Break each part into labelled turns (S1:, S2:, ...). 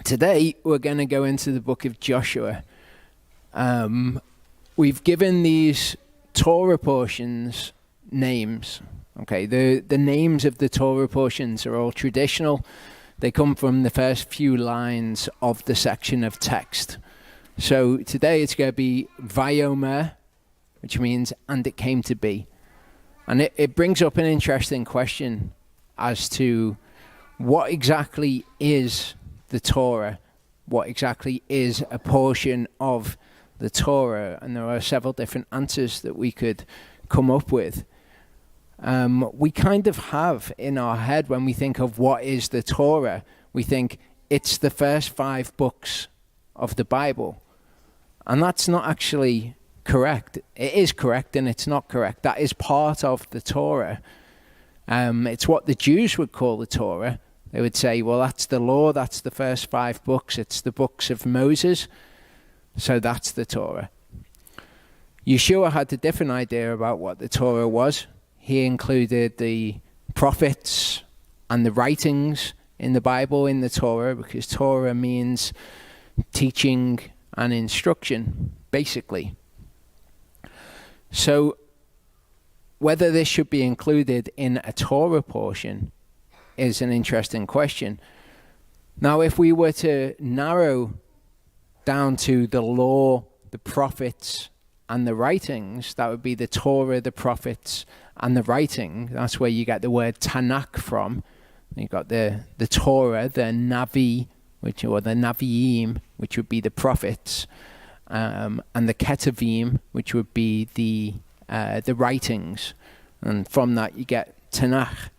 S1: Today, we're going to go into the book of Joshua. We've given these Torah portions names. Okay, the names of the Torah portions are all traditional. They come from the first few lines of the section of text. So today it's going to be Vayomer, which means, and it came to be. And it brings up an interesting question as to what exactly is the Torah, what exactly is a portion of the Torah, and there are several different answers that we could come up with. We kind of have in our head, when we think of what is the Torah, we think it's the first 5 books of the Bible. And that's not actually correct. It is correct and it's not correct. That is part of the Torah. It's what the Jews would call the Torah. They would say, well, that's the law, that's the first 5 books, it's the books of Moses, so that's the Torah. Yeshua had a different idea about what the Torah was. He included the prophets and the writings in the Bible in the Torah, because Torah means teaching and instruction, basically. So whether this should be included in a Torah portion is an interesting question. Now, if we were to narrow down to the law, the prophets, and the writings, that would be the Torah, the prophets, and the writing. That's where you get the word Tanakh from. You've got the Torah, the Navi, or the Naviim, which would be the prophets, and the Ketuvim, which would be the writings. And from that you get Tanakh.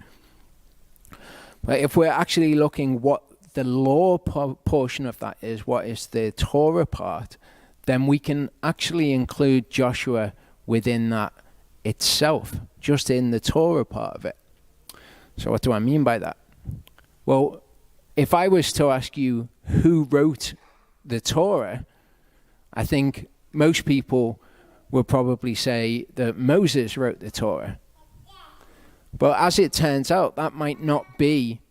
S1: But if we're actually looking what the law portion of that is, what is the Torah part, then we can actually include Joshua within that itself, just in the Torah part of it. So what do I mean by that? Well, if I was to ask you who wrote the Torah, I think most people would probably say that Moses wrote the Torah. But as it turns out, that might not be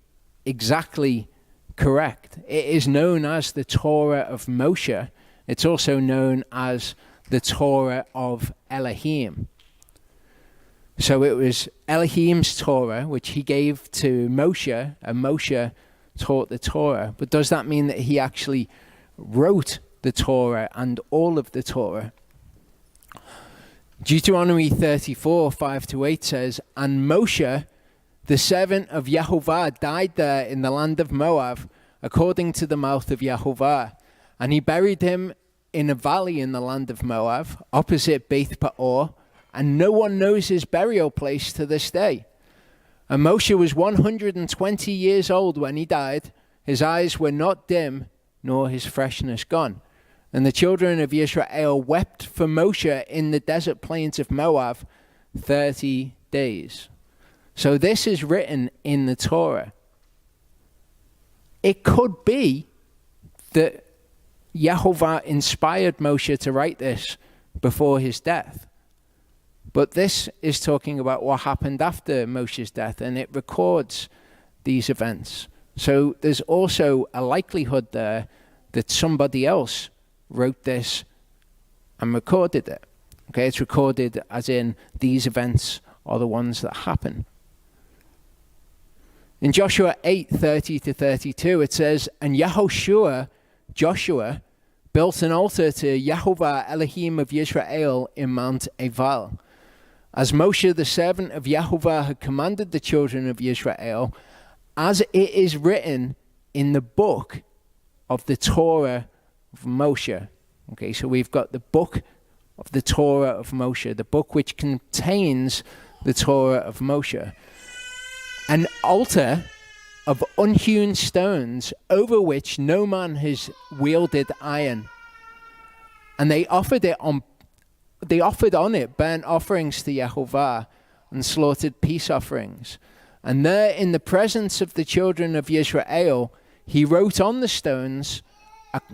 S1: exactly correct. It is known as the Torah of Moshe. It's also known as the Torah of Elohim. So it was Elohim's Torah, which he gave to Moshe, and Moshe taught the Torah. But does that mean that he actually wrote the Torah and all of the Torah? Deuteronomy 34, 5-8 says, "And Moshe, the servant of Yehovah, died there in the land of Moab, according to the mouth of Yehovah. And he buried him in a valley in the land of Moab, opposite Beth Peor, and no one knows his burial place to this day. And Moshe was 120 years old when he died. His eyes were not dim, nor his freshness gone. And the children of Israel wept for Moshe in the desert plains of Moab 30 days. So this is written in the Torah. It could be that Yehovah inspired Moshe to write this before his death. But this is talking about what happened after Moshe's death, and it records these events. So there's also a likelihood there that somebody else wrote this and recorded it. Okay, it's recorded as in these events are the ones that happen. In Joshua 8:30-32, it says, "And Yehoshua, Joshua, built an altar to Yehovah Elohim of Israel in Mount Ebal, as Moshe the servant of Yehovah had commanded the children of Israel, as it is written in the book of the Torah of Moshe." Okay, so we've got the book of the Torah of Moshe, the book which contains the Torah of Moshe. An altar of unhewn stones over which no man has wielded iron. And they offered on it burnt offerings to Yehovah and slaughtered peace offerings. And there in the presence of the children of Israel, he wrote on the stones,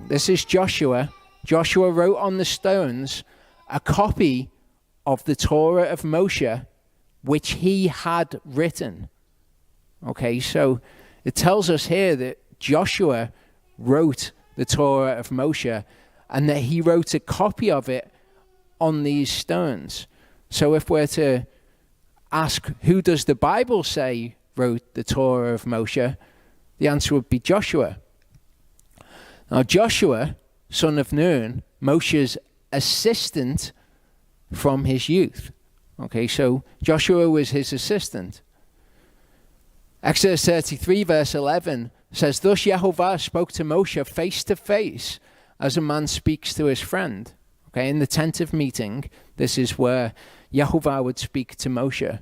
S1: this is Joshua wrote on the stones a copy of the Torah of Moshe, which he had written. Okay, so it tells us here that Joshua wrote the Torah of Moshe, and that he wrote a copy of it on these stones. So if we're to ask, who does the Bible say wrote the Torah of Moshe, the answer would be Joshua. Now Joshua, son of Nun, Moshe's assistant from his youth. Okay, so Joshua was his assistant. Exodus 33 verse 11 says, thus Yehovah spoke to Moshe face to face as a man speaks to his friend. Okay, in the tent of meeting, this is where Yehovah would speak to Moshe.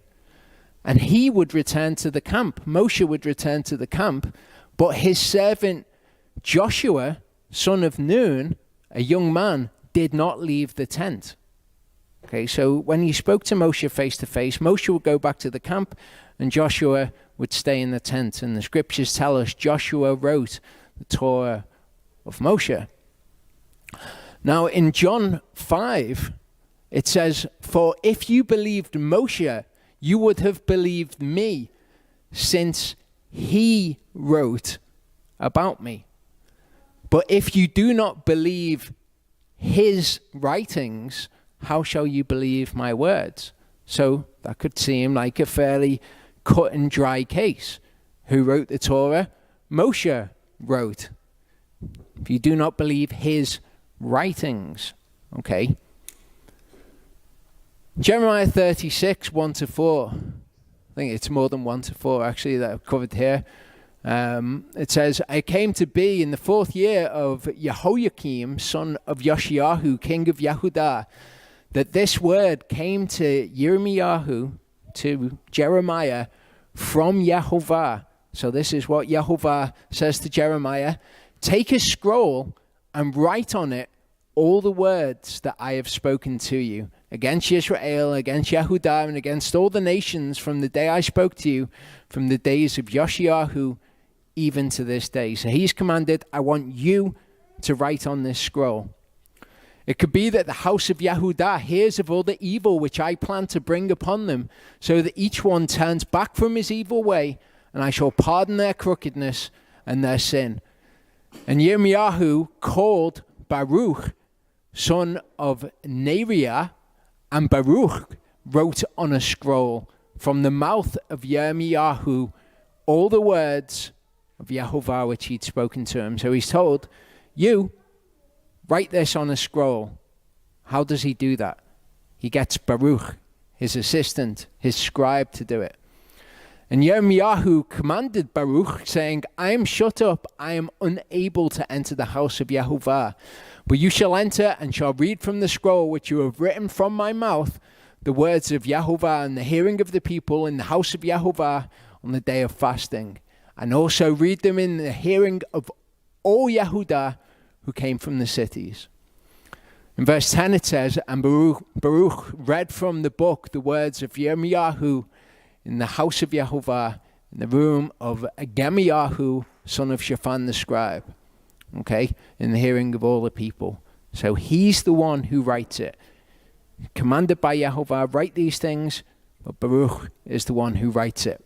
S1: And he would return to the camp. Moshe would return to the camp, but his servant Joshua, son of Nun, a young man, did not leave the tent. Okay, so when he spoke to Moshe face to face, Moshe would go back to the camp and Joshua would stay in the tent. And the scriptures tell us Joshua wrote the Torah of Moshe. Now in John 5, it says, for if you believed Moshe, you would have believed me, since he wrote about me. But if you do not believe his writings, how shall you believe my words? So that could seem like a fairly cut and dry case. Who wrote the Torah? Moshe wrote. If you do not believe his writings, okay. Jeremiah 36, 1-4. I think it's more than 1-4 actually that I've covered here. It says, I came to be in the 4th year of Jehoiakim, son of Yoshiahu, king of Yehudah, that this word came to Yirmiyahu, to Jeremiah, from Yehovah. So this is what Yehovah says to Jeremiah. Take a scroll and write on it all the words that I have spoken to you against Israel, against Yehudah, and against all the nations from the day I spoke to you, from the days of Yoshiahu, even to this day. So he's commanded, I want you to write on this scroll. It could be that the house of Yehudah hears of all the evil which I plan to bring upon them, so that each one turns back from his evil way, and I shall pardon their crookedness and their sin. And Yirmiyahu called Baruch, son of Neriah, and Baruch wrote on a scroll from the mouth of Yirmiyahu all the words of Yehovah which he'd spoken to him. So he's told, you write this on a scroll. How does he do that? He gets Baruch, his assistant, his scribe, to do it. And Yirmiyahu commanded Baruch, saying, I am shut up, I am unable to enter the house of Yehovah. But you shall enter and shall read from the scroll which you have written from my mouth, the words of Yehovah in the hearing of the people in the house of Yehovah on the day of fasting. And also read them in the hearing of all Yehudah who came from the cities. In verse 10 it says, and Baruch read from the book the words of Yirmiyahu in the house of Yehovah, in the room of Agemiyahu, son of Shaphan the scribe. Okay, in the hearing of all the people. So he's the one who writes it. Commanded by Yehovah, write these things, but Baruch is the one who writes it.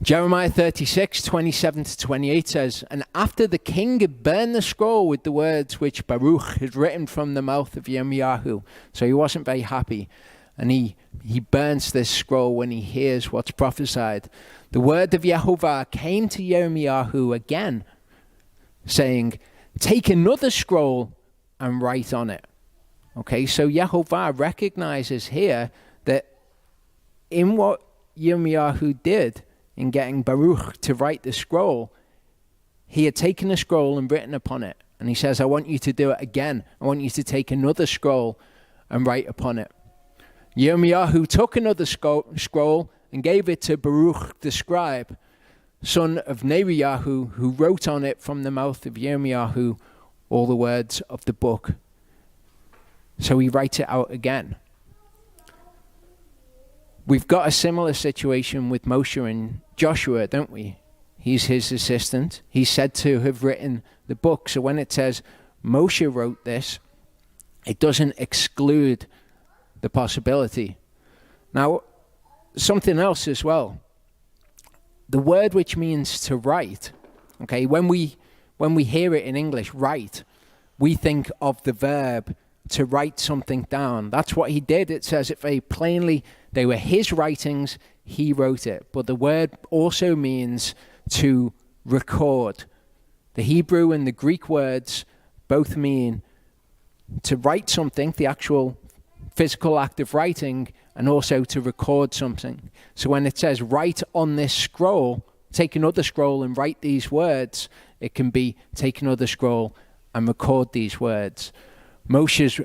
S1: Jeremiah 36, 27-28 says, and after the king had burned the scroll with the words which Baruch had written from the mouth of Yirmiyahu, so he wasn't very happy, and he burns this scroll when he hears what's prophesied. The word of Yehovah came to Yirmiyahu again, saying, take another scroll and write on it. Okay, so Yehovah recognizes here that in what Yirmiyahu did in getting Baruch to write the scroll, he had taken a scroll and written upon it. And he says, I want you to do it again. I want you to take another scroll and write upon it. Yirmiyahu took another scroll and gave it to Baruch the scribe, son of Neriah, who wrote on it from the mouth of Yirmiyahu all the words of the book. So he writes it out again. We've got a similar situation with Moshe and Joshua, don't we? He's his assistant. He's said to have written the book. So when it says Moshe wrote this, it doesn't exclude the possibility. Now, something else as well. The word which means to write, okay, when we when we hear it in English, write, we think of the verb to write something down. That's what he did. It says it very plainly. They were his writings. He wrote it. But the word also means to record. The Hebrew and the Greek words both mean to write something, the actual physical act of writing, and also to record something. So when it says write on this scroll, take another scroll and write these words, it can be take another scroll and record these words. Moshe's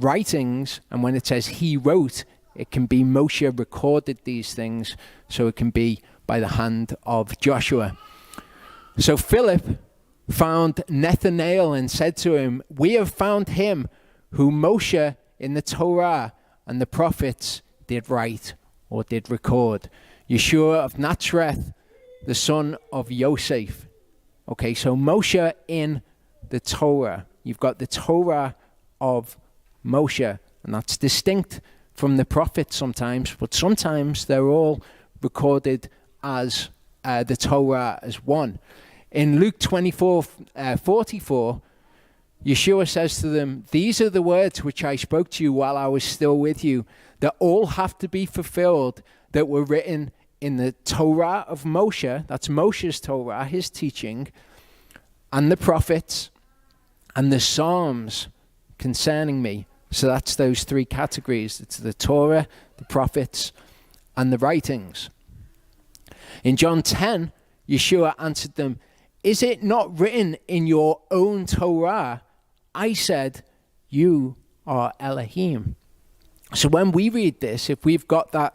S1: writings, and when it says he wrote, it can be Moshe recorded these things, so it can be by the hand of Joshua. So Philip found Nathanael and said to him, we have found him who Moshe in the Torah and the prophets did write or did record. Yeshua of Nazareth, the son of Yosef. Okay, so Moshe in the Torah. You've got the Torah of Moshe, and that's distinct from the prophets sometimes, but sometimes they're all recorded as the Torah as one. In Luke 24:44, Yeshua says to them, these are the words which I spoke to you while I was still with you, that all have to be fulfilled that were written in the Torah of Moshe, that's Moshe's Torah, his teaching, and the prophets, and the Psalms concerning me. So that's those three categories. It's the Torah, the prophets, and the writings. In John 10, Yeshua answered them, is it not written in your own Torah, I said, you are Elohim. So when we read this, if we've got that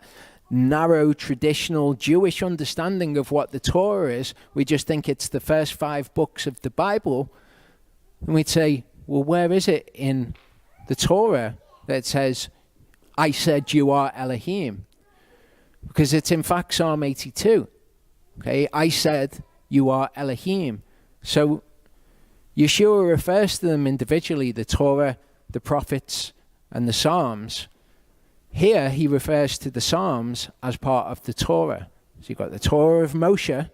S1: narrow, traditional Jewish understanding of what the Torah is, we just think it's the first 5 books of the Bible, and we'd say, well, where is it in the Torah that says, I said you are Elohim? Because it's in fact Psalm 82. Okay, I said you are Elohim. So Yeshua refers to them individually, the Torah, the prophets, and the Psalms. Here he refers to the Psalms as part of the Torah. So you've got the Torah of Moshe,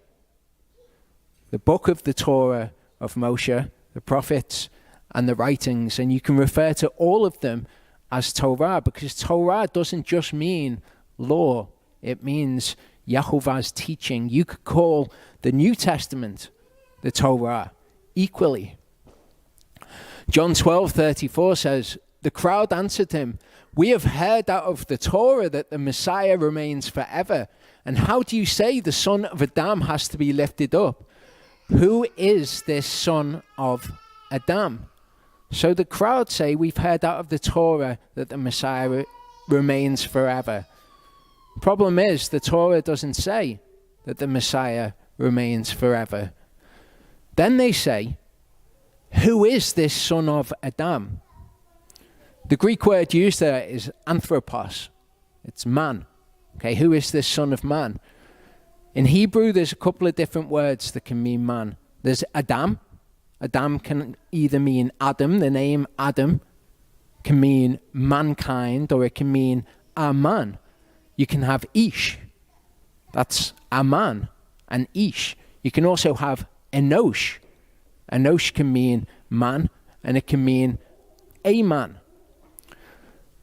S1: the book of the Torah of Moshe, the prophets, and the writings, and you can refer to all of them as Torah, because Torah doesn't just mean law, it means Yahovah's teaching. You could call the New Testament the Torah equally. John 12:34 says, the crowd answered him, we have heard out of the Torah that the Messiah remains forever, and how do you say the son of Adam has to be lifted up? Who is this son of Adam? So the crowd say, we've heard out of the Torah that the Messiah remains forever. Problem is, the Torah doesn't say that the Messiah remains forever. Then they say, who is this son of Adam? The Greek word used there is anthropos. It's man. Okay, who is this son of man? In Hebrew, there's a couple of different words that can mean man. There's Adam. Adam can either mean Adam, the name Adam, can mean mankind, or it can mean a man. You can have Ish. That's a man and Ish. You can also have Enosh. Enosh can mean man, and it can mean a man.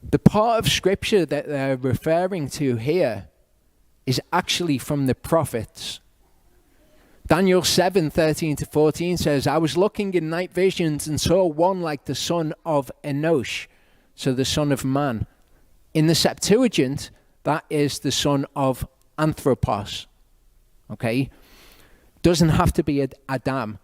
S1: The part of scripture that they're referring to here is actually from the prophets. Daniel 7:13-14 says, I was looking in night visions and saw one like the son of Enosh, so the son of man. In the Septuagint, that is the son of Anthropos. Okay? Doesn't have to be Adam.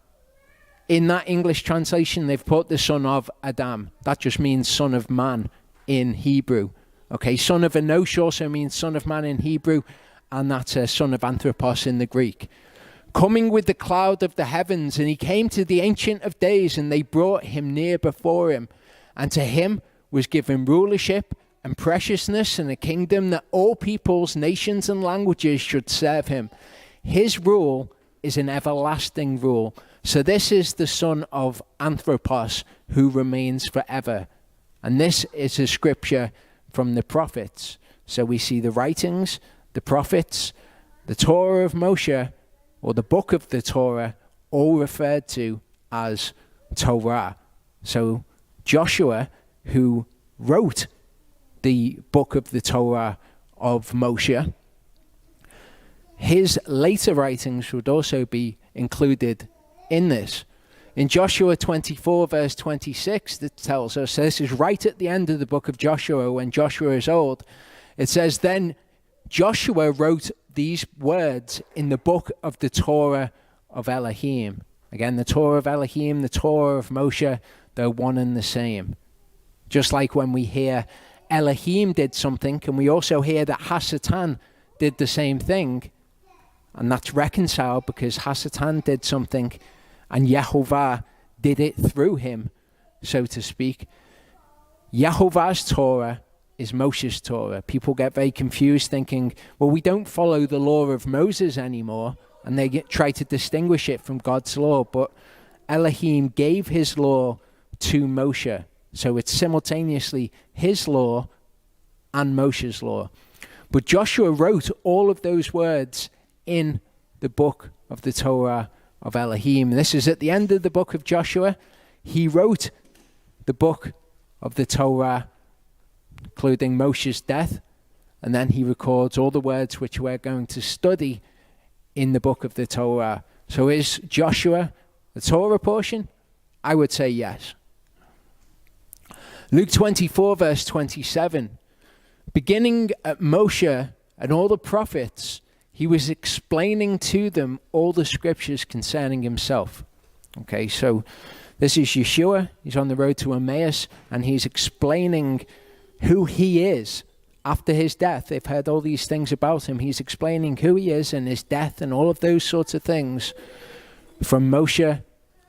S1: In that English translation, they've put the son of Adam. That just means son of man in Hebrew. Okay, son of Enosh also means son of man in Hebrew, and that's a son of Anthropos in the Greek. Coming with the cloud of the heavens, and he came to the Ancient of Days, and they brought him near before him. And to him was given rulership and preciousness and a kingdom that all peoples, nations, and languages should serve him. His rule is an everlasting rule. So this is the son of Anthropos who remains forever. And this is a scripture from the prophets. So we see the writings, the prophets, the Torah of Moshe, or the book of the Torah, all referred to as Torah. So Joshua, who wrote the book of the Torah of Moshe, his later writings would also be included in this. In Joshua 24 verse 26, it tells us, this is right at the end of the book of Joshua when Joshua is old. It says, then Joshua wrote these words in the book of the Torah of Elohim. Again, the Torah of Elohim, the Torah of Moshe, they're one and the same. Just like when we hear Elohim did something, and we also hear that Hasatan did the same thing, and that's reconciled because Hasatan did something and Yehovah did it through him, so to speak. Yehovah's Torah is Moshe's Torah. People get very confused thinking, well, we don't follow the law of Moses anymore, and they try to distinguish it from God's law, but Elohim gave his law to Moshe, so it's simultaneously his law and Moshe's law. But Joshua wrote all of those words in the book of the Torah of Elohim. This is at the end of the book of Joshua. He wrote the book of the Torah, including Moshe's death, and then he records all the words which we're going to study in the book of the Torah. So is Joshua the Torah portion? I would say yes. Luke 24 verse 27. Beginning at Moshe and all the prophets, he was explaining to them all the scriptures concerning himself. Okay, so this is Yeshua. He's on the road to Emmaus, and he's explaining who he is after his death. They've heard all these things about him. He's explaining who he is and his death and all of those sorts of things from Moshe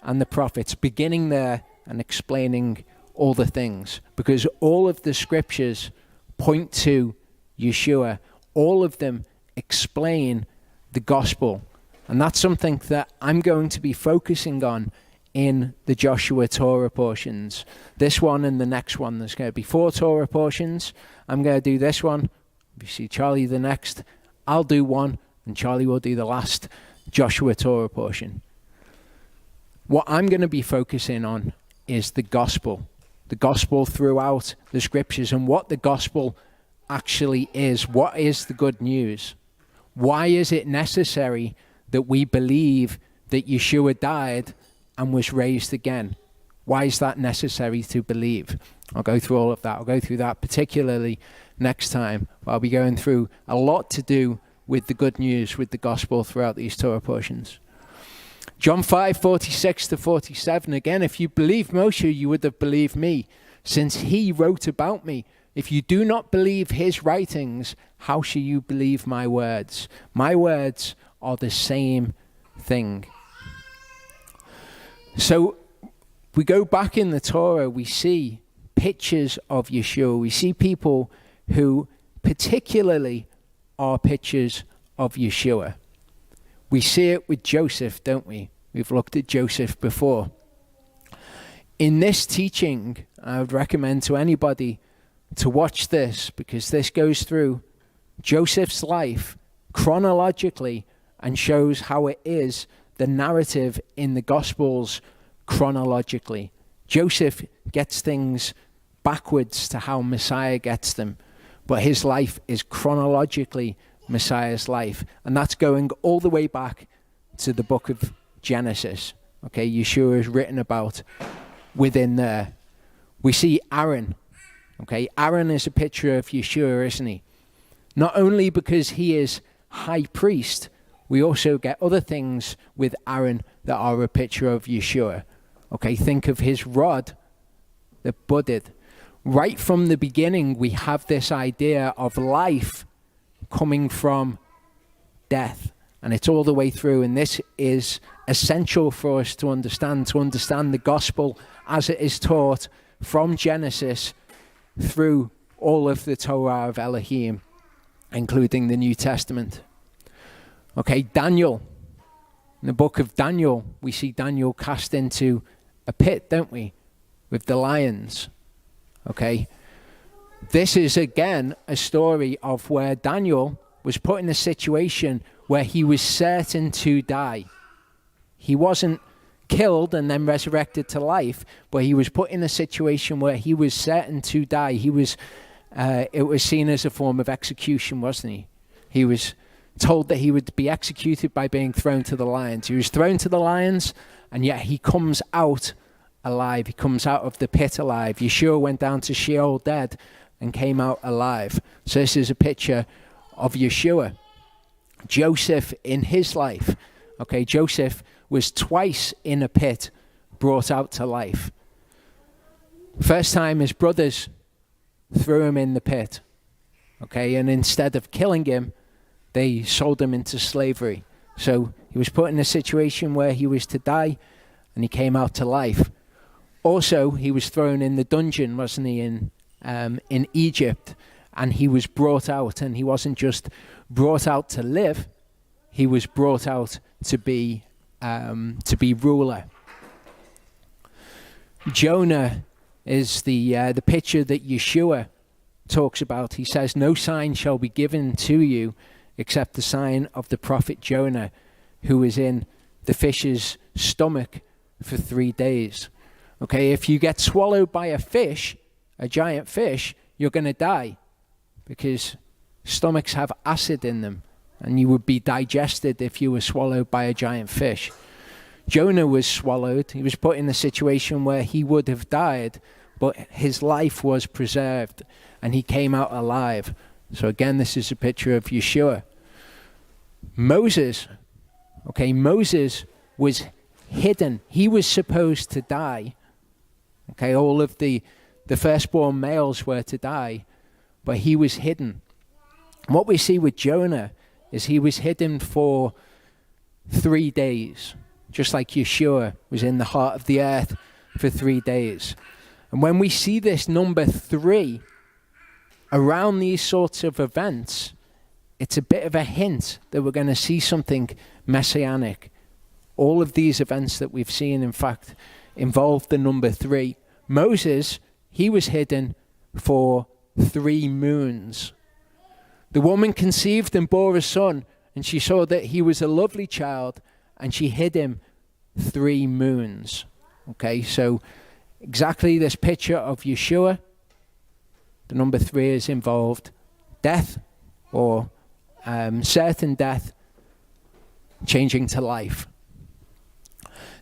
S1: and the prophets, beginning there and explaining all the things. Because all of the scriptures point to Yeshua. All of them explain the gospel. And that's something that I'm going to be focusing on in the Joshua Torah portions. This one and the next one. There's going to be 4 Torah portions. I'm going to do this one. You see Charlie the next. I'll do one, and Charlie will do the last Joshua Torah portion. What I'm going to be focusing on is the gospel. The gospel throughout the scriptures and what the gospel actually is. What is the good news? Why is it necessary that we believe that Yeshua died and was raised again? Why is that necessary to believe? I'll go through all of that. I'll go through that particularly next time. I'll be going through a lot to do with the good news, with the gospel throughout these Torah portions. John 5:46-47. Again, if you believe Moshe, you would have believed me, since he wrote about me. If you do not believe his writings, how shall you believe my words? My words are the same thing. So we go back in the Torah, we see pictures of Yeshua. We see people who particularly are pictures of Yeshua. We see it with Joseph, don't we? We've looked at Joseph before. In this teaching, I would recommend to anybody to watch this, because this goes through Joseph's life chronologically and shows how it is the narrative in the Gospels chronologically. Joseph gets things backwards to how Messiah gets them, but his life is chronologically Messiah's life, and that's going all the way back to the book of Genesis. Okay, Yeshua is written about within there. We see Aaron. Okay, Aaron is a picture of Yeshua, isn't he? Not only because he is high priest, we also get other things with Aaron that are a picture of Yeshua. Okay, think of his rod that budded. Right from the beginning, we have this idea of life coming from death. And it's all the way through. And this is essential for us to understand the gospel as it is taught from Genesis through all of the Torah of Elohim, including the New Testament. Okay, Daniel. In the book of Daniel, we see Daniel cast into a pit, don't we? With the lions. Okay. This is again a story of where Daniel was put in a situation where he was certain to die. He wasn't killed and then resurrected to life, but he was put in a situation where he was certain to die. He was, it was seen as a form of execution, wasn't he? He was told that he would be executed by being thrown to the lions. He was thrown to the lions, and yet he comes out alive. He comes out of the pit alive. Yeshua went down to Sheol dead and came out alive. So this is a picture of Yeshua. Joseph in his life. Okay, Joseph was twice in a pit, brought out to life. First time his brothers threw him in the pit. Okay, and instead of killing him, they sold him into slavery. So he was put in a situation where he was to die, and he came out to life. Also, he was thrown in the dungeon, wasn't he, in Egypt, and he was brought out, and he wasn't just brought out to live, he was brought out to be ruler. Jonah is the picture that Yeshua talks about. He says, "No sign shall be given to you except the sign of the prophet Jonah, who was in the fish's stomach for 3 days." Okay, if you get swallowed by a fish, a giant fish, you're going to die, because stomachs have acid in them, and you would be digested if you were swallowed by a giant fish. Jonah was swallowed. He was put in a situation where he would have died, but his life was preserved, and he came out alive. So again, this is a picture of Yeshua. Moses was hidden. He was supposed to die. Okay, all of the firstborn males were to die, but he was hidden. And what we see with Jonah is he was hidden for 3 days, just like Yeshua was in the heart of the earth for 3 days. And when we see this number 3 around these sorts of events, it's a bit of a hint that we're going to see something messianic. All of these events that we've seen, in fact, involve the number 3. Moses, he was hidden for 3 moons. The woman conceived and bore a son, and she saw that he was a lovely child, and she hid him 3 moons. Okay, so exactly this picture of Yeshua. The number 3 is involved. Death, or certain death, changing to life.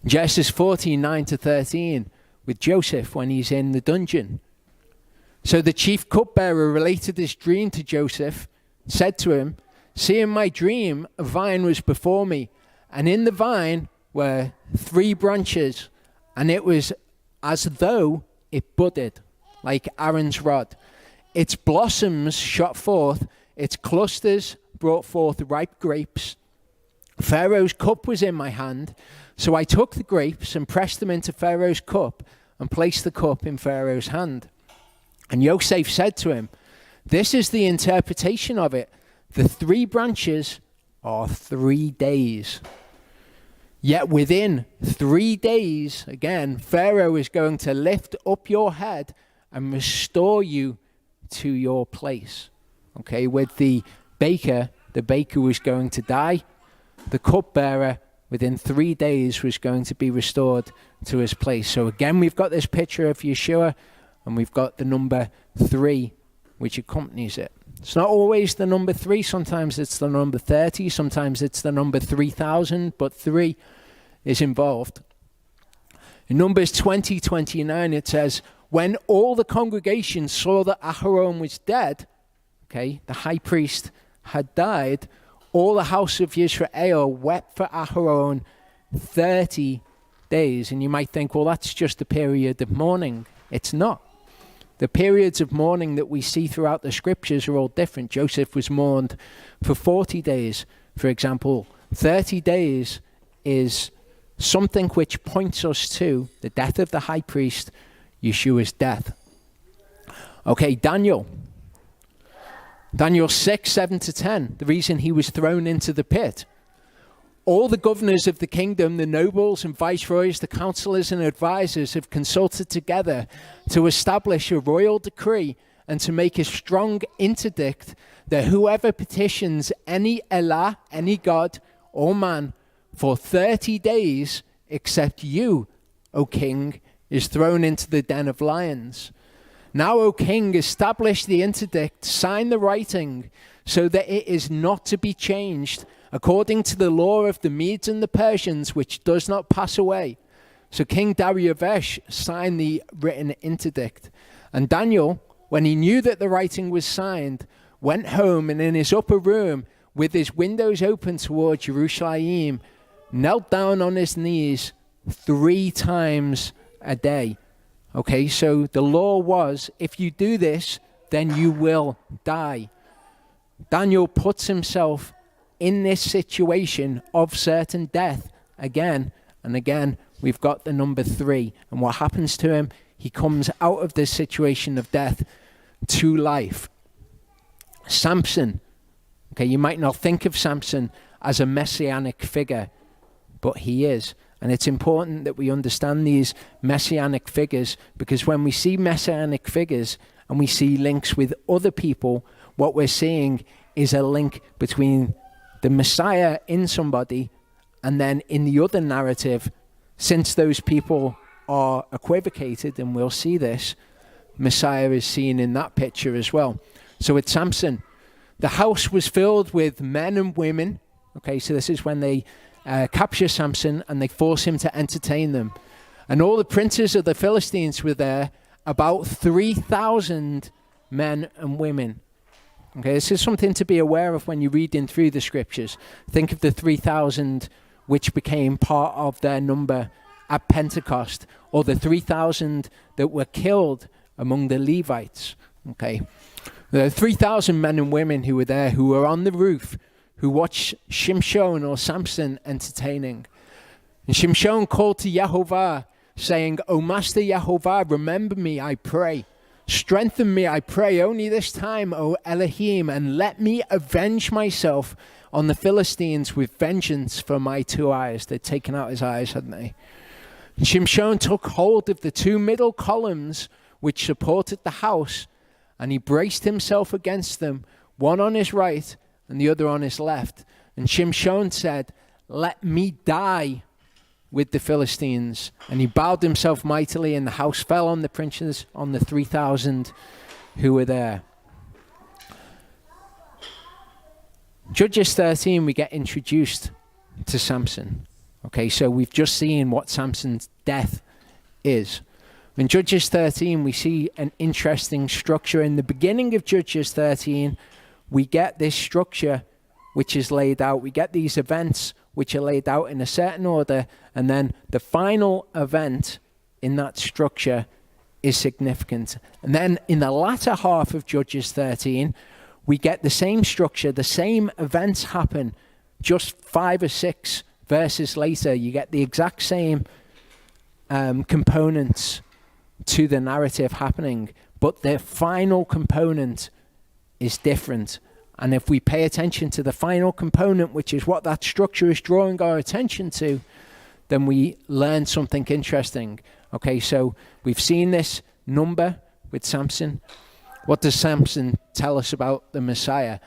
S1: Genesis 14:9-13, with Joseph when he's in the dungeon. So the chief cupbearer related this dream to Joseph, said to him, "See, in my dream, a vine was before me, and in the vine were 3 branches, and it was as though it budded, like Aaron's rod. Its blossoms shot forth, its clusters brought forth ripe grapes. Pharaoh's cup was in my hand, so I took the grapes and pressed them into Pharaoh's cup and placed the cup in Pharaoh's hand." And Yosef said to him, "This is the interpretation of it. The 3 branches are 3 days. Yet within 3 days, again, Pharaoh is going to lift up your head and restore you to your place." Okay, with the baker was going to die. The cupbearer, within 3 days, was going to be restored to his place. So again, we've got this picture of Yeshua, and we've got the number 3, which accompanies it. It's not always the number 3. Sometimes it's the number 30. Sometimes it's the number 3,000, but 3 is involved. In Numbers 20:29, it says, "When all the congregation saw that Aharon was dead," okay, the high priest had died, "all the house of Israel wept for Aharon 30 days. And you might think, well, that's just a period of mourning. It's not. The periods of mourning that we see throughout the scriptures are all different. Joseph was mourned for 40 days, for example. 30 days is something which points us to the death of the high priest, Yeshua's death. Okay, Daniel 6:7-10, the reason he was thrown into the pit. "All the governors of the kingdom, the nobles and viceroys, the counselors and advisors have consulted together to establish a royal decree and to make a strong interdict that whoever petitions any elah, any god or man, for 30 days, except you, O king, is thrown into the den of lions. Now, O king, establish the interdict, sign the writing, so that it is not to be changed, according to the law of the Medes and the Persians, which does not pass away. So King Darius signed the written interdict. And Daniel, when he knew that the writing was signed, went home, and in his upper room, with his windows open toward Jerusalem, knelt down on his knees 3 times a day. Okay, so the law was, if you do this, then you will die. Daniel puts himself in this situation of certain death again and again. We've got the number 3. And what happens to him? He comes out of this situation of death to life. Samson. Okay, you might not think of Samson as a messianic figure, but he is. And it's important that we understand these messianic figures, because when we see messianic figures and we see links with other people, what we're seeing is a link between the Messiah in somebody and then in the other narrative, since those people are equivocated, and we'll see this, Messiah is seen in that picture as well. So with Samson, the house was filled with men and women. Okay, so this is when they capture Samson and they force him to entertain them. And all the princes of the Philistines were there, about 3,000 men and women. Okay, this is something to be aware of when you're reading through the scriptures. Think of the 3,000 which became part of their number at Pentecost, or the 3,000 that were killed among the Levites. Okay, there are 3,000 men and women who were there, who were on the roof, who watched Shimshon or Samson entertaining. And Shimshon called to Yehovah, saying, O Master Yehovah, remember me, I pray. Strengthen me, I pray, only this time, O Elohim, and let me avenge myself on the Philistines with vengeance for my 2 eyes. They'd taken out his eyes, hadn't they? And Shimshon took hold of the 2 middle columns which supported the house, and he braced himself against them, one on his right and the other on his left. And Shimshon said, let me die with the Philistines. And he bowed himself mightily, and the house fell on the princes, on the 3,000 who were there. Judges 13, we get introduced to Samson. Okay, so we've just seen what Samson's death is. In Judges 13, we see an interesting structure. In the beginning of Judges 13, we get this structure which is laid out. We get these events which are laid out in a certain order, and then the final event in that structure is significant. And then in the latter half of Judges 13, we get the same structure, the same events happen, just 5 or 6 verses later. You get the exact same components to the narrative happening, but the final component is different. And if we pay attention to the final component, which is what that structure is drawing our attention to, then we learn something interesting. Okay, so we've seen this number with Samson. What does Samson tell us about the Messiah?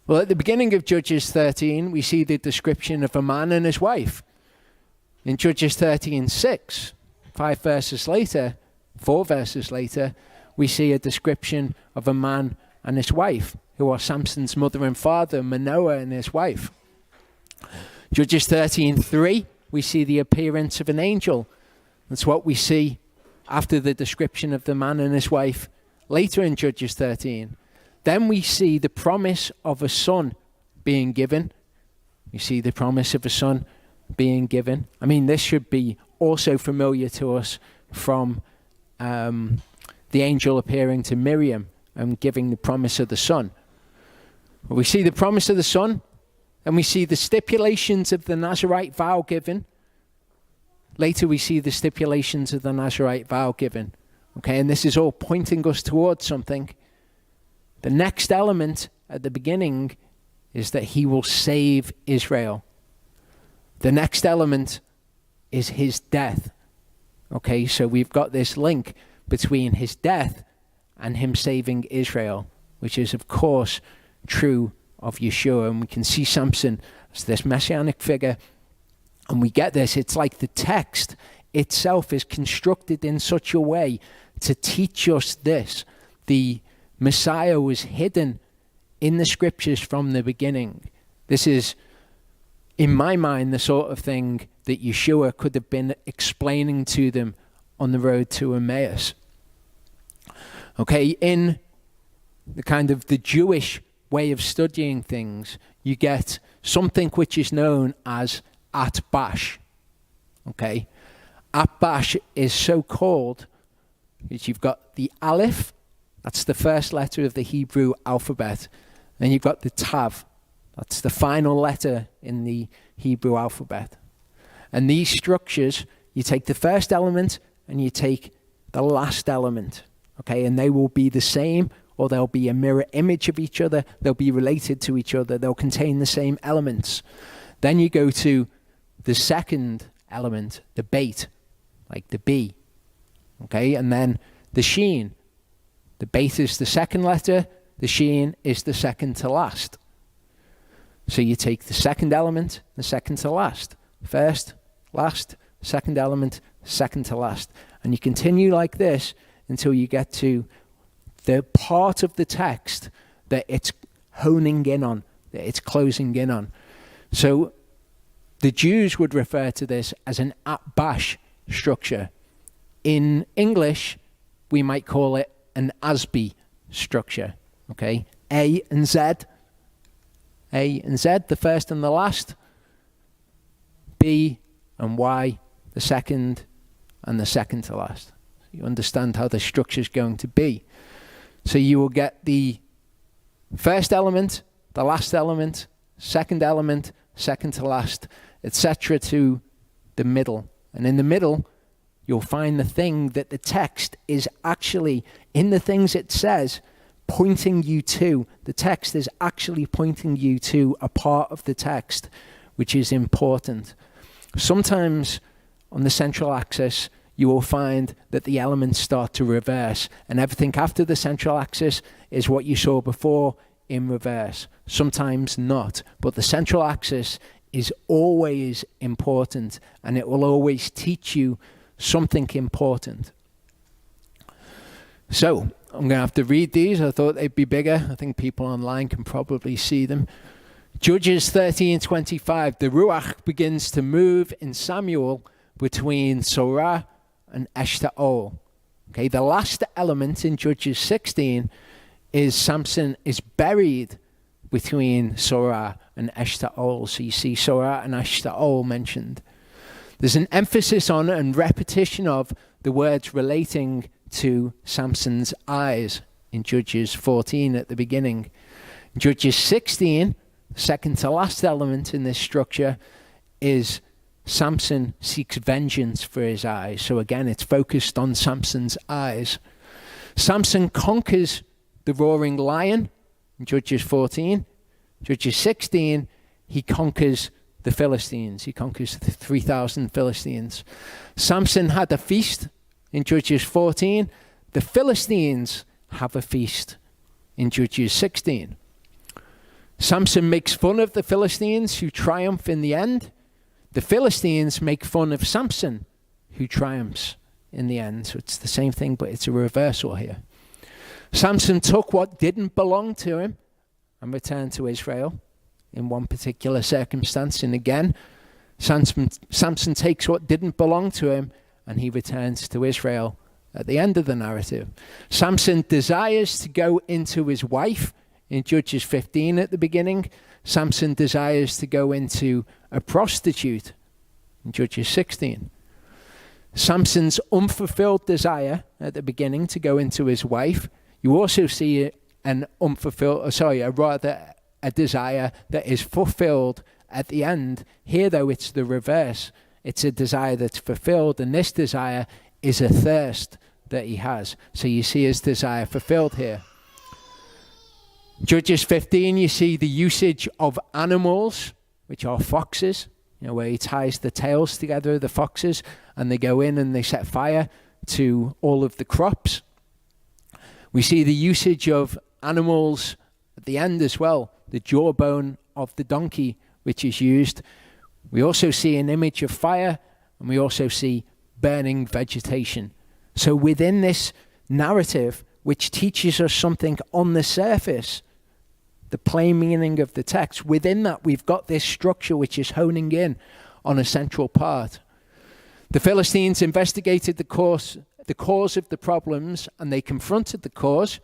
S1: Well, at the beginning of Judges 13, we see the description of a man and his wife. In Judges 13:6, 4 verses later, we see a description of a man and his wife, who are Samson's mother and father, Manoah and his wife. Judges 13:3, we see the appearance of an angel. That's what we see after the description of the man and his wife later in Judges 13. Then we see the promise of a son being given. We see the promise of a son being given. I mean, this should be also familiar to us from the angel appearing to Miriam and giving the promise of the son. We see the promise of the son, and we see the stipulations of the Nazirite vow given. Later we see the stipulations of the Nazirite vow given. Okay, and this is all pointing us towards something. The next element at the beginning is that he will save Israel. The next element is his death. Okay, so we've got this link between his death and him saving Israel, which is, of course, true of Yeshua. And we can see Samson as this messianic figure And we get this, it's like the text itself is constructed in such a way to teach us this. The Messiah was hidden in the scriptures from the beginning. This is, in my mind, the sort of thing that Yeshua could have been explaining to them on the road to Emmaus. Okay, in the kind of the Jewish way of studying things, you get something which is known as Atbash. Okay, Atbash is so called because you've got the Aleph, that's the first letter of the Hebrew alphabet. Then you've got the Tav, that's the final letter in the Hebrew alphabet. And these structures, you take the first element and you take the last element. Okay, and they will be the same, or they'll be a mirror image of each other. They'll be related to each other. They'll contain the same elements. Then you go to the second element, the bait, like the B. Okay, and then the sheen. The bait is the second letter. The sheen is the second to last. So you take the second element, the second to last. First, last, second element, second to last. And you continue like this until you get to the part of the text that it's honing in on, that it's closing in on. So the Jews would refer to this as an Atbash structure. In English, we might call it an Asbi structure. Okay, A and Z, the first and the last. B and Y, the second and the second to last. You understand how the structure is going to be. So you will get the first element, the last element, second element, second to last, etc. to the middle. And in the middle, you'll find the thing that the text is actually, in the things it says, pointing you to. The text is actually pointing you to a part of the text which is important. Sometimes on the central axis, you will find that the elements start to reverse, and everything after the central axis is what you saw before in reverse. Sometimes not, but the central axis is always important, and it will always teach you something important. So I'm going to have to read these. I thought they'd be bigger. I think people online can probably see them. Judges 13:25. The Ruach begins to move in Samuel between Sorah and Eshtaol. Okay, the last element in Judges 16 is Samson is buried between Sorah and Eshtaol. So you see Sorah and Eshtaol mentioned. There's an emphasis on and repetition of the words relating to Samson's eyes in Judges 14 at the beginning. Judges 16, second to last element in this structure, is Samson seeks vengeance for his eyes. So again, it's focused on Samson's eyes. Samson conquers the roaring lion in Judges 14. Judges 16, he conquers the Philistines. He conquers the 3,000 Philistines. Samson had a feast in Judges 14. The Philistines have a feast in Judges 16. Samson makes fun of the Philistines who triumph in the end. The Philistines make fun of Samson who triumphs in the end. So it's the same thing, but it's a reversal here. Samson took what didn't belong to him and returned to Israel in one particular circumstance. And again, Samson takes what didn't belong to him and he returns to Israel at the end of the narrative. Samson desires to go into his wife in Judges 15 at the beginning. Samson desires to go into a prostitute in Judges 16. Samson's unfulfilled desire at the beginning to go into his wife. You also see a desire that is fulfilled at the end. Here, though, it's the reverse. It's a desire that's fulfilled, and this desire is a thirst that he has. So you see his desire fulfilled here. Judges 15, you see the usage of animals, which are foxes, where he ties the tails together of the foxes, and they go in and they set fire to all of the crops. We see the usage of animals at the end as well. The jawbone of the donkey, which is used. We also see an image of fire, and we also see burning vegetation. So within this narrative, which teaches us something on the surface, the plain meaning of the text, within that we've got this structure which is honing in on a central part. The Philistines investigated the cause of the problems, and they confronted the cause.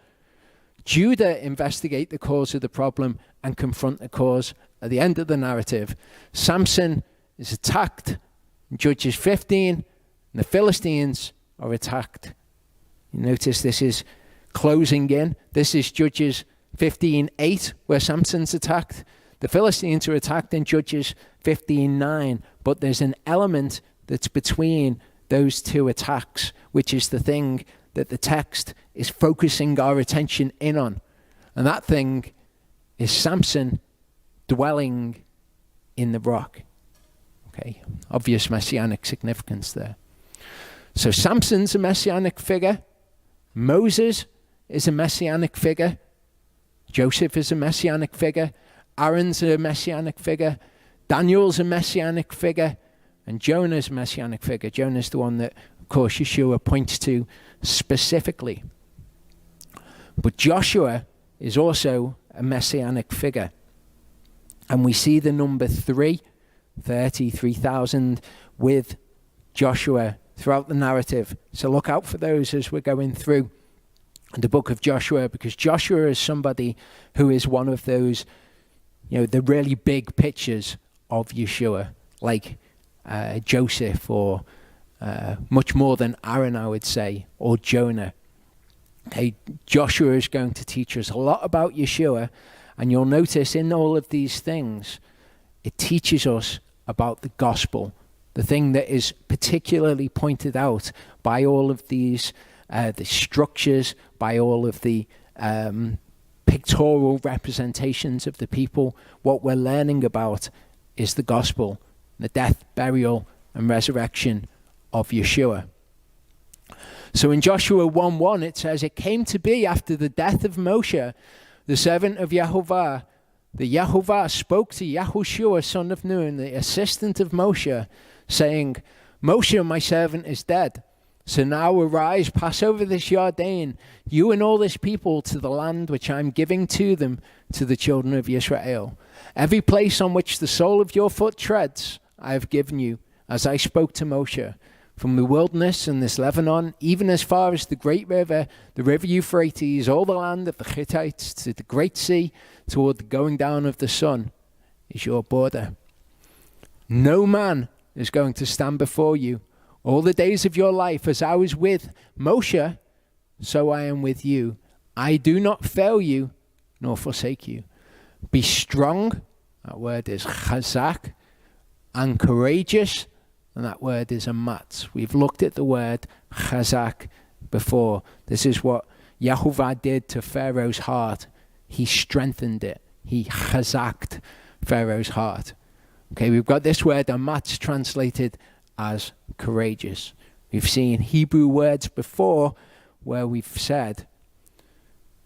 S1: Judah investigate the cause of the problem and confront the cause at the end of the narrative. Samson is attacked in Judges 15, and the Philistines are attacked. You notice this is closing in. This is Judges 15:8, where Samson's attacked. The Philistines are attacked in Judges 15:9, but there's an element that's between those two attacks, which is the thing that the text is focusing our attention in on. And that thing is Samson dwelling in the rock. Okay, obvious messianic significance there. So Samson's a messianic figure. Moses is a messianic figure. Joseph is a messianic figure. Aaron's a messianic figure. Daniel's a messianic figure. And Jonah's a messianic figure. Jonah's the one that, of course, Yeshua points to specifically. But Joshua is also a messianic figure. And we see the number 3,000 with Joshua throughout the narrative. So look out for those as we're going through the book of Joshua, because Joshua is somebody who is one of those, the really big pictures of Yeshua, like Joseph, or much more than Aaron, I would say, or Jonah. Okay, Joshua is going to teach us a lot about Yeshua, and you'll notice in all of these things, it teaches us about the gospel, the thing that is particularly pointed out by all of these the structures, by all of the pictorial representations of the people. What we're learning about is the gospel, the death, burial, and resurrection of Yeshua. So in Joshua 1:1, it says, "It came to be after the death of Moshe, the servant of Yehovah, that Yehovah spoke to Yahushua, son of Nun, the assistant of Moshe, saying, Moshe, my servant, is dead. So now arise, pass over this Jordan, you and all this people, to the land which I am giving to them, to the children of Israel. Every place on which the sole of your foot treads, I have given you, as I spoke to Moshe. From the wilderness and this Lebanon, even as far as the great river, the river Euphrates, all the land of the Hittites, to the great sea, toward the going down of the sun, is your border. No man is going to stand before you all the days of your life. As I was with Moshe, so I am with you. I do not fail you, nor forsake you. Be strong," that word is chazak, "and courageous," and that word is amatz. We've looked at the word chazak before. This is what Yehovah did to Pharaoh's heart. He strengthened it. He chazaked Pharaoh's heart. Okay, we've got this word amatz translated as courageous. We've seen Hebrew words before where we've said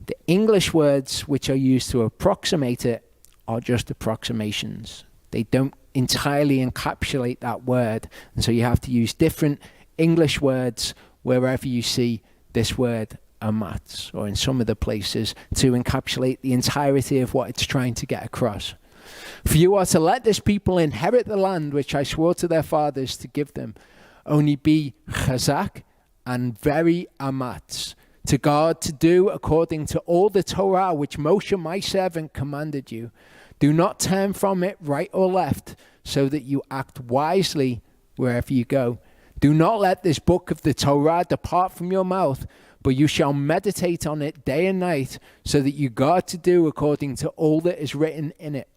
S1: the English words which are used to approximate it are just approximations. They don't entirely encapsulate that word, and so you have to use different English words wherever you see this word amatz, or in some of the places, to encapsulate the entirety of what it's trying to get across. "For you are to let this people inherit the land which I swore to their fathers to give them. Only be chazak and very amatz, to guard to do according to all the Torah which Moshe my servant commanded you. Do not turn from it right or left, so that you act wisely wherever you go. Do not let this book of the Torah depart from your mouth, but you shall meditate on it day and night, so that you guard to do according to all that is written in it.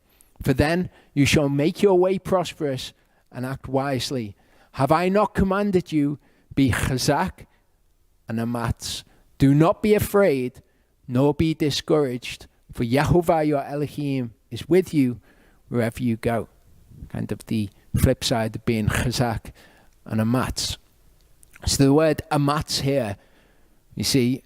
S1: For then you shall make your way prosperous and act wisely. Have I not commanded you? Be chazak and amatz. Do not be afraid, nor be discouraged, for Yehovah your Elohim is with you wherever you go." Kind of the flip side of being chazak and amatz. So the word amatz here, you see,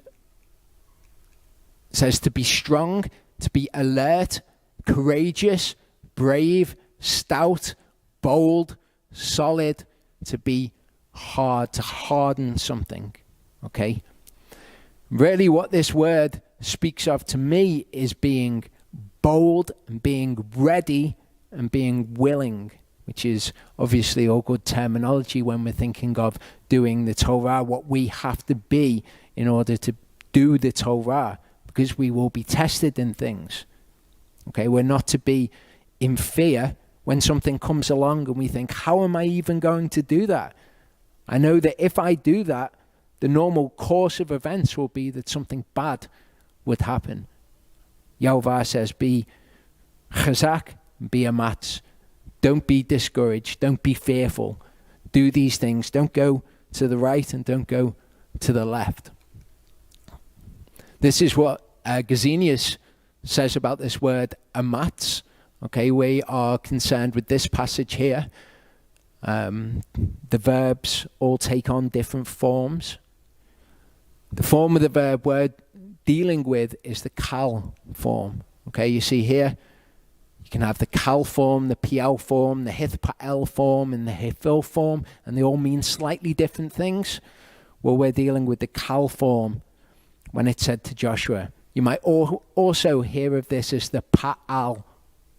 S1: says to be strong, to be alert, courageous, brave, stout, bold, solid, to be hard, to harden something. Okay? Really what this word speaks of to me is being bold and being ready and being willing, which is obviously all good terminology when we're thinking of doing the Torah, what we have to be in order to do the Torah, because we will be tested in things. Okay, we're not to be in fear when something comes along and we think, how am I even going to do that? I know that if I do that, the normal course of events will be that something bad would happen. Yehovah says, be chazak, be amatz. Don't be discouraged. Don't be fearful. Do these things. Don't go to the right and don't go to the left. This is what Gesenius says about this word amatz. Okay, we are concerned with this passage here. The verbs all take on different forms. The form of the verb we're dealing with is the kal form. Okay, you see here, you can have the kal form, the piel form, the hithpael form, and the hifil form, and they all mean slightly different things. Well, we're dealing with the kal form when it said to Joshua. You might also hear of this as the pa'al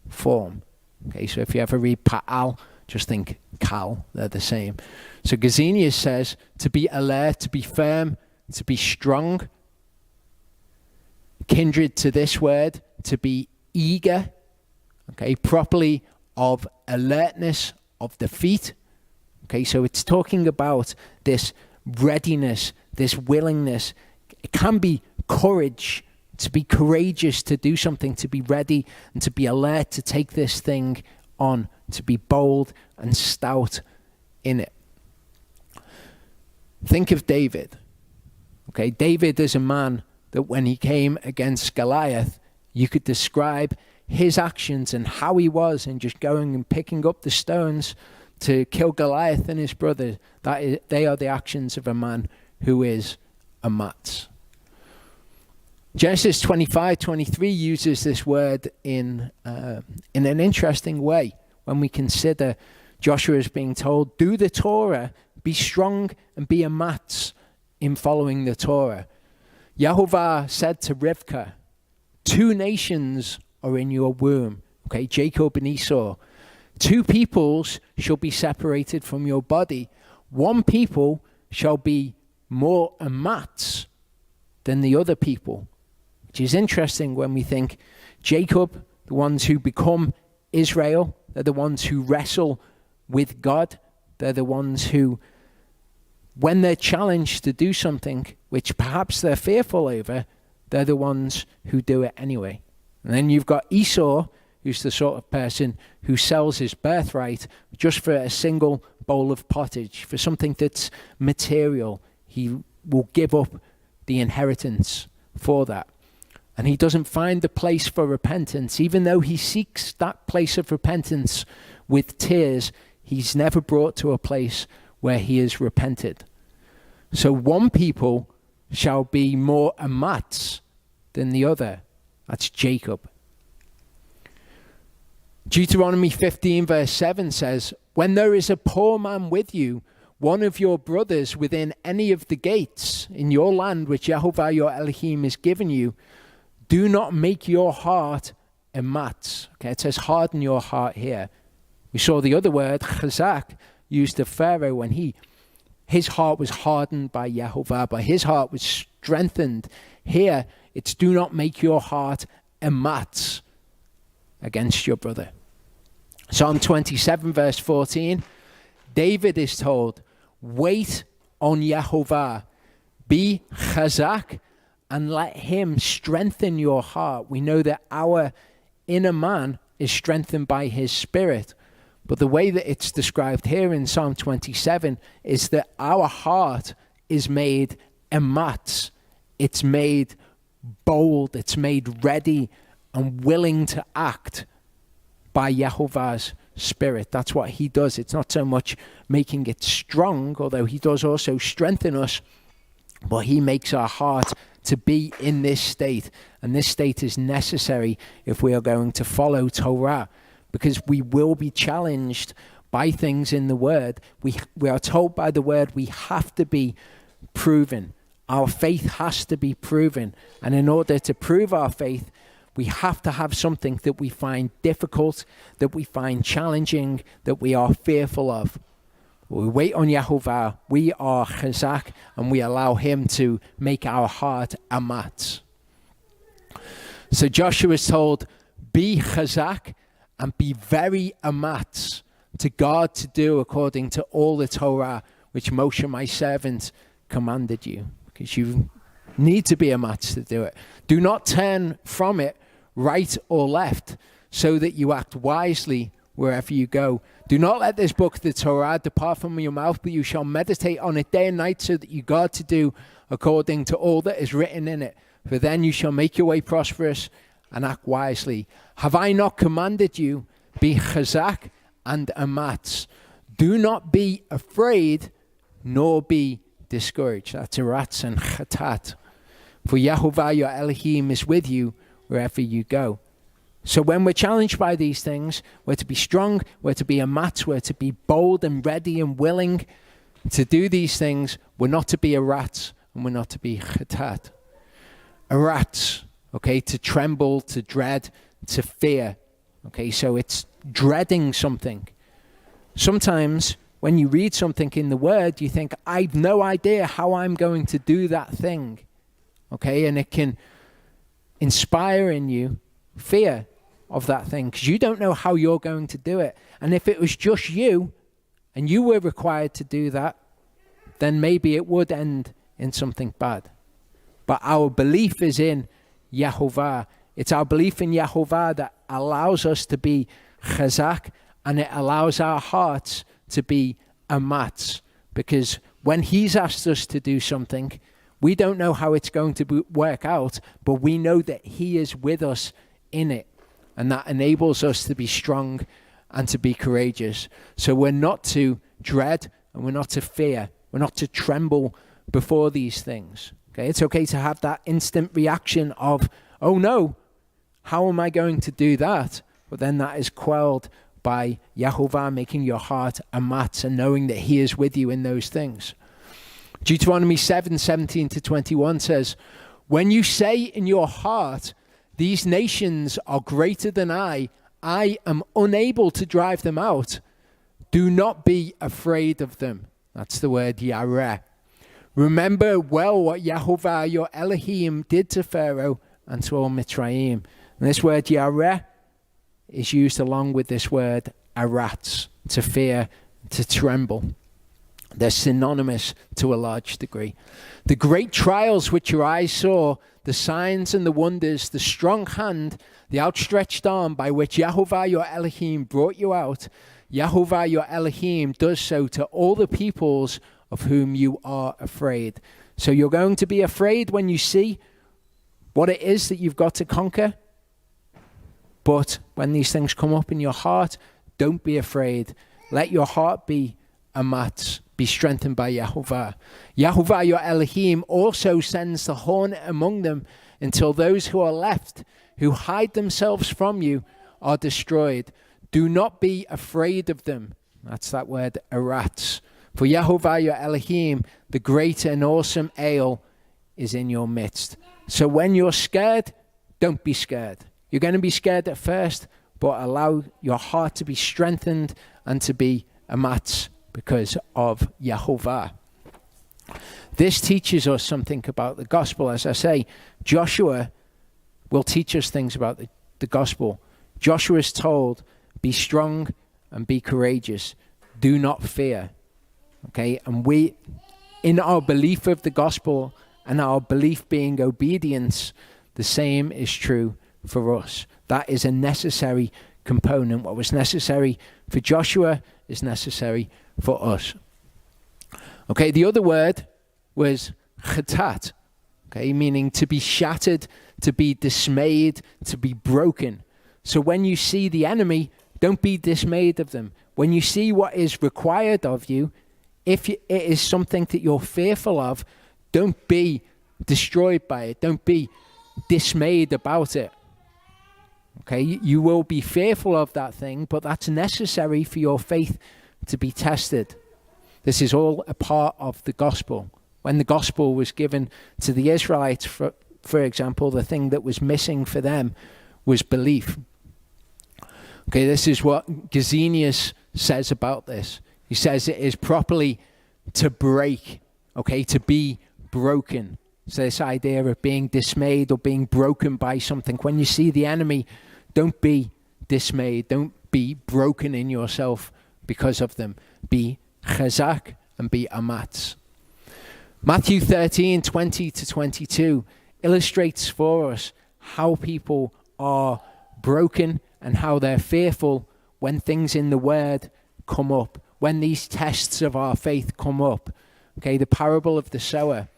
S1: form. Okay, so if you ever read pa'al, just think kal, they're the same. So Gesenius says to be alert, to be firm, to be strong. Kindred to this word, to be eager, okay, properly of alertness of the feet. Okay, so it's talking about this readiness, this willingness. It can be courage, to be courageous to do something, to be ready and to be alert to take this thing on, to be bold and stout in it. Think of David. Okay, David is a man that when he came against Goliath, you could describe his actions and how he was in just going and picking up the stones to kill Goliath and his brother. They are the actions of a man who is a matz. Genesis 25:23 uses this word in an interesting way when we consider Joshua is being told, do the Torah, be strong and be a matz in following the Torah. Yehovah said to Rivkah, 2 nations are in your womb, okay, Jacob and Esau. 2 peoples shall be separated from your body. 1 people shall be more a matz than the other people. Which is interesting when we think Jacob, the ones who become Israel, they're the ones who wrestle with God. They're the ones who, when they're challenged to do something which perhaps they're fearful over, they're the ones who do it anyway. And then you've got Esau, who's the sort of person who sells his birthright just for a single bowl of pottage, for something that's material. He will give up the inheritance for that. And he doesn't find the place for repentance. Even though he seeks that place of repentance with tears, he's never brought to a place where he is repented. So 1 people shall be more a matz than the other. That's Jacob. Deuteronomy 15 verse 7 says, when there is a poor man with you, one of your brothers within any of the gates in your land which Yehovah your Elohim has given you, do not make your heart a matz. Okay, it says harden your heart here. We saw the other word, chazak, used of Pharaoh when his heart was hardened by Yehovah, but his heart was strengthened. Here, it's do not make your heart a matz against your brother. Psalm 27 verse 14, David is told, wait on Yehovah, be chazak, and let him strengthen your heart. We know that our inner man is strengthened by his spirit. But the way that it's described here in Psalm 27 is that our heart is made ematz. It's made bold. It's made ready and willing to act by Yehovah's spirit. That's what he does. It's not so much making it strong, although he does also strengthen us, but he makes our heart to be in this state. And this state is necessary if we are going to follow Torah, because we will be challenged by things in the word. We are told by the word we have to be proven. Our faith has to be proven. And in order to prove our faith, we have to have something that we find difficult, that we find challenging, that we are fearful of. We wait on Yahovah, we are chazak, and we allow him to make our heart amatz. So Joshua is told, be chazak and be very amatz to God to do according to all the Torah which Moshe my servant commanded you. Because you need to be amatz to do it. Do not turn from it right or left, so that you act wisely wherever you go. Do not let this book, the Torah, depart from your mouth, but you shall meditate on it day and night, so that you guard to do according to all that is written in it. For then you shall make your way prosperous and act wisely. Have I not commanded you? Be chazak and amatz. Do not be afraid, nor be discouraged. That's aratz and chatat. For Yahovah your Elohim is with you wherever you go. So when we're challenged by these things, we're to be strong, we're to be amatz, we're to be bold and ready and willing to do these things. We're not to be aratz, and we're not to be chatat. Aratz, okay, to tremble, to dread, to fear. Okay, so it's dreading something. Sometimes when you read something in the word, you think, I've no idea how I'm going to do that thing. Okay, and it can inspire in you fear of that thing, because you don't know how you're going to do it. And if it was just you, and you were required to do that, then maybe it would end in something bad. But our belief is in Yahovah. It's our belief in Yahovah that allows us to be chazak, and it allows our hearts to be amatz. Because when he's asked us to do something, we don't know how it's going to work out, but we know that he is with us in it. And that enables us to be strong and to be courageous. So we're not to dread and we're not to fear. We're not to tremble before these things. Okay, it's okay to have that instant reaction of, oh no, how am I going to do that? But then that is quelled by Yahovah making your heart amatz and knowing that he is with you in those things. Deuteronomy 7:17-21 says, when you say in your heart, these nations are greater than I am unable to drive them out, do not be afraid of them. That's the word yareh. Remember well what Yahovah your Elohim did to Pharaoh and to all Mitzrayim. And this word yareh is used along with this word aratz, to fear, to tremble. They're synonymous to a large degree. The great trials which your eyes saw, the signs and the wonders, the strong hand, the outstretched arm by which Yahovah your Elohim brought you out, Yahovah your Elohim does so to all the peoples of whom you are afraid. So you're going to be afraid when you see what it is that you've got to conquer. But when these things come up in your heart, don't be afraid. Let your heart be amatz, be strengthened by Yahovah. Yahovah your Elohim also sends the hornet among them until those who are left, who hide themselves from you, are destroyed. Do not be afraid of them. That's that word aratz. For Yahovah your Elohim, the great and awesome El, is in your midst. So when you're scared, don't be scared. You're going to be scared at first, but allow your heart to be strengthened and to be amatz because of Yahovah. This teaches us something about the gospel. As I say, Joshua will teach us things about the gospel. Joshua is told, be strong and be courageous. Do not fear. Okay, and we, in our belief of the gospel and our belief being obedience, the same is true for us. That is a necessary component. What was necessary for Joshua is necessary for us. Okay, the other word was chatat, okay, meaning to be shattered, to be dismayed, to be broken. So when you see the enemy, don't be dismayed of them. When you see what is required of you, if it is something that you're fearful of, don't be destroyed by it. Don't be dismayed about it. Okay, you will be fearful of that thing, but that's necessary for your faith to be tested. This is all a part of the gospel. When the gospel was given to the Israelites, for example, the thing that was missing for them was belief. Okay, this is what Gesenius says about this. He says it is properly to break, okay, to be broken. So this idea of being dismayed or being broken by something. When you see the enemy, don't be dismayed. Don't be broken in yourself because of them. Be chazak and be amatz. Matthew 13, 20 to 22 illustrates for us how people are broken and how they're fearful when things in the word come up, when these tests of our faith come up. Okay, the parable of the sower.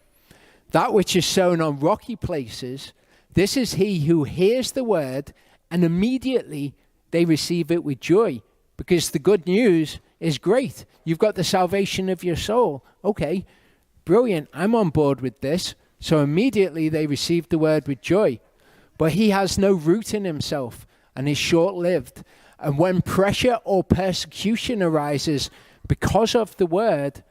S1: That which is sown on rocky places, this is he who hears the word and immediately they receive it with joy, because the good news is great. You've got the salvation of your soul. Okay, brilliant. I'm on board with this. So immediately they receive the word with joy. But he has no root in himself and is short-lived. And when pressure or persecution arises because of the word,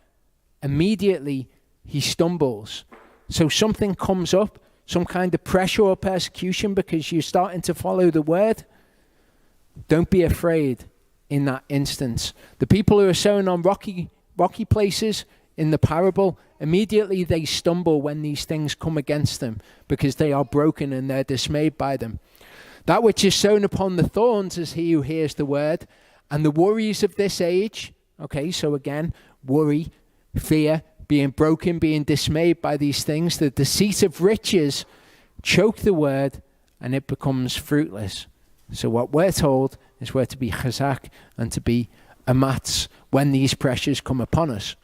S1: immediately he stumbles. So something comes up, some kind of pressure or persecution because you're starting to follow the word. Don't be afraid in that instance. The people who are sown on rocky places in the parable, immediately they stumble when these things come against them because they are broken and they're dismayed by them. That which is sown upon the thorns is he who hears the word, and the worries of this age. Okay, so again, worry, fear, being broken, being dismayed by these things. The deceit of riches choke the word and it becomes fruitless. So what we're told is we're to be chazak and to be amatz when these pressures come upon us.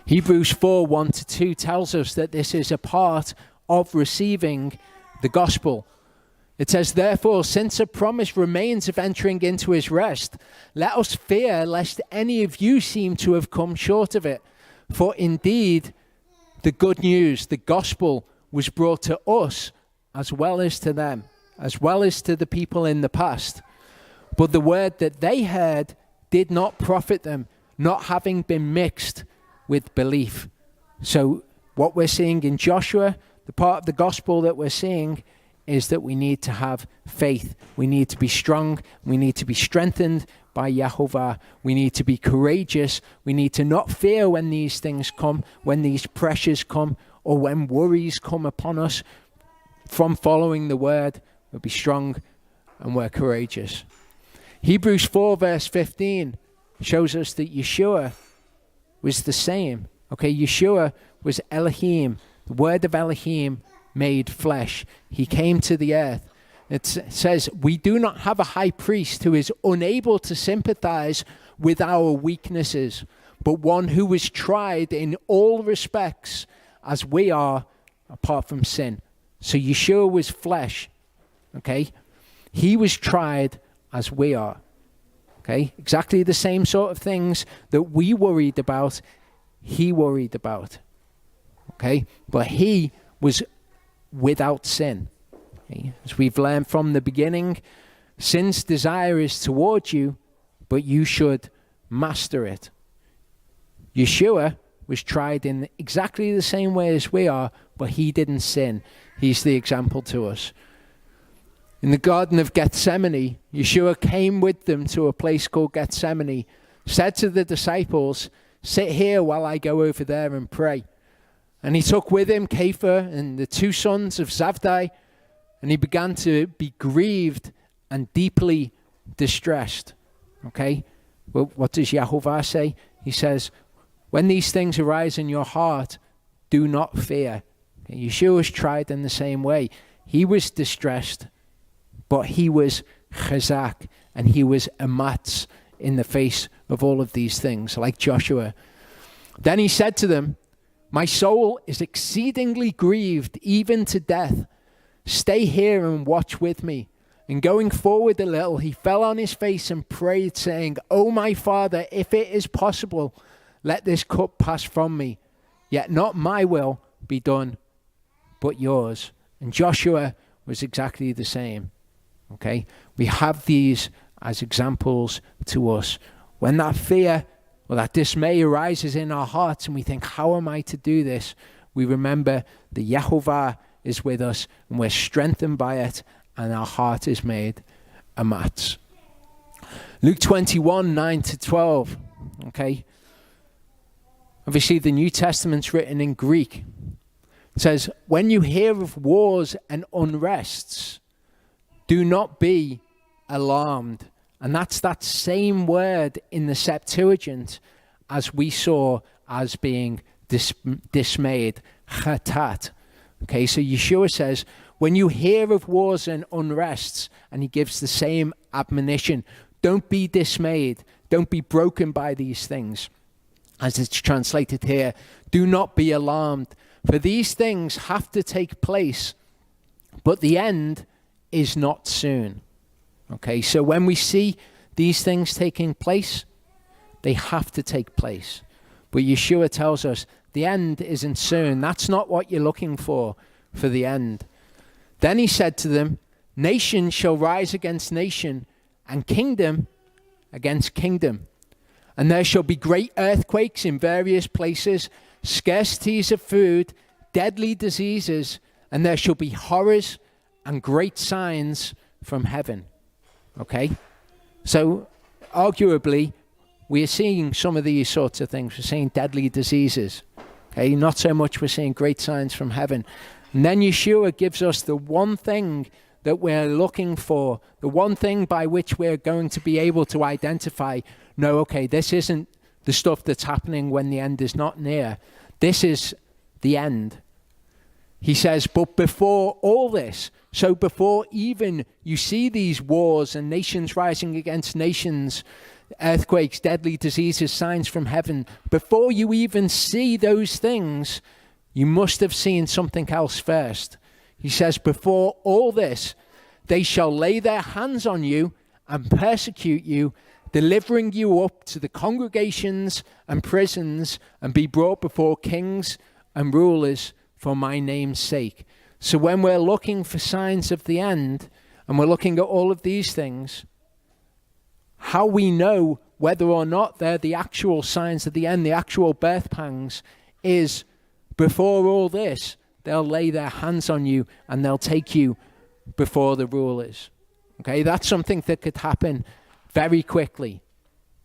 S1: Hebrews 4, 1 to 2 tells us that this is a part of receiving the gospel. It says, therefore, since a promise remains of entering into his rest, let us fear lest any of you seem to have come short of it. For indeed, the good news, the gospel, was brought to us as well as to them, as well as to the people in the past. But the word that they heard did not profit them, not having been mixed with belief. So what we're seeing in Joshua, the part of the gospel that we're seeing, is that we need to have faith. We need to be strong. We need to be strengthened by Yehovah. We need to be courageous. We need to not fear when these things come, when these pressures come, or when worries come upon us from following the word. We'll be strong and we're courageous. Hebrews 4 verse 15 shows us that Yeshua was the same. Okay, Yeshua was Elohim, the word of Elohim made flesh. He came to the earth. It says, we do not have a high priest who is unable to sympathize with our weaknesses, but one who was tried in all respects as we are, apart from sin. So Yeshua was flesh. Okay, he was tried as we are. Okay, exactly the same sort of things that we worried about, he worried about. Okay, but he was without sin. Okay? As we've learned from the beginning, sin's desire is towards you, but you should master it. Yeshua was tried in exactly the same way as we are, but he didn't sin. He's the example to us. In the Garden of Gethsemane, Yeshua came with them to a place called Gethsemane, said to the disciples, sit here while I go over there and pray. And he took with him Kepha and the two sons of Zabdi, and he began to be grieved and deeply distressed. Okay? Well, what does Yehovah say? He says, when these things arise in your heart, do not fear. Okay? Yeshua was tried in the same way. He was distressed, but he was chazak, and he was amatz in the face of all of these things, like Joshua. Then he said to them, my soul is exceedingly grieved, even to death. Stay here and watch with me. And going forward a little, he fell on his face and prayed, saying, O my Father, if it is possible, let this cup pass from me. Yet not my will be done, but yours. And Joshua was exactly the same. Okay? We have these as examples to us When that fear or that dismay arises in our hearts and we think, how am I to do this? We remember the Yehovah is with us and we're strengthened by it, and our heart is made amatz. Luke 21, 9-12. Okay. Obviously, the New Testament's written in Greek. It says, when you hear of wars and unrests, do not be alarmed. And that's that same word in the Septuagint as we saw as being dismayed, chatat. Okay, so Yeshua says, when you hear of wars and unrests, and he gives the same admonition, don't be dismayed, don't be broken by these things. As it's translated here, do not be alarmed, for these things have to take place, but the end is not soon. Okay, so when we see these things taking place, they have to take place. But Yeshua tells us the end isn't soon. That's not what you're looking for the end. Then he said to them, nation shall rise against nation, and kingdom against kingdom. And there shall be great earthquakes in various places, scarcities of food, deadly diseases, and there shall be horrors and great signs from heaven. Okay? So, arguably, we are seeing some of these sorts of things. We're seeing deadly diseases. Okay? Not so much we're seeing great signs from heaven. And then Yeshua gives us the one thing that we're looking for, the one thing by which we're going to be able to identify, no, okay, this isn't the stuff that's happening when the end is not near. This is the end. He says, but before all this, so before even you see these wars and nations rising against nations, earthquakes, deadly diseases, signs from heaven, before you even see those things, you must have seen something else first. He says, before all this, they shall lay their hands on you and persecute you, delivering you up to the congregations and prisons, and be brought before kings and rulers for my name's sake. So when we're looking for signs of the end, and we're looking at all of these things, how we know whether or not they're the actual signs of the end, the actual birth pangs, is before all this, they'll lay their hands on you and they'll take you before the rulers. Okay, that's something that could happen very quickly.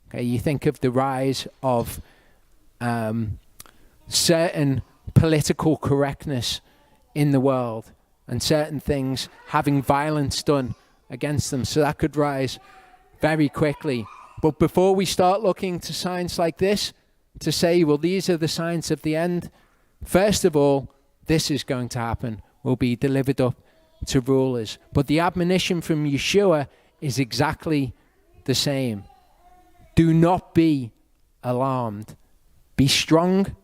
S1: Okay, you think of the rise of certain political correctness in the world and certain things having violence done against them. So that could rise very quickly. But before we start looking to signs like this, to say, well, these are the signs of the end, first of all, this is going to happen. We'll be delivered up to rulers. But the admonition from Yeshua is exactly the same. Do not be alarmed. Be strong,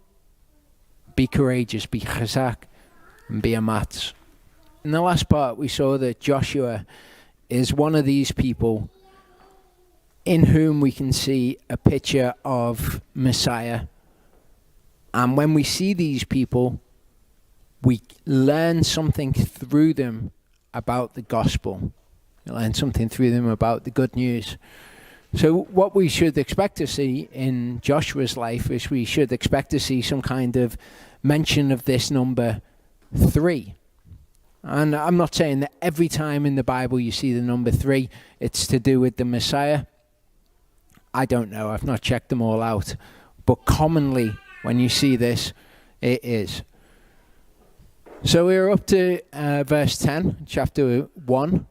S1: be courageous, be chazak, and be amatz. In the last part, we saw that Joshua is one of these people in whom we can see a picture of Messiah. And when we see these people, we learn something through them about the gospel. We learn something through them about the good news. So what we should expect to see in Joshua's life is we should expect to see some kind of mention of this number 3. And I'm not saying that every time in the Bible you see the number 3, it's to do with the Messiah. I don't know. I've not checked them all out. But commonly, when you see this, it is. So we're up to verse 10, chapter 1.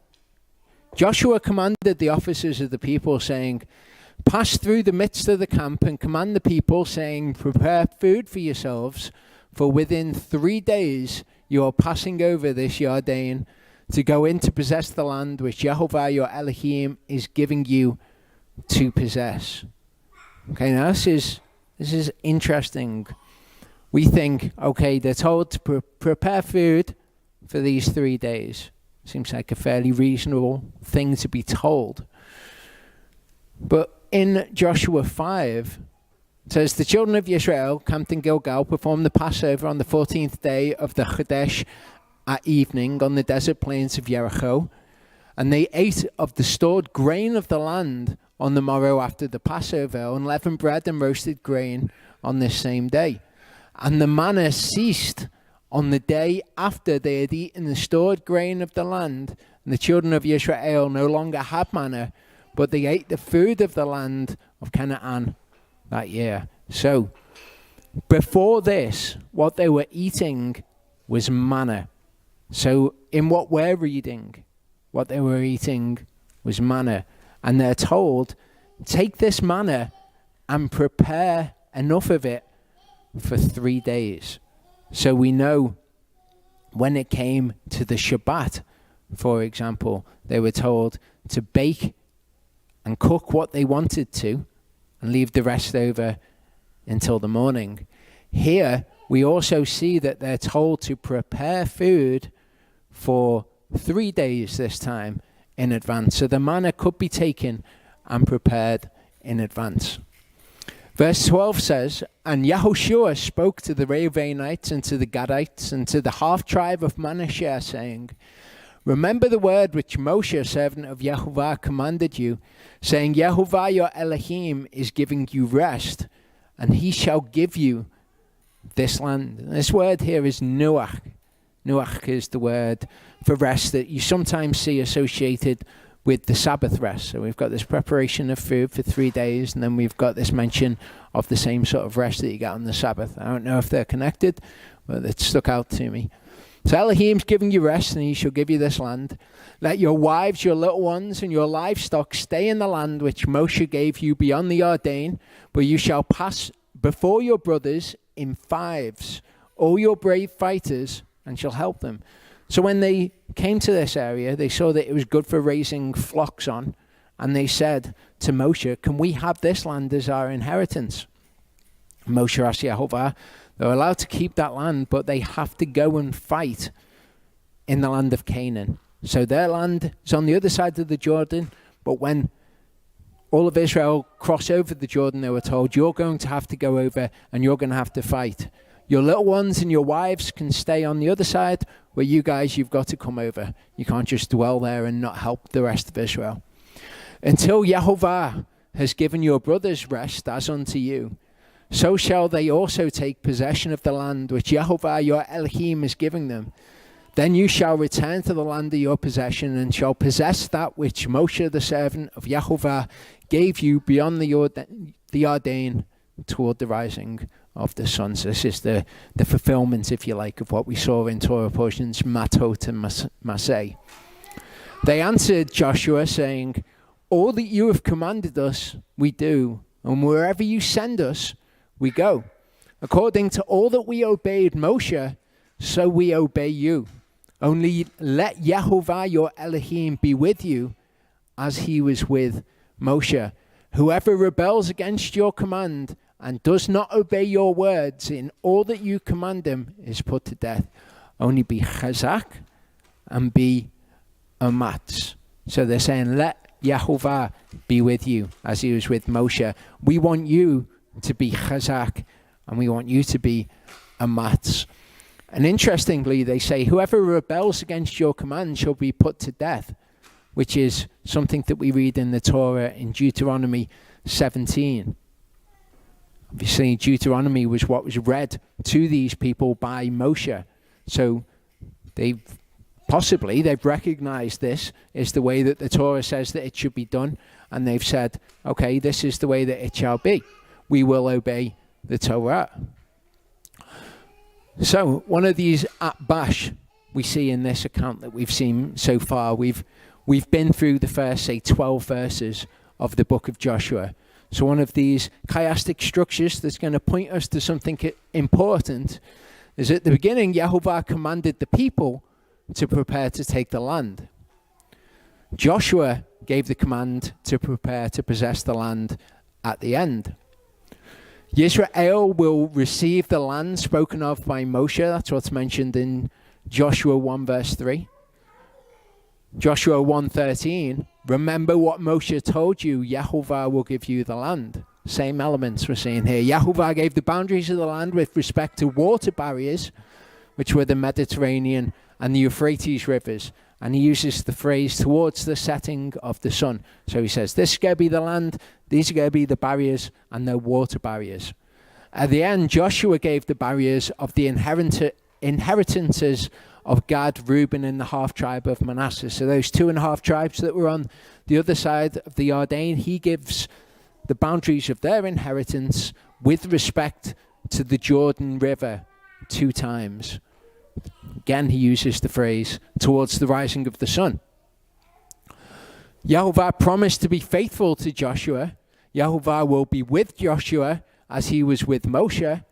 S1: Joshua commanded the officers of the people, saying, pass through the midst of the camp and command the people, saying, prepare food for yourselves, for within 3 days you are passing over this Jordan to go in to possess the land which Yehovah your Elohim is giving you to possess. Okay, now this is interesting. We think, okay, they're told to prepare food for these 3 days. Seems like a fairly reasonable thing to be told. But in Joshua 5, it says, the children of Israel camped in Gilgal, performed the Passover on the 14th day of the Chodesh at evening on the desert plains of Jericho. And they ate of the stored grain of the land on the morrow after the Passover, unleavened bread and roasted grain on this same day. And the manna ceased on the day after they had eaten the stored grain of the land. And the children of Israel no longer had manna, but they ate the food of the land of Canaan that year. So, before this, what they were eating was manna. So, in what we're reading, what they were eating was manna. And they're told, take this manna and prepare enough of it for 3 days. So we know when it came to the Shabbat, for example, they were told to bake and cook what they wanted to and leave the rest over until the morning. Here, we also see that they're told to prepare food for 3 days this time in advance. So the manna could be taken and prepared in advance. Verse 12 says, and Yahushua spoke to the Reubenites and to the Gadites and to the half-tribe of Manasseh, saying, remember the word which Moshe, servant of Yahuwah, commanded you, saying, Yahuwah your Elohim is giving you rest, and he shall give you this land. And this word here is nuach. Nuach is the word for rest that you sometimes see associated with the Sabbath rest. So we've got this preparation of food for 3 days, and then we've got this mention of the same sort of rest that you get on the Sabbath. I don't know if they're connected, but it stuck out to me. So Elohim's giving you rest, and he shall give you this land. Let your wives, your little ones, and your livestock stay in the land which Moshe gave you beyond the Jordan, but you shall pass before your brothers in fives, all your brave fighters, and shall help them. So when they came to this area, they saw that it was good for raising flocks on, and they said to Moshe, can we have this land as our inheritance? Moshe asked Yehovah, they're allowed to keep that land, but they have to go and fight in the land of Canaan. So their land is on the other side of the Jordan, but when all of Israel cross over the Jordan, they were told, you're going to have to go over and you're going to have to fight. Your little ones and your wives can stay on the other side, where you guys, you've got to come over. You can't just dwell there and not help the rest of Israel. Until Yehovah has given your brothers rest as unto you, so shall they also take possession of the land which Yehovah your Elohim is giving them. Then you shall return to the land of your possession and shall possess that which Moshe the servant of Yehovah gave you beyond the Jordan toward the rising of the sun. So this is the fulfillment, if you like, of what we saw in Torah portions Matot and Maseh. They answered Joshua, saying, all that you have commanded us, we do, and wherever you send us, we go. According to all that we obeyed Moshe, so we obey you. Only let Yehovah your Elohim be with you, as he was with Moshe. Whoever rebels against your command and does not obey your words in all that you command him is put to death. Only be chazak and be amatz. So they're saying, let Yehovah be with you as he was with Moshe. We want you to be chazak and we want you to be amatz. And interestingly, they say, whoever rebels against your command shall be put to death, which is something that we read in the Torah in Deuteronomy 17. Obviously, Deuteronomy was what was read to these people by Moshe. So they've recognized this is the way that the Torah says that it should be done. And they've said, okay, this is the way that it shall be. We will obey the Torah. So one of these atbash we see in this account that we've seen so far, we've been through the first, say, 12 verses of the book of Joshua. So one of these chiastic structures that's going to point us to something important is at the beginning, Yehovah commanded the people to prepare to take the land. Joshua gave the command to prepare to possess the land at the end. Yisrael will receive the land spoken of by Moshe. That's what's mentioned in Joshua 1 verse 3. Joshua 1:13, remember what Moshe told you, Yehovah will give you the land. Same elements we're seeing here. Yehovah gave the boundaries of the land with respect to water barriers, which were the Mediterranean and the Euphrates rivers, And he uses the phrase towards the setting of the sun. So he says, this is going to be the land, these are going to be the barriers, and the water barriers. At the end, Joshua gave the barriers of the inheritances of Gad, Reuben, and the half tribe of Manasseh. So those 2.5 tribes that were on the other side of the Jordan, he gives the boundaries of their inheritance with respect to the Jordan River 2 times. Again, he uses the phrase, towards the rising of the sun. Yahovah promised to be faithful to Joshua. Yahovah will be with Joshua as he was with Moshe.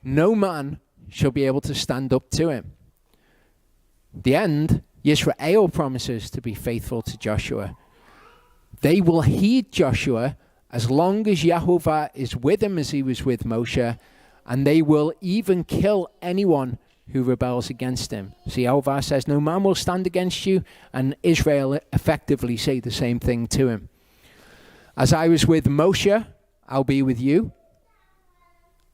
S1: No man shall be able to stand up to him. The end, Yisrael promises to be faithful to Joshua. They will heed Joshua as long as Yahovah is with him as he was with Moshe, and they will even kill anyone who rebels against him. See, Yahovah says, no man will stand against you, and Israel effectively say the same thing to him. As I was with Moshe, I'll be with you.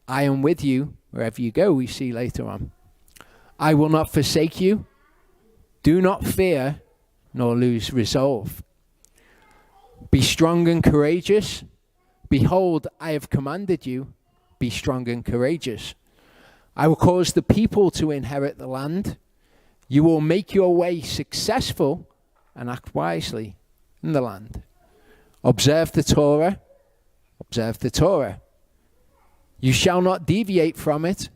S1: I am with you wherever you go, we see later on. I will not forsake you. Do not fear, nor lose resolve. Be strong and courageous. Behold, I have commanded you. Be strong and courageous. I will cause the people to inherit the land. You will make your way successful and act wisely in the land. Observe the Torah. Observe the Torah. You shall not deviate from it.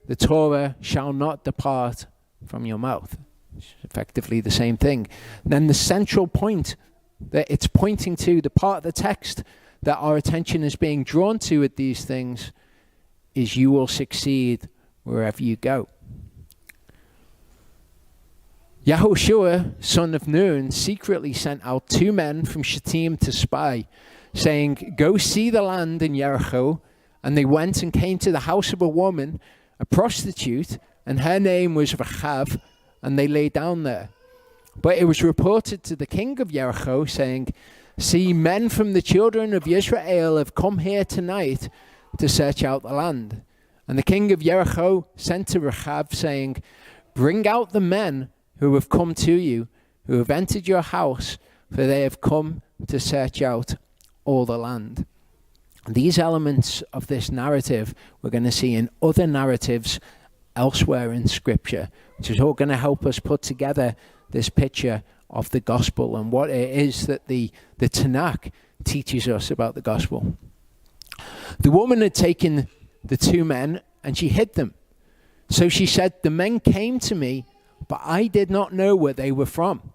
S1: The Torah shall not depart from your mouth. It's effectively the same thing. And then the central point that it's pointing to, the part of the text that our attention is being drawn to at these things, is you will succeed wherever you go. Yahushua, son of Nun, secretly sent out 2 men from Shittim to spy, saying, go see the land in Jericho. And they went and came to the house of a woman, a prostitute, and her name was Rachav, and they lay down there. But it was reported to the king of Jericho, saying, see, men from the children of Israel have come here tonight to search out the land. And the king of Jericho sent to Rachav, saying, bring out the men who have come to you, who have entered your house, for they have come to search out all the land. These elements of this narrative we're going to see in other narratives elsewhere in Scripture, which is all going to help us put together this picture of the gospel and what it is that the Tanakh teaches us about the gospel. The woman had taken the 2 men and she hid them. So she said, the men came to me, but I did not know where they were from.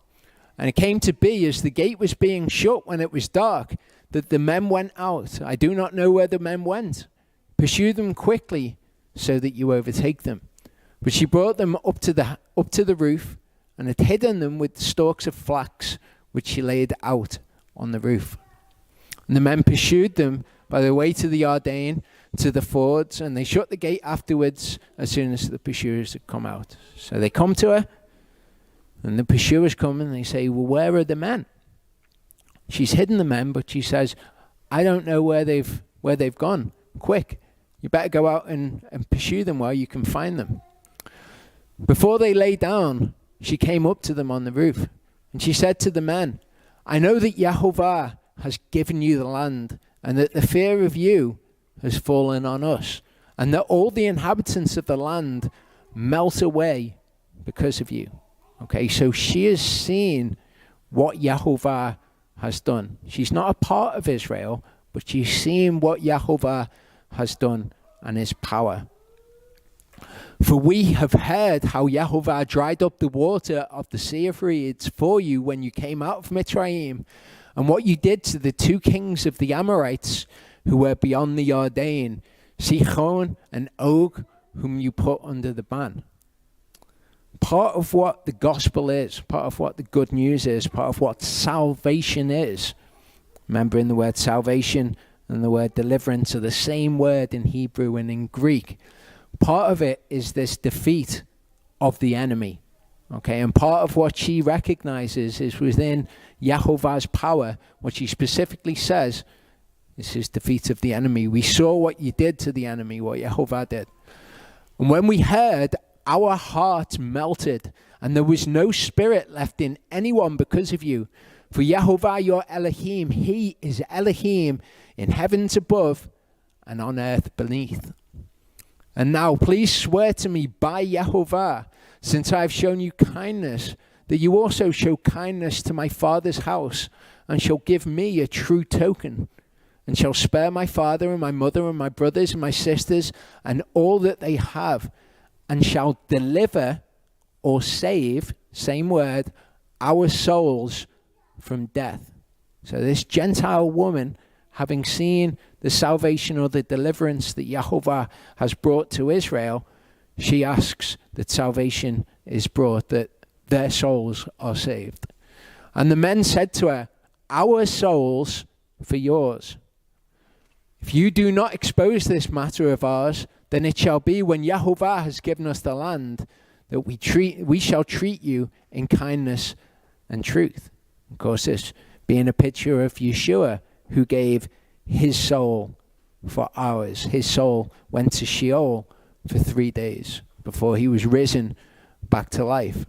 S1: And it came to be, as the gate was being shut when it was dark, that the men went out. I do not know where the men went. Pursue them quickly so that you overtake them. But she brought them up to the roof and had hidden them with stalks of flax, which she laid out on the roof. And the men pursued them by the way to the Jordan, to the fords, and they shut the gate afterwards as soon as the pursuers had come out. So they come to her, and the pursuers come and they say, well, where are the men? She's hidden the men, but she says, I don't know where they've gone. Quick, you better go out and pursue them while you can find them. Before they lay down, she came up to them on the roof, and she said to the men, I know that Yahovah has given you the land, and that the fear of you has fallen on us, and that all the inhabitants of the land melt away because of you. Okay, so she has seen what Yahovah has done. She's not a part of Israel, but she's seen what Yahovah has done and his power. For we have heard how Yahovah dried up the water of the Sea of Reeds for you when you came out of Mitzrayim, and what you did to the 2 kings of the Amorites who were beyond the Jordan, Sichon and Og, whom you put under the ban. Part of what the gospel is, part of what the good news is, part of what salvation is, remembering the word salvation and the word deliverance are the same word in Hebrew and in Greek. Part of it is this defeat of the enemy. Okay, and part of what she recognizes is within Yahovah's power, what she specifically says is his defeat of the enemy. We saw what you did to the enemy, what Yahovah did. And when we heard our hearts melted, and there was no spirit left in anyone because of you. For Yehovah your Elohim, he is Elohim in heavens above and on earth beneath. And now please swear to me by Yehovah, since I have shown you kindness, that you also show kindness to my father's house, and shall give me a true token, and shall spare my father and my mother and my brothers and my sisters and all that they have, and shall deliver or save, same word, our souls from death. So this Gentile woman, having seen the salvation or the deliverance that Yehovah has brought to Israel, she asks that salvation is brought, that their souls are saved. And the men said to her, our souls for yours. If you do not expose this matter of ours, then it shall be when Yehovah has given us the land that we shall treat you in kindness and truth. Of course, this being a picture of Yeshua, who gave his soul for ours. His soul went to Sheol for 3 days before he was risen back to life.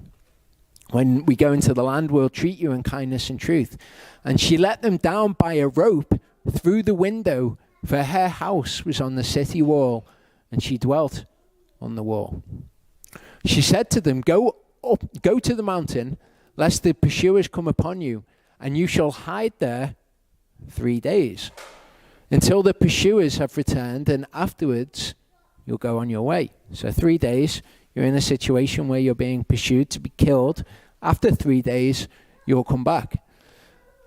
S1: When we go into the land, we'll treat you in kindness and truth. And she let them down by a rope through the window, for her house was on the city wall, and she dwelt on the wall. She said to them, go to the mountain, lest the pursuers come upon you, and you shall hide there 3 days, until the pursuers have returned, and afterwards you'll go on your way. So 3 days, you're in a situation where you're being pursued to be killed. After 3 days, you'll come back.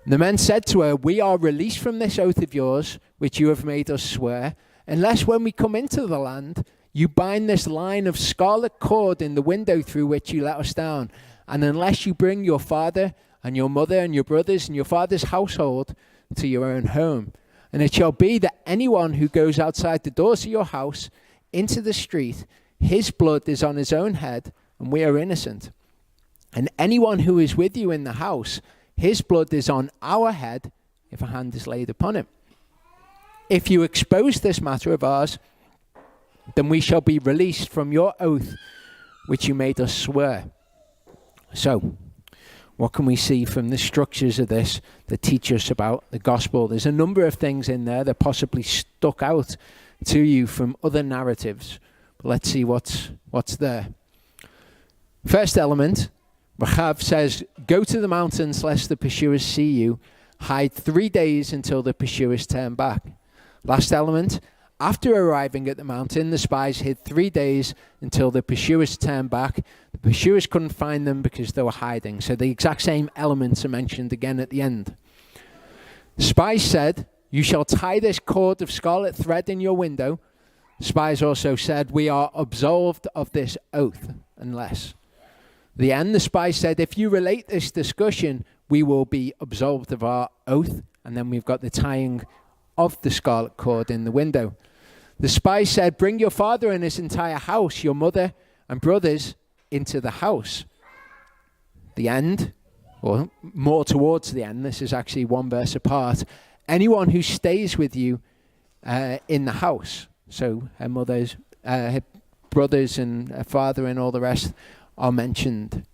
S1: The men said to her, we are released from this oath of yours, which you have made us swear, unless when we come into the land, you bind this line of scarlet cord in the window through which you let us down, and unless you bring your father and your mother and your brothers and your father's household to your own home. And it shall be that anyone who goes outside the doors of your house into the street, his blood is on his own head, and we are innocent. And anyone who is with you in the house, his blood is on our head if a hand is laid upon him. If you expose this matter of ours, then we shall be released from your oath which you made us swear. So, what can we see from the structures of this that teach us about the gospel? There's a number of things in there that possibly stuck out to you from other narratives. But let's see what's there. First element, Rachav says, go to the mountains lest the pursuers see you. Hide 3 days until the pursuers turn back. Last element, after arriving at the mountain, the spies hid 3 days until the pursuers turned back. The pursuers couldn't find them because they were hiding. So the exact same elements are mentioned again at the end. The spies said, you shall tie this cord of scarlet thread in your window. The spies also said, we are absolved of this oath, unless. At the end, the spies said, if you relate this discussion, we will be absolved of our oath. And then we've got the tying of the scarlet cord in the window. The spies said, bring your father and his entire house, your mother and brothers, into the house. The end, or more towards the end, this is actually one verse apart. Anyone who stays with you in the house. So her mother's, her brothers and her father and all the rest are mentioned.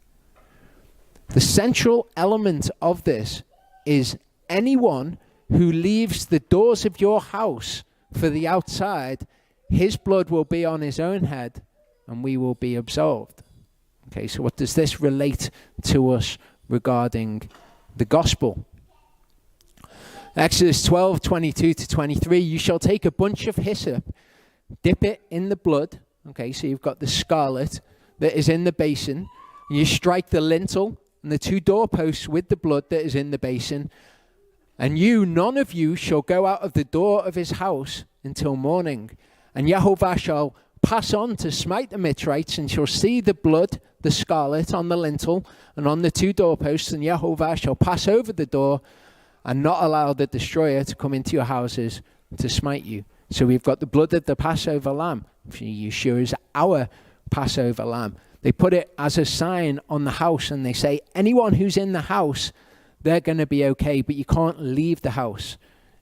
S1: The central element of this is anyone who leaves the doors of your house for the outside, his blood will be on his own head and we will be absolved. Okay, so what does this relate to us regarding the gospel? Exodus 12:22-23, you shall take a bunch of hyssop, dip it in the blood. Okay, so you've got the scarlet that is in the basin. You strike the lintel and the 2 doorposts with the blood that is in the basin. And none of you shall go out of the door of his house until morning. And Yehovah shall pass on to smite the Mitzrites, and shall see the blood, the scarlet, on the lintel and on the 2 doorposts. And Yehovah shall pass over the door and not allow the destroyer to come into your houses to smite you. So we've got the blood of the Passover lamb. Yeshua is our Passover lamb. They put it as a sign on the house, and they say, anyone who's in the house, they're going to be okay, but you can't leave the house.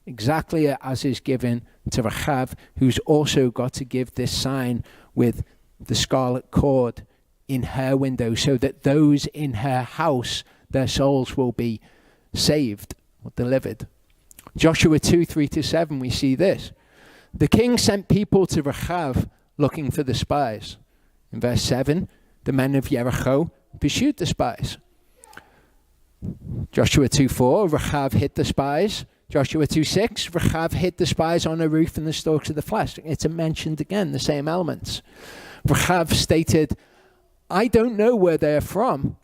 S1: Exactly as is given to Rachav, who's also got to give this sign with the scarlet cord in her window, so that those in her house, their souls will be saved or delivered. Joshua 2:3-7, we see this. The king sent people to Rechav looking for the spies. In verse 7, the men of Jericho pursued the spies. Joshua 2:4, Rechav hid the spies. Joshua 2:6, Rechav hid the spies on a roof in the stalks of the flax. It's mentioned again, the same elements. Rechav stated, I don't know where they're from.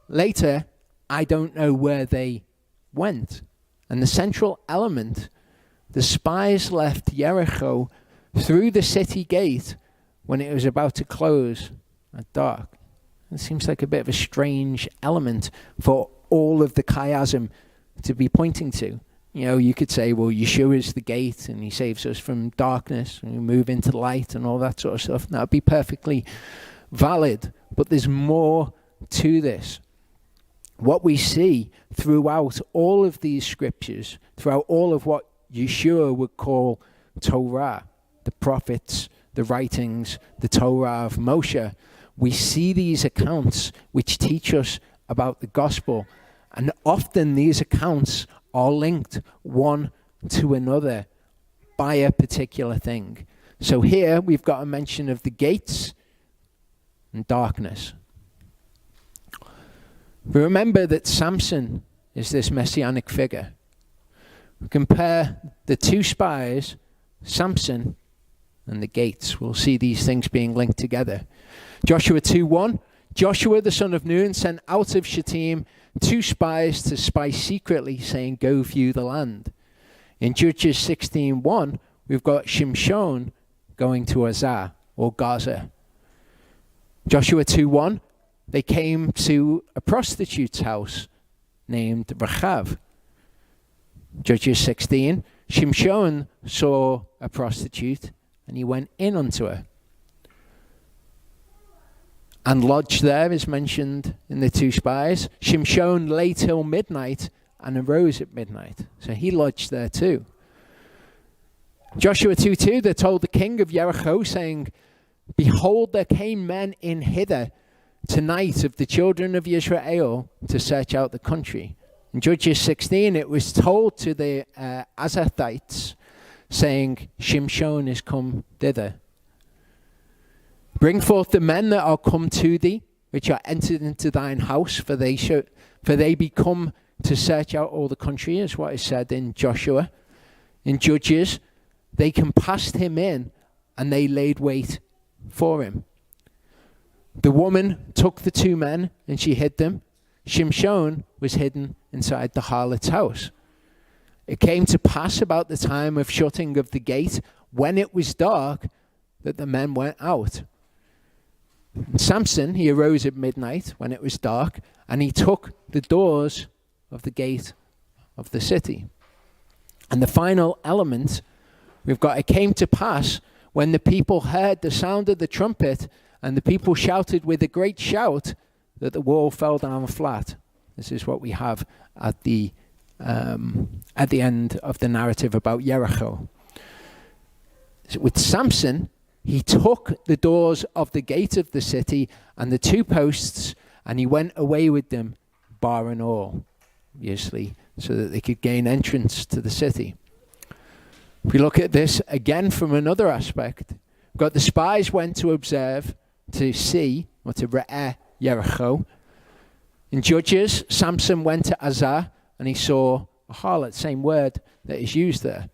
S1: Later, I don't know where they went. And the central element, the spies left Jericho through the city gate when it was about to close at dark. It seems like a bit of a strange element for all of the chiasm to be pointing to. You know, you could say, well, Yeshua is the gate and he saves us from darkness and we move into light and all that sort of stuff. And that would be perfectly valid. But there's more to this. What we see throughout all of these scriptures, throughout all of what Yeshua would call Torah, the prophets, the writings, the Torah of Moshe, we see these accounts which teach us about the gospel. And often these accounts are linked one to another by a particular thing. So here we've got a mention of the gates and darkness. We remember that Samson is this messianic figure. We compare the two spies, Samson and the gates. We'll see these things being linked together. Joshua 2:1, Joshua the son of Nun sent out of Shittim 2 spies to spy secretly, saying, go view the land. In Judges 16:1, we've got Shimshon going to Azar or Gaza. Joshua 2:1, they came to a prostitute's house named Rechav. Judges 16, Shimshon saw a prostitute and he went in unto her. And lodged there is mentioned in the 2 spies. Shimshon lay till midnight and arose at midnight. So he lodged there too. Joshua 2:2, they told the king of Jericho, saying, behold, there came men in hither tonight of the children of Israel to search out the country. In Judges 16, it was told to the Azathites, saying, Shimshon is come thither. Bring forth the men that are come to thee, which are entered into thine house, for they be come to search out all the country, is what is said in Joshua. In Judges, they compassed him in, and they laid wait for him. The woman took the 2 men, and she hid them. Shimshon was hidden inside the harlot's house. It came to pass about the time of shutting of the gate, when it was dark, that the men went out. Samson, he arose at midnight when it was dark, and he took the doors of the gate of the city. And the final element, we've got, it came to pass when the people heard the sound of the trumpet, and the people shouted with a great shout, that the wall fell down flat. This is what we have at the end of the narrative about Jericho. So with Samson, he took the doors of the gate of the city and the 2 posts, and he went away with them, bar and all, obviously, so that they could gain entrance to the city. If we look at this again from another aspect, we've got the spies went to observe, to see, or to re'eh Jericho. In Judges, Samson went to Azar, and he saw a harlot, same word that is used there.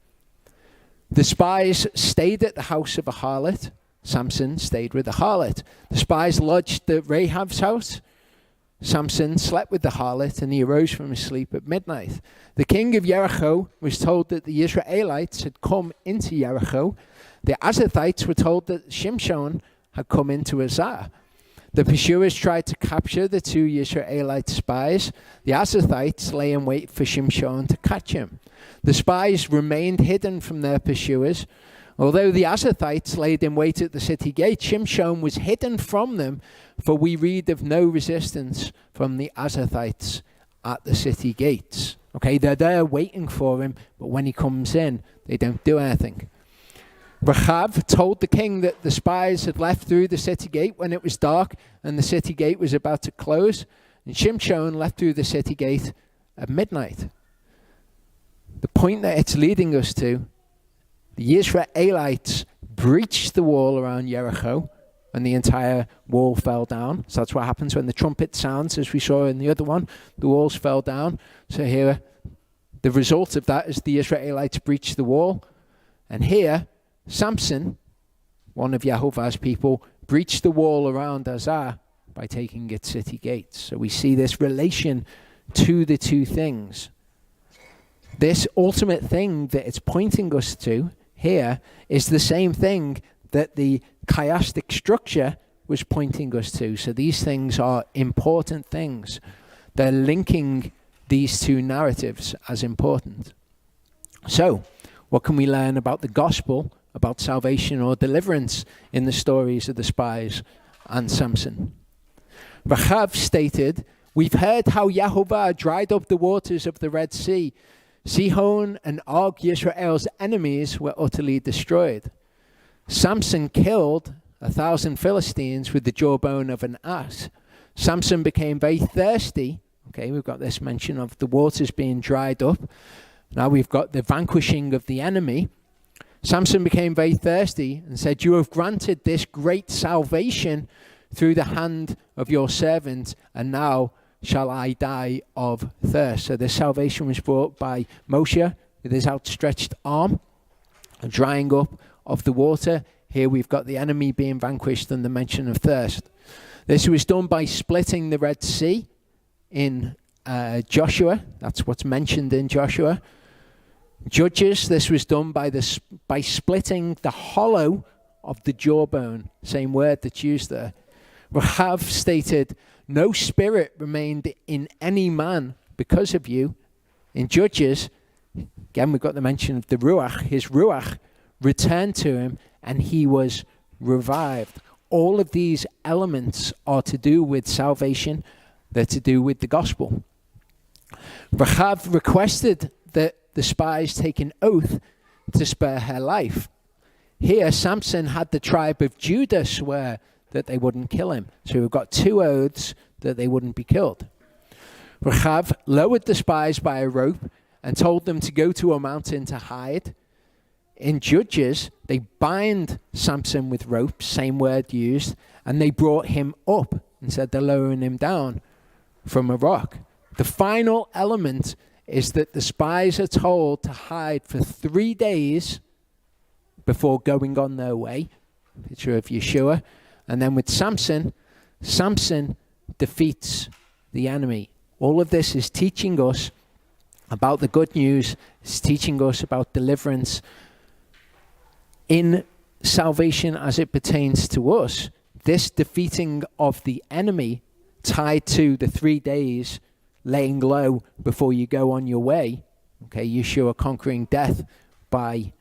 S1: The spies stayed at the house of a harlot. Samson stayed with the harlot. The spies lodged at Rahab's house. Samson slept with the harlot, and he arose from his sleep at midnight. The king of Jericho was told that the Israelites had come into Jericho. The Azathites were told that Shimshon had come into Azar. The pursuers tried to capture the 2 Israelite spies. The Azathites lay in wait for Shimshon to catch him. The spies remained hidden from their pursuers. Although the Azathites laid in wait at the city gate, Shimshon was hidden from them, for we read of no resistance from the Azathites at the city gates. Okay, they're there waiting for him, but when he comes in, they don't do anything. Rachav told the king that the spies had left through the city gate when it was dark and the city gate was about to close. And Shimshon left through the city gate at midnight. The point that it's leading us to, the Israelites breached the wall around Jericho and the entire wall fell down. So that's what happens when the trumpet sounds, as we saw in the other one. The walls fell down. So here, the result of that is the Israelites breached the wall. And here, Samson, one of Yehovah's people, breached the wall around Azar by taking its city gates. So we see this relation to the two things. This ultimate thing that it's pointing us to here is the same thing that the chiastic structure was pointing us to. So these things are important things. They're linking these two narratives as important. So, what can we learn about the gospel, about salvation or deliverance in the stories of the spies and Samson? Rachav stated, "We've heard how Yehovah dried up the waters of the Red Sea. Sihon and Og, Yisrael's enemies, were utterly destroyed. Samson killed 1,000 Philistines with the jawbone of an ass. Samson became very thirsty." Okay, we've got this mention of the waters being dried up. Now we've got the vanquishing of the enemy. Samson became very thirsty and said, "You have granted this great salvation through the hand of your servant, and now shall I die of thirst." So this salvation was brought by Moshe with his outstretched arm, a drying up of the water. Here we've got the enemy being vanquished and the mention of thirst. This was done by splitting the Red Sea in Joshua. That's what's mentioned in Joshua. Judges, this was done by splitting the hollow of the jawbone, same word that's used there. Rachav stated, "No spirit remained in any man because of you." In Judges, again we've got the mention of the Ruach. His Ruach returned to him and he was revived. All of these elements are to do with salvation. They're to do with the gospel. Rachav requested that the spies take an oath to spare her life. Here, Samson had the tribe of Judah swear that they wouldn't kill him. So we've got two oaths that they wouldn't be killed. Rachav lowered the spies by a rope and told them to go to a mountain to hide. In Judges, they bind Samson with ropes, same word used, and they brought him up and said they're lowering him down from a rock. The final element is that the spies are told to hide for 3 days before going on their way. Picture of Yeshua. And then with Samson, Samson defeats the enemy. All of this is teaching us about the good news. It's teaching us about deliverance. In salvation as it pertains to us, this defeating of the enemy tied to the 3 days laying low before you go on your way. Okay, Yeshua conquering death by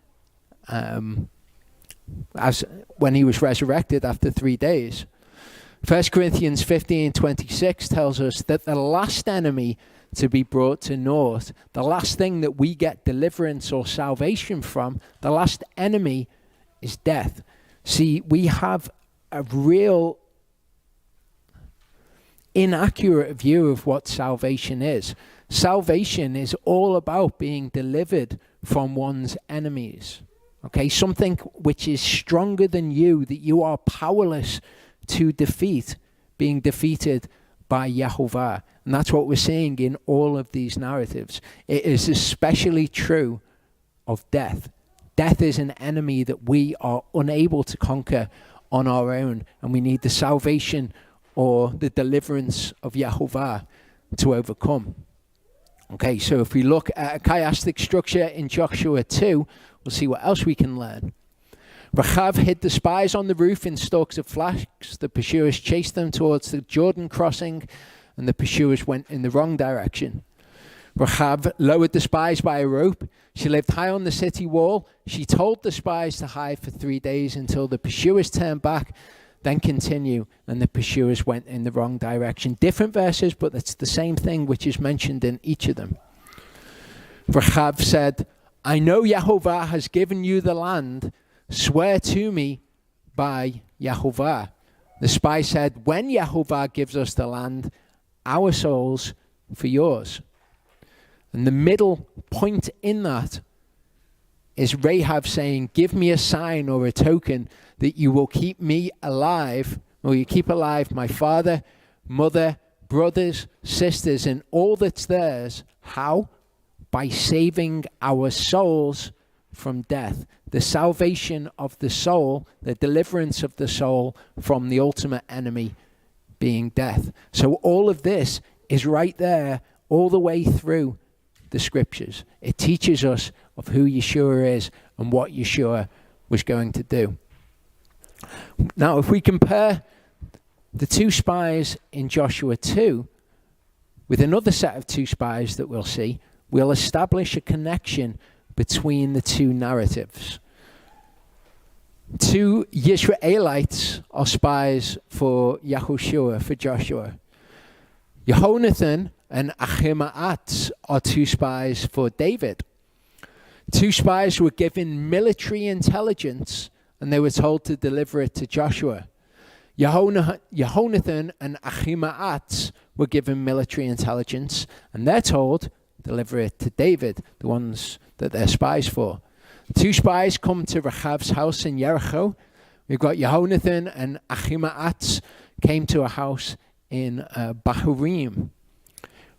S1: as when he was resurrected after 3 days. 1 Corinthians 15:26 tells us that the last enemy to be brought to naught, the last thing that we get deliverance or salvation from, the last enemy is death. See, we have a real inaccurate view of what salvation is. Salvation is all about being delivered from one's enemies. Okay, something which is stronger than you, that you are powerless to defeat, being defeated by Yehovah. And that's what we're seeing in all of these narratives. It is especially true of death. Death is an enemy that we are unable to conquer on our own, and we need the salvation or the deliverance of Yehovah to overcome. Okay, so if we look at a chiastic structure in Joshua 2, we'll see what else we can learn. Rachav hid the spies on the roof in stalks of flax. The pursuers chased them towards the Jordan crossing, and the pursuers went in the wrong direction. Rachav lowered the spies by a rope. She lived high on the city wall. She told the spies to hide for 3 days until the pursuers turned back, then continue, and the pursuers went in the wrong direction. Different verses, but it's the same thing which is mentioned in each of them. Rachav said, "I know Yehovah has given you the land, swear to me by Yehovah. The spy said, when Yehovah gives us the land, our souls for yours. And the middle point in that is Rahab saying, give me a sign or a token that you will keep me alive, or you keep alive my father, mother, brothers, sisters, and all that's theirs. How? By saving our souls from death. The salvation of the soul, the deliverance of the soul from the ultimate enemy being death. So all of this is right there all the way through the scriptures. It teaches us of who Yeshua is and what Yeshua was going to do. Now, if we compare the two spies in Joshua 2 with another set of two spies that we'll see, we'll establish a connection between the two narratives. Two Yisraelites are spies for Yahushua, for Joshua. Yehonathan and Ahimaaz are two spies for David. Two spies were given military intelligence and they were told to deliver it to Joshua. Yehonathan and Ahimaaz were given military intelligence and they're told deliver it to David, the ones that they're spies for. Two spies come to Rechav's house in Jericho. We've got Yehonathan and Ahimaaz came to a house in Bahurim.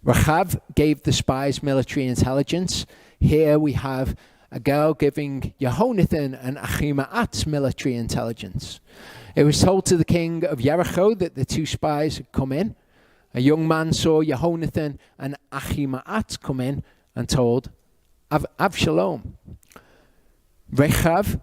S1: Rechav gave the spies military intelligence. Here we have a girl giving Yehonathan and Ahimaaz military intelligence. It was told to the king of Jericho that the two spies had come in. A young man saw Yehonathan and Ahimaaz come in and told Avshalom. Rechav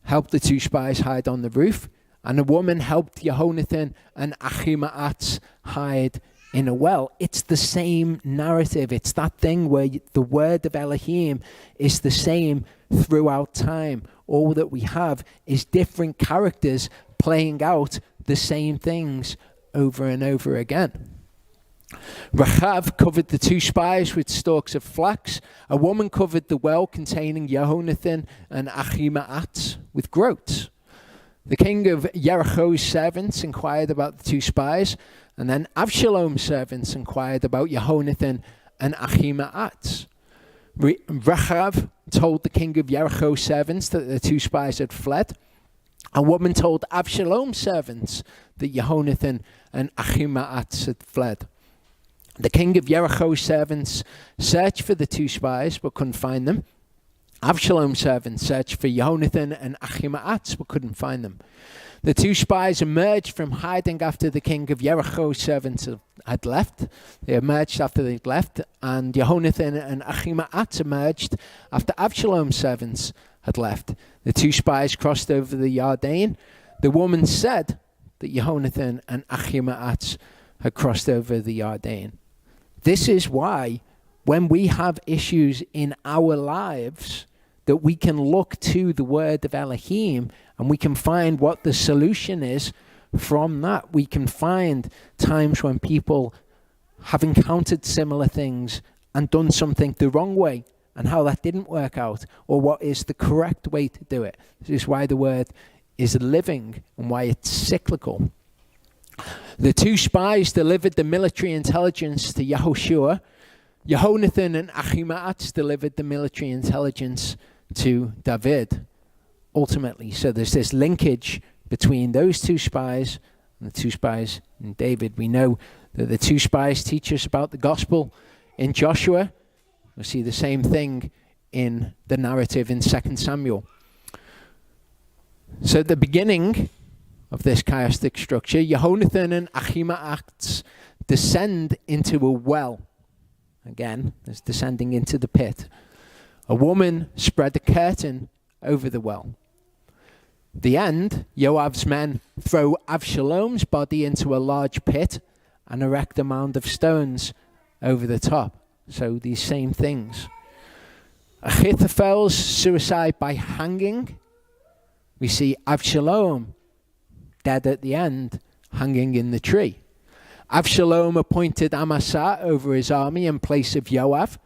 S1: helped the two spies hide on the roof, and a woman helped Yehonathan and Ahimaaz hide in a well. It's the same narrative. It's that thing where the word of Elohim is the same throughout time. All that we have is different characters playing out the same things over and over again. Rechav covered the two spies with stalks of flax. A woman covered the well containing Yehonathan and Ahimaaz with groats. The king of Jericho's servants inquired about the two spies, and then Avshalom's servants inquired about Yehonathan and Ahimaaz. Rechav told the king of Jericho's servants that the two spies had fled. A woman told Avshalom's servants that Yehonathan and Ahimaaz had fled. The king of Jericho's servants searched for the two spies but couldn't find them. Avshalom's servants searched for Yehonathan and Ahimaaz but couldn't find them. The two spies emerged from hiding after the king of Jericho's servants had left. They emerged after they'd left, and Yehonathan and Ahimaaz emerged after Avshalom's servants had left. The two spies crossed over the Yarden. The woman said that Yehonathan and Ahimaaz had crossed over the Yarden. This is why when we have issues in our lives, that we can look to the word of Elohim and we can find what the solution is from that. We can find times when people have encountered similar things and done something the wrong way and how that didn't work out, or what is the correct way to do it. This is why the word is living and why it's cyclical. The two spies delivered the military intelligence to Yahushua. Yehonathan and Ahimaaz delivered the military intelligence to David, ultimately. So there's this linkage between those two spies and the two spies in David. We know that the two spies teach us about the gospel in Joshua. We'll see the same thing in the narrative in 2 Samuel. So at the beginning of this chiastic structure, Yehonathan and Ahimaaz descend into a well. Again, there's descending into the pit. A woman spread a curtain over the well. The end, Yoav's men throw Avshalom's body into a large pit and erect a mound of stones over the top. So these same things. Ahithophel's suicide by hanging. We see Avshalom dead at the end, hanging in the tree. Avshalom appointed Amasa over his army in place of Yoav.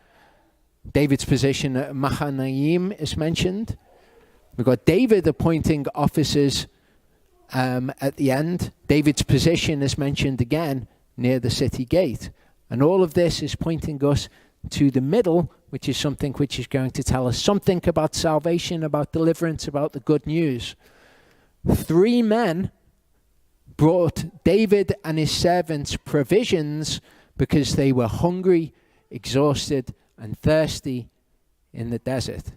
S1: David's position at Mahanaim is mentioned. We've got David appointing officers at the end. David's position is mentioned again near the city gate. And all of this is pointing us to the middle, which is something which is going to tell us something about salvation, about deliverance, about the good news. 3 men brought David and his servants provisions because they were hungry, exhausted, and thirsty in the desert.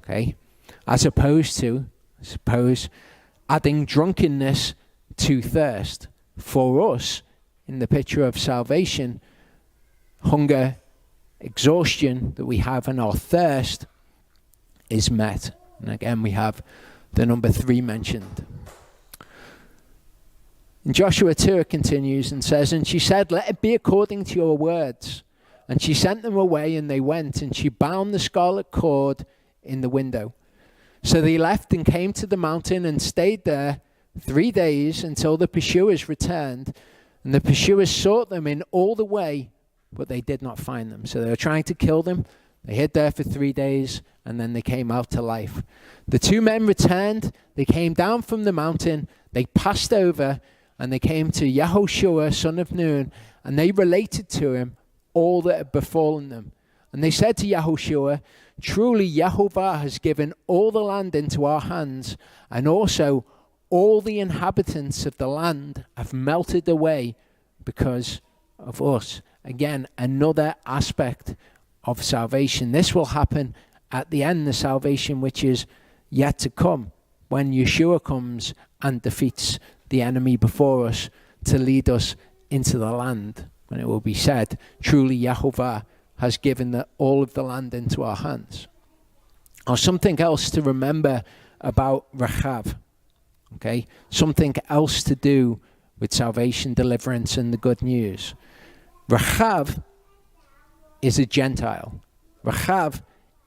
S1: Okay? As opposed to, adding drunkenness to thirst. For us, in the picture of salvation, hunger, exhaustion that we have, and our thirst is met. And again, we have the number 3 mentioned. In Joshua 2, it continues and says, "And she said, 'Let it be according to your words.' And she sent them away, and they went, and she bound the scarlet cord in the window. So they left and came to the mountain and stayed there 3 days until the pursuers returned. And the pursuers sought them in all the way, but they did not find them." So they were trying to kill them. They hid there for 3 days, and then they came out to life. The 2 men returned. They came down from the mountain. They passed over, and they came to Yehoshua, son of Nun, and they related to him all that had befallen them. And they said to Yehoshua, "Truly Jehovah has given all the land into our hands, and also all the inhabitants of the land have melted away because of us." Again, another aspect of salvation. This will happen at the end, the salvation which is yet to come, when Yeshua comes and defeats the enemy before us to lead us into the land, when it will be said, "Truly Yehovah has given all of the land into our hands." Or something else to remember about Rachav, okay? Something else to do with salvation, deliverance, and the good news. Rachav is a Gentile. Rachav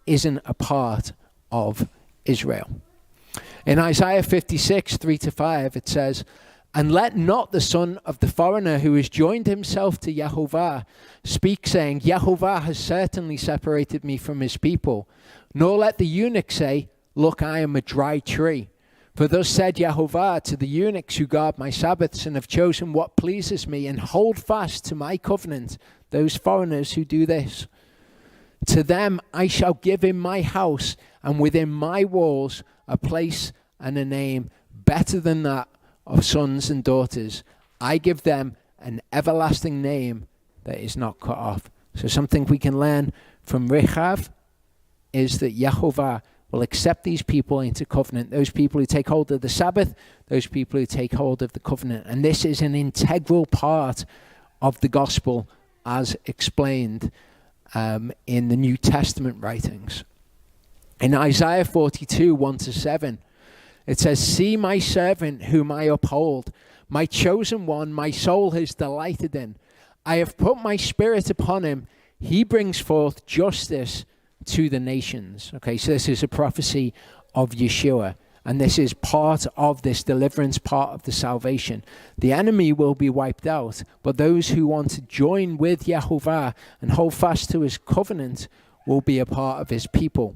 S1: isn't a part of Israel. In Isaiah 56, 3-5, it says, "And let not the son of the foreigner who has joined himself to Yehovah speak, saying, 'Yehovah has certainly separated me from his people.' Nor let the eunuch say, 'Look, I am a dry tree.' For thus said Yehovah to the eunuchs who guard my Sabbaths and have chosen what pleases me and hold fast to my covenant, those foreigners who do this. To them I shall give in my house and within my walls a place and a name better than that of sons and daughters. I give them an everlasting name that is not cut off." So something we can learn from Rachav is that Yehovah will accept these people into covenant, those people who take hold of the Sabbath, those people who take hold of the covenant. And this is an integral part of the gospel as explained in the New Testament writings. In Isaiah 42, 1-7, it says, "See my servant whom I uphold, my chosen one, my soul has delighted in. I have put my spirit upon him. He brings forth justice to the nations." Okay, so this is a prophecy of Yeshua. And this is part of this deliverance, part of the salvation. The enemy will be wiped out, but those who want to join with Yehovah and hold fast to his covenant will be a part of his people.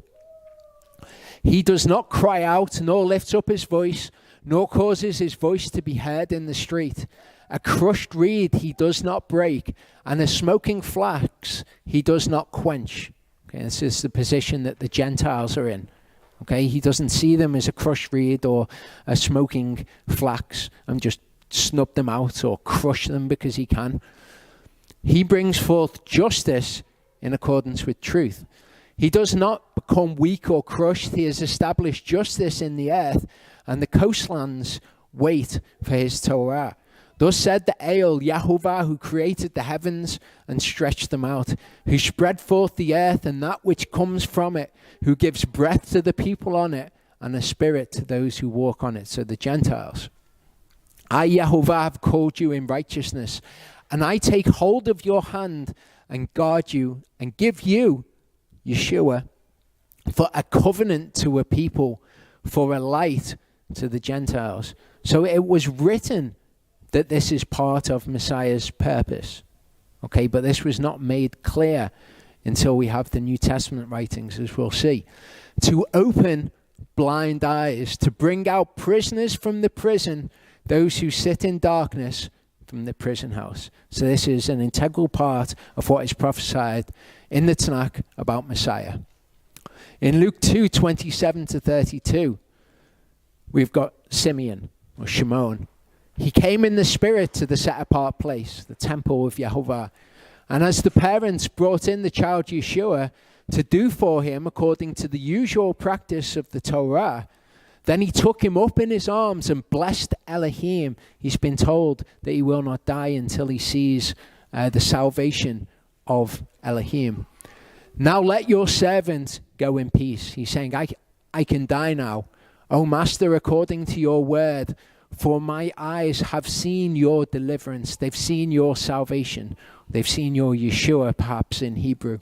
S1: "He does not cry out, nor lifts up his voice, nor causes his voice to be heard in the street. A crushed reed he does not break, and a smoking flax he does not quench." Okay, this is the position that the Gentiles are in. Okay, he doesn't see them as a crushed reed or a smoking flax and just snub them out or crush them because he can. "He brings forth justice in accordance with truth. He does not become weak or crushed. He has established justice in the earth, and the coastlands wait for his Torah. Thus said the El, Yehovah, who created the heavens and stretched them out, who spread forth the earth and that which comes from it, who gives breath to the people on it and a spirit to those who walk on it." So the Gentiles. "I, Yehovah, have called you in righteousness, and I take hold of your hand and guard you and give you, Yeshua, for a covenant to a people, for a light to the Gentiles." So it was written that this is part of Messiah's purpose. Okay, but this was not made clear until we have the New Testament writings, as we'll see. To open blind eyes, to bring out prisoners from the prison, those who sit in darkness from the prison house. So this is an integral part of what is prophesied in the Tanakh about Messiah. In Luke 2:27-32, we've got Simeon, or Shimon. He came in the spirit to the set-apart place, the temple of Yehovah. And as the parents brought in the child Yeshua to do for him according to the usual practice of the Torah, then he took him up in his arms and blessed Elohim. He's been told that he will not die until he sees the salvation of Elohim. Now let your servant go in peace. He's saying, I can die now. O Master, according to your word, for my eyes have seen your deliverance. They've seen your salvation. They've seen your Yeshua, perhaps in Hebrew,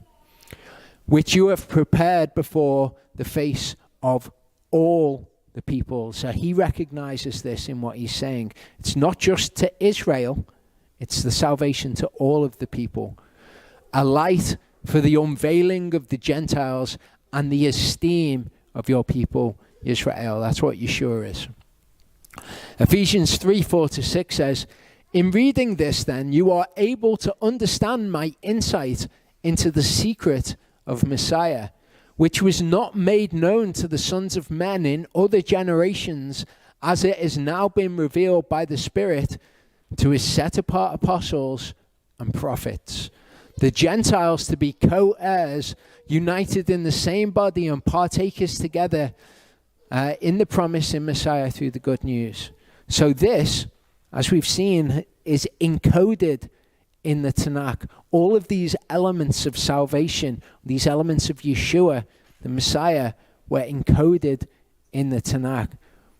S1: which you have prepared before the face of all the people. So he recognizes this in what he's saying. It's not just to Israel, it's the salvation to all of the people. A light for the unveiling of the Gentiles and the esteem of your people, Israel. That's what Yeshua is. Ephesians 3:4-6 says, in reading this then, you are able to understand my insight into the secret of Messiah, which was not made known to the sons of men in other generations, as it has now been revealed by the Spirit to his set-apart apostles and prophets, the Gentiles to be co-heirs, united in the same body and partakers together in the promise in Messiah through the good news. So this, as we've seen, is encoded in the Tanakh. All of these elements of salvation, these elements of Yeshua, the Messiah, were encoded in the Tanakh.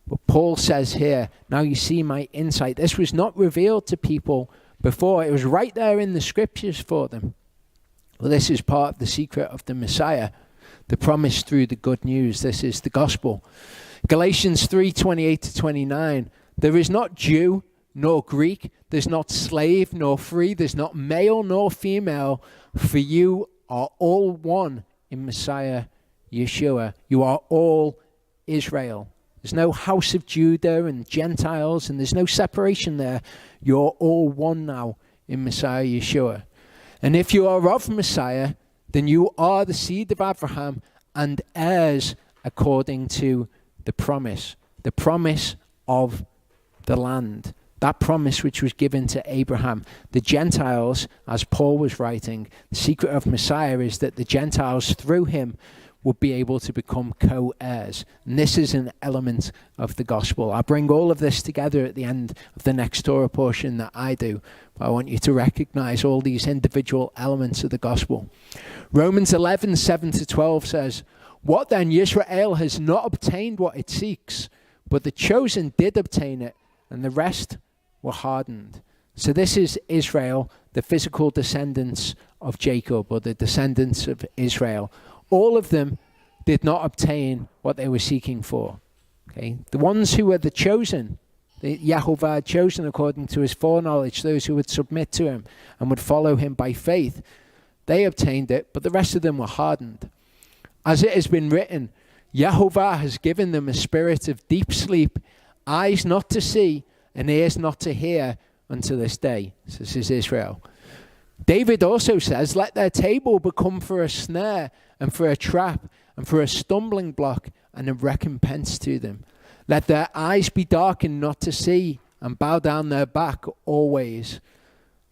S1: But Paul says here, now you see my insight. This was not revealed to people before. It was right there in the scriptures for them. Well, this is part of the secret of the Messiah, the promise through the good news. This is the gospel. Galatians 3:28-29. There is not Jew nor Greek. There's not slave nor free. There's not male nor female. For you are all one in Messiah Yeshua. You are all Israel. There's no house of Judah and Gentiles, and there's no separation there. You're all one now in Messiah Yeshua. And if you are of Messiah, then you are the seed of Abraham and heirs according to the promise of the land. That promise which was given to Abraham. The Gentiles, as Paul was writing, the secret of Messiah is that the Gentiles through him would be able to become co-heirs. And this is an element of the gospel. I bring all of this together at the end of the next Torah portion that I do. But I want you to recognize all these individual elements of the gospel. Romans 11:7-12 says, what then? Israel has not obtained what it seeks, but the chosen did obtain it, and the rest were hardened. So this is Israel, the physical descendants of Jacob, or the descendants of Israel. All of them did not obtain what they were seeking for. Okay, the ones who were the chosen, the Yehovah had chosen according to his foreknowledge, those who would submit to him and would follow him by faith, they obtained it, but the rest of them were hardened. As it has been written, Yehovah has given them a spirit of deep sleep, eyes not to see and ears not to hear unto this day. So this is Israel. David also says, let their table become for a snare and for a trap and for a stumbling block and a recompense to them. Let their eyes be darkened not to see and bow down their back always.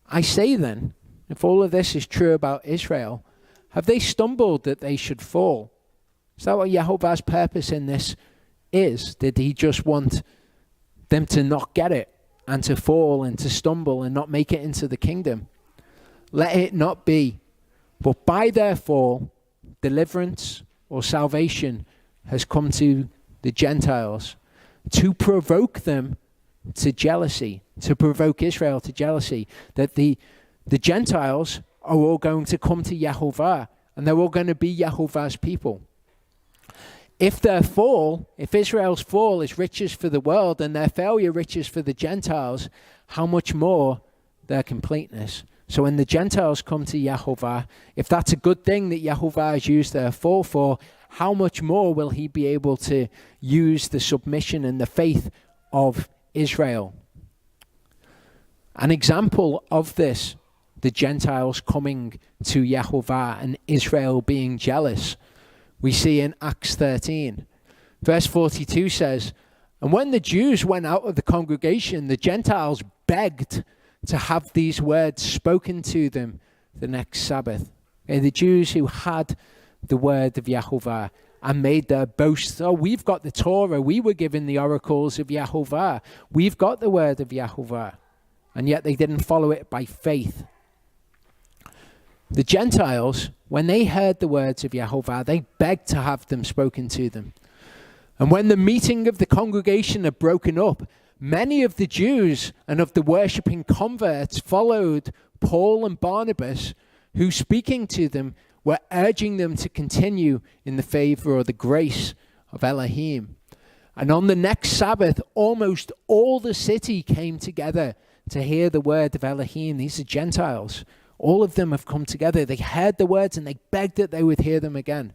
S1: I say then, if all of this is true about Israel, have they stumbled that they should fall? Is that what Yehovah's purpose in this is? Did he just want them to not get it and to fall and to stumble and not make it into the kingdom? Let it not be. But by their fall, deliverance or salvation has come to the Gentiles to provoke them to jealousy, to provoke Israel to jealousy, that the Gentiles are all going to come to Yehovah and they're all going to be Yehovah's people. If their fall, if Israel's fall is riches for the world and their failure riches for the Gentiles, how much more their completeness? So when the Gentiles come to Yehovah, if that's a good thing that Yehovah has used their fall for, how much more will he be able to use the submission and the faith of Israel? An example of this, the Gentiles coming to Yahovah and Israel being jealous, we see in Acts 13. Verse 42 says, "And when the Jews went out of the congregation, the Gentiles begged to have these words spoken to them the next Sabbath." Okay, the Jews who had the word of Yahovah and made their boast, "Oh, we've got the Torah, we were given the oracles of Yahovah, we've got the word of Yahovah." And yet they didn't follow it by faith. The Gentiles, when they heard the words of Yahovah, they begged to have them spoken to them. And when the meeting of the congregation had broken up, many of the Jews and of the worshipping converts followed Paul and Barnabas, who, speaking to them, were urging them to continue in the favor or the grace of Elohim. And on the next Sabbath, almost all the city came together to hear the word of Elohim. These are Gentiles. All of them have come together. They heard the words and they begged that they would hear them again.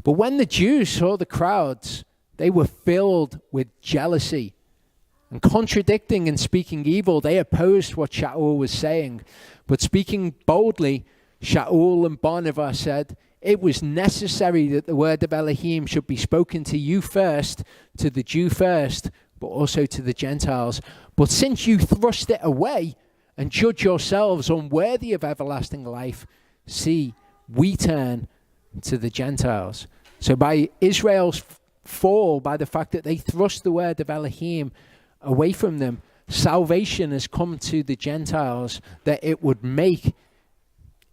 S1: But when the Jews saw the crowds, they were filled with jealousy. And contradicting and speaking evil, they opposed what Shaul was saying. But speaking boldly, Shaul and Barnabas said, "It was necessary that the word of Elohim should be spoken to you first, to the Jew first, but also to the Gentiles. But since you thrust it away and judge yourselves unworthy of everlasting life, see, we turn to the Gentiles." So by Israel's fall, by the fact that they thrust the word of Elohim away from them, salvation has come to the Gentiles, that it would make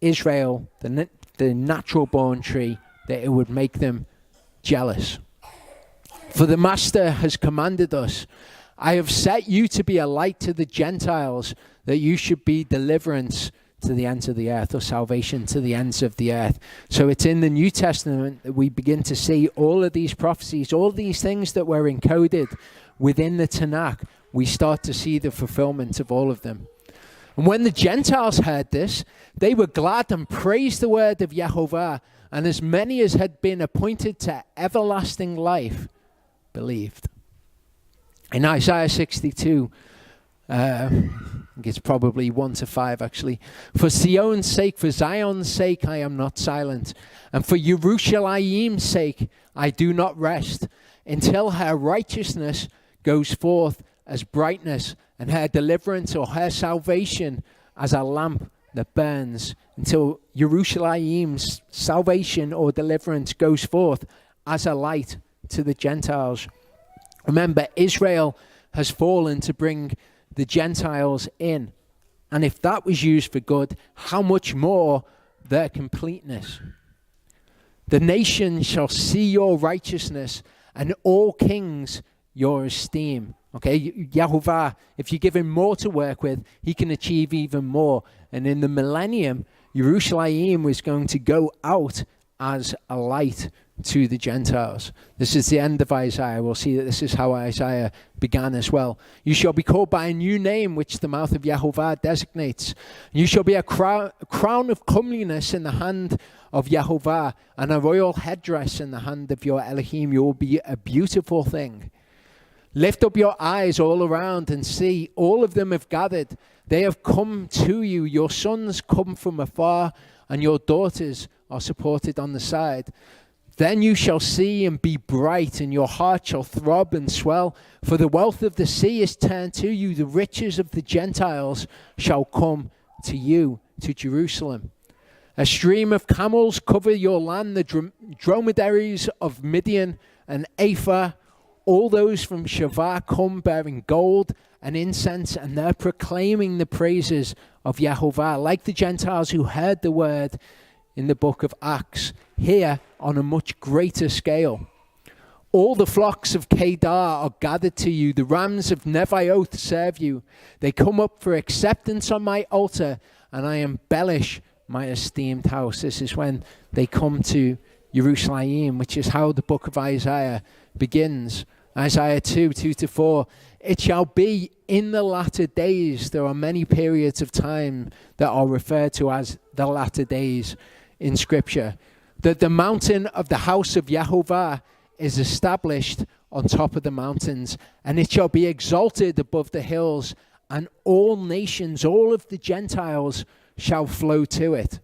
S1: Israel, the natural born tree, that it would make them jealous. "For the Master has commanded us, I have set you to be a light to the Gentiles, that you should be deliverance to the ends of the earth," or salvation to the ends of the earth. So it's in the New Testament that we begin to see all of these prophecies, all these things that were encoded within the Tanakh. We start to see the fulfillment of all of them. And when the Gentiles heard this, they were glad and praised the word of Yahovah, and as many as had been appointed to everlasting life believed. In Isaiah 62, I think it's probably 1-5 actually. "For Zion's sake, I am not silent. And for Yerushalayim's sake, I do not rest, until her righteousness goes forth as brightness, and her deliverance or her salvation as a lamp that burns." Until Yerushalayim's salvation or deliverance goes forth as a light to the Gentiles. Remember, Israel has fallen to bring the Gentiles in. And if that was used for good, how much more their completeness? "The nations shall see your righteousness, and all kings your esteem." Okay, Yahovah, if you give him more to work with, he can achieve even more. And in the millennium, Yerushalayim was going to go out as a light to the Gentiles. This is the end of Isaiah. We'll see that this is how Isaiah began as well. "You shall be called by a new name, which the mouth of Yahovah designates. You shall be a crown of comeliness in the hand of Yahovah, and a royal headdress in the hand of your Elohim. You will be a beautiful thing. Lift up your eyes all around and see, all of them have gathered. They have come to you. Your sons come from afar, and your daughters are supported on the side. Then you shall see and be bright, and your heart shall throb and swell. For the wealth of the sea is turned to you. The riches of the Gentiles shall come to you, to Jerusalem. A stream of camels cover your land, the dromedaries of Midian and Ephah. All those from Shavah come bearing gold and incense, and they're proclaiming the praises of Yahovah, like the Gentiles who heard the word in the book of Acts, here on a much greater scale. All the flocks of Kedar are gathered to you. The rams of Nebaioth serve you. They come up for acceptance on my altar, and I embellish my esteemed house. This is when they come to Jerusalem, which is how the book of Isaiah begins. Isaiah 2:2-4. It shall be in the latter days. There are many periods of time that are referred to as the latter days in Scripture. that the mountain of the house of Yehovah is established on top of the mountains, and it shall be exalted above the hills, and all nations, all of the Gentiles, shall flow to it.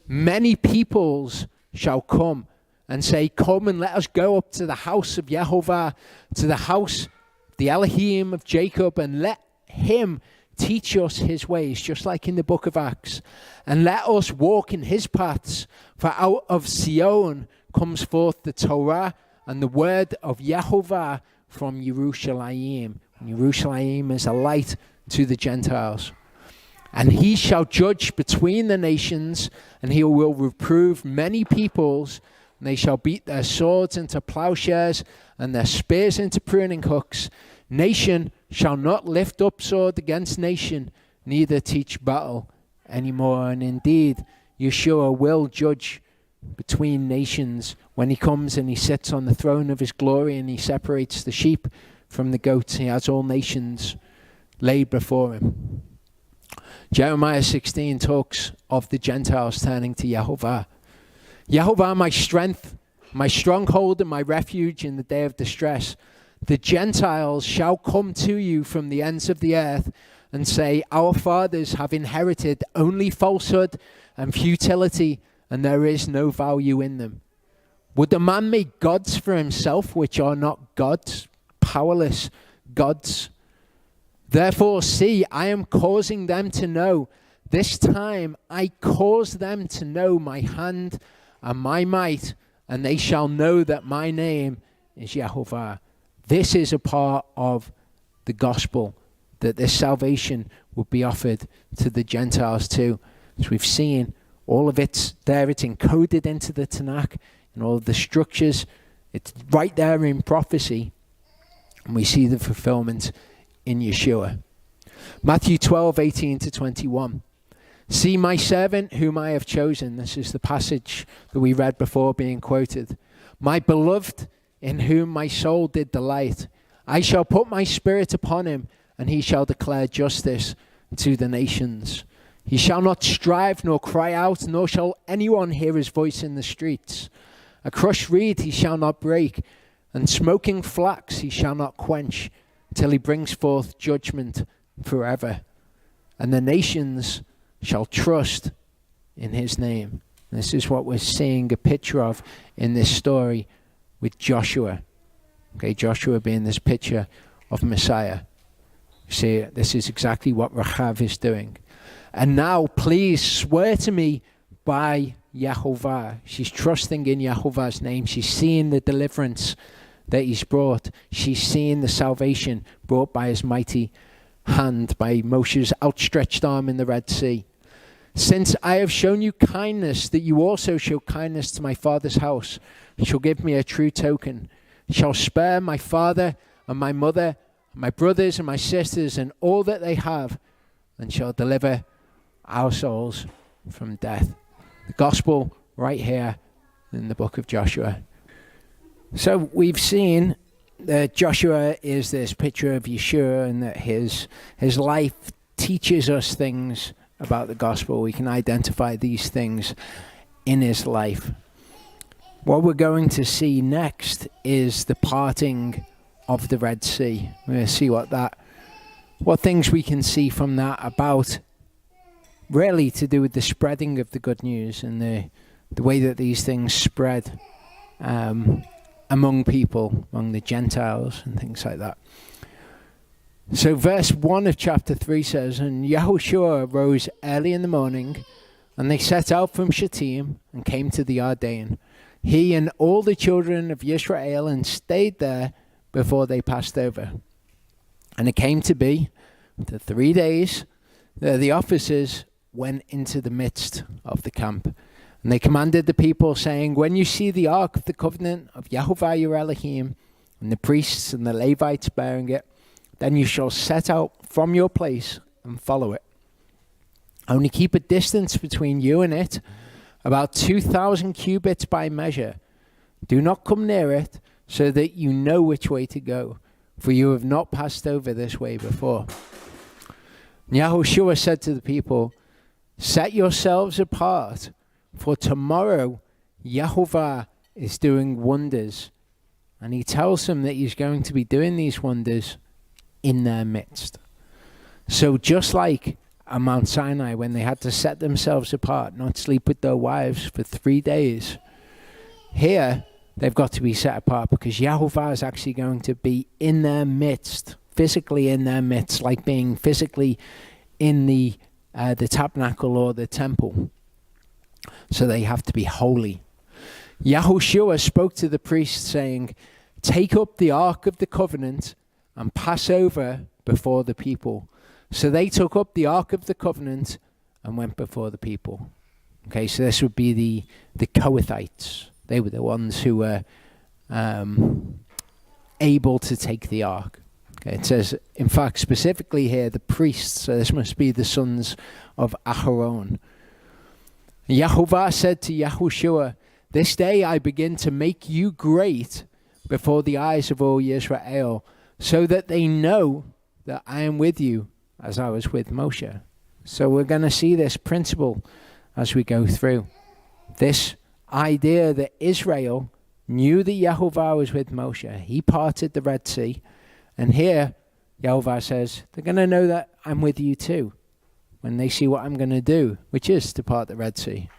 S1: Many peoples shall come and say, come and let us go up to the house of Yehovah, to the house, the Elohim of Jacob, and let him teach us his ways, just like in the book of Acts. And let us walk in his paths, for out of Zion comes forth the Torah and the word of Yehovah from Yerushalayim. And Yerushalayim is a light to the Gentiles. And he shall judge between the nations, and he will reprove many peoples, and they shall beat their swords into plowshares and their spears into pruning hooks. Nation shall not lift up sword against nation, neither teach battle anymore. And indeed, Yeshua will judge between nations when he comes and he sits on the throne of his glory, and he separates the sheep from the goats. He has all nations laid before him. Jeremiah 16 talks of the Gentiles turning to Yehovah. Yehovah, my strength, my stronghold, and my refuge in the day of distress. The Gentiles shall come to you from the ends of the earth and say, our fathers have inherited only falsehood and futility, and there is no value in them. Would a man make gods for himself which are not gods, powerless gods? Therefore, see, I am causing them to know. This time I cause them to know my hand and my might, and they shall know that my name is Yehovah. This is a part of the gospel, that this salvation will be offered to the Gentiles too. As we've seen, all of it's there, it's encoded into the Tanakh, and all of the structures, it's right there in prophecy, and we see the fulfillment in Yeshua. Matthew 12:18-21. See my servant whom I have chosen. This is the passage that we read before being quoted. My beloved in whom my soul did delight. I shall put my spirit upon him, and he shall declare justice to the nations. He shall not strive nor cry out, nor shall anyone hear his voice in the streets. A crushed reed he shall not break, and smoking flax he shall not quench, till he brings forth judgment forever. And the nations shall trust in his name. This is what we're seeing a picture of in this story with Joshua. Okay, Joshua being this picture of Messiah. See, this is exactly what Rachav is doing. And now, please swear to me by Yehovah. She's trusting in Yehovah's name. She's seeing the deliverance that he's brought. She's seeing the salvation brought by his mighty hand, by Moshe's outstretched arm in the Red Sea. Since I have shown you kindness, that you also show kindness to my father's house, and shall give me a true token. Shall spare my father and my mother, my brothers and my sisters, and all that they have, and shall deliver our souls from death. The gospel right here in the book of Joshua. So we've seen that Joshua is this picture of Yeshua, and that his life teaches us things about the gospel. We can identify these things in his life. What we're going to see next is the parting of the Red Sea. We're going to see what things we can see from that about really to do with the spreading of the good news, and the way that these things spread among people, among the Gentiles and things like that. So verse 1 of chapter 3 says, and Yahushua rose early in the morning, and they set out from Shittim and came to the Ardain, he and all the children of Yisrael, and stayed there before they passed over. And it came to be, after 3 days, that the officers went into the midst of the camp. And they commanded the people, saying, when you see the ark of the covenant of Yehovah your Elohim, and the priests and the Levites bearing it, then you shall set out from your place and follow it. Only keep a distance between you and it, about 2,000 cubits by measure. Do not come near it, so that you know which way to go, for you have not passed over this way before. And Yahushua said to the people, set yourselves apart, for tomorrow Yehovah is doing wonders, and he tells them that he's going to be doing these wonders in their midst. So just like at Mount Sinai, when they had to set themselves apart, not sleep with their wives for 3 days, here they've got to be set apart because Yehovah is actually going to be in their midst, physically in their midst, like being physically in the tabernacle or the temple. So they have to be holy. Yahushua spoke to the priests saying, "Take up the ark of the covenant and pass over before the people." So they took up the ark of the covenant and went before the people. Okay, so this would be the Kohathites. They were the ones who were able to take the ark. Okay, it says, in fact, specifically here, the priests. So this must be the sons of Aharon. Yehovah said to Yahushua, "This day I begin to make you great before the eyes of all Israel, so that they know that I am with you as I was with Moshe." So we're going to see this principle as we go through. This idea that Israel knew that Yehovah was with Moshe. He parted the Red Sea. And here, Yehovah says, they're going to know that I'm with you too when they see what I'm going to do, which is to part the Red Sea.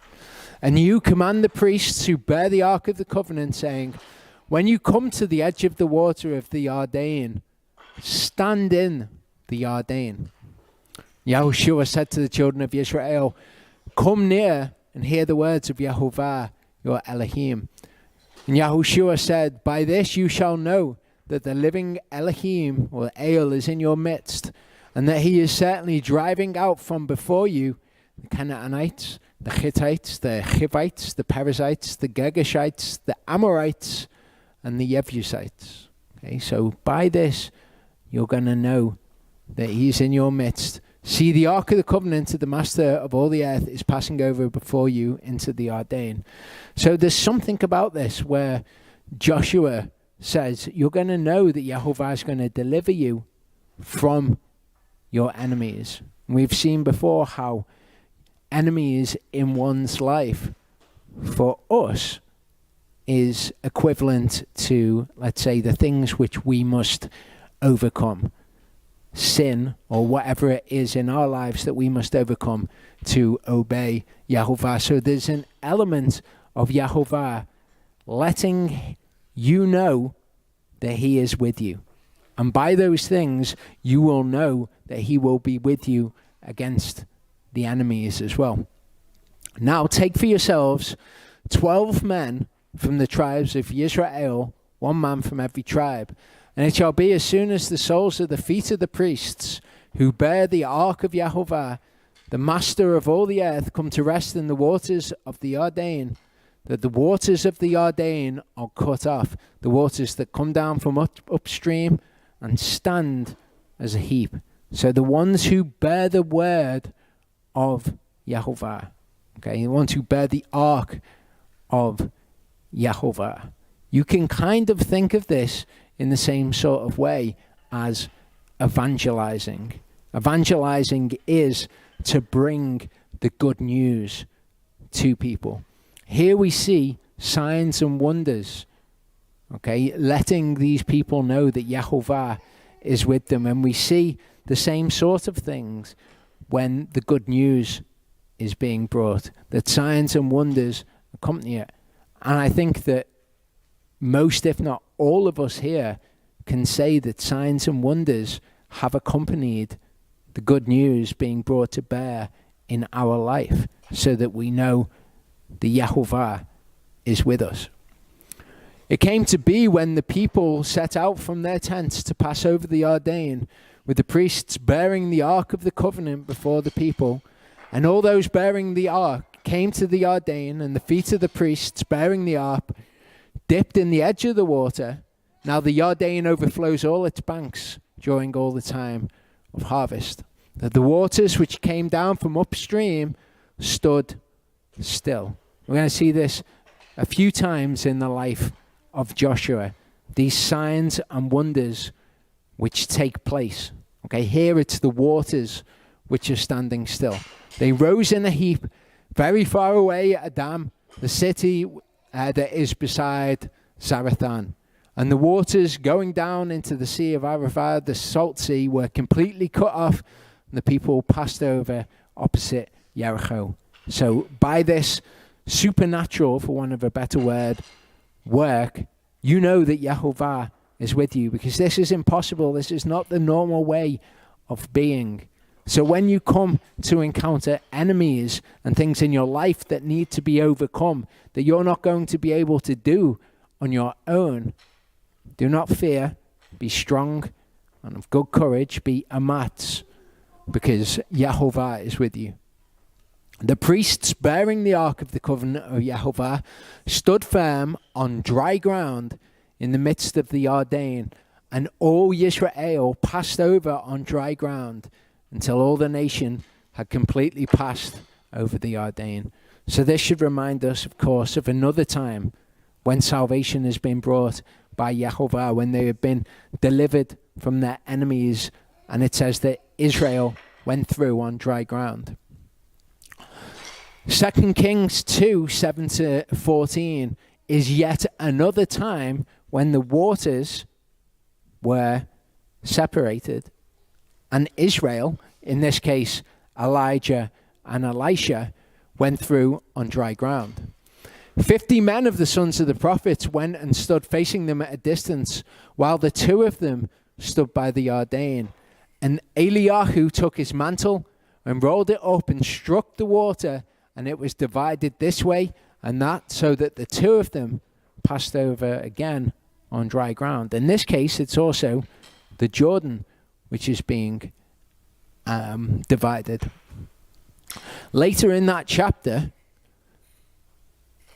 S1: "And you command the priests who bear the Ark of the Covenant, saying, when you come to the edge of the water of the Yarden, stand in the Yarden." Yahushua said to the children of Israel, "Come near and hear the words of Yehovah, your Elohim." And Yahushua said, "By this you shall know that the living Elohim, or El, is in your midst, and that he is certainly driving out from before you the Canaanites, the Hittites, the Hivites, the Perizzites, the Girgashites, the Amorites, and the Jebusites." Okay, so by this, you're going to know that he's in your midst. "See, the Ark of the Covenant of the Master of all the earth is passing over before you into the Yarden." So there's something about this where Joshua says, you're going to know that Yehovah is going to deliver you from your enemies. We've seen before how enemies in one's life for us is equivalent to, let's say, the things which we must overcome. Sin, or whatever it is in our lives that we must overcome to obey Yehovah. So there's an element of Yehovah letting you know that he is with you. And by those things, you will know that he will be with you against the enemies as well. "Now take for yourselves 12 men from the tribes of Israel, 1 man from every tribe. And it shall be as soon as the soles of the feet of the priests who bear the ark of Yehovah, the master of all the earth, come to rest in the waters of the Yarden, that the waters of the Yarden are cut off, the waters that come down from upstream and stand as a heap." So the ones who bear the word of Yehovah, okay, the ones who bear the ark of Yehovah. You can kind of think of this in the same sort of way as evangelizing. Evangelizing is to bring the good news to people. Here we see signs and wonders, okay, letting these people know that Yehovah is with them. And we see the same sort of things when the good news is being brought, that signs and wonders accompany it. And I think that most, if not all of us here, can say that signs and wonders have accompanied the good news being brought to bear in our life, so that we know the Yehovah is with us. "It came to be when the people set out from their tents to pass over the Yarden, with the priests bearing the ark of the covenant before the people, and all those bearing the ark came to the Yarden, and the feet of the priests bearing the ark dipped in the edge of the water. Now the Yarden overflows all its banks during all the time of harvest, that the waters which came down from upstream stood still." We're going to see this a few times in the life of Joshua, these signs and wonders which take place. Okay, here it's the waters which are standing still. They rose in a heap very far away at Adam, the city that is beside Zarethan. And the waters going down into the Sea of Arava, the Salt Sea, were completely cut off, and the people passed over opposite Jericho. So by this supernatural, for want of a better word, work, you know that Yehovah is with you, because this is impossible. This is not the normal way of being. So when you come to encounter enemies and things in your life that need to be overcome, that you're not going to be able to do on your own, do not fear, be strong and of good courage, be amatz, because Yehovah is with you. The priests bearing the ark of the covenant of Yehovah stood firm on dry ground in the midst of the Yarden, and all Yisrael passed over on dry ground until all the nation had completely passed over the Yarden. So this should remind us, of course, of another time when salvation has been brought by Yehovah, when they have been delivered from their enemies, and it says that Israel went through on dry ground. 2 Kings 2, 7-14 is yet another time when the waters were separated, and Israel, in this case Elijah and Elisha, went through on dry ground. 50 men of the sons of the prophets went and stood facing them at a distance, while the two of them stood by the Yarden. And Eliyahu took his mantle and rolled it up and struck the water, and it was divided this way and that, so that the two of them passed over again on dry ground. In this case, it's also the Jordan which is being divided. Later in that chapter,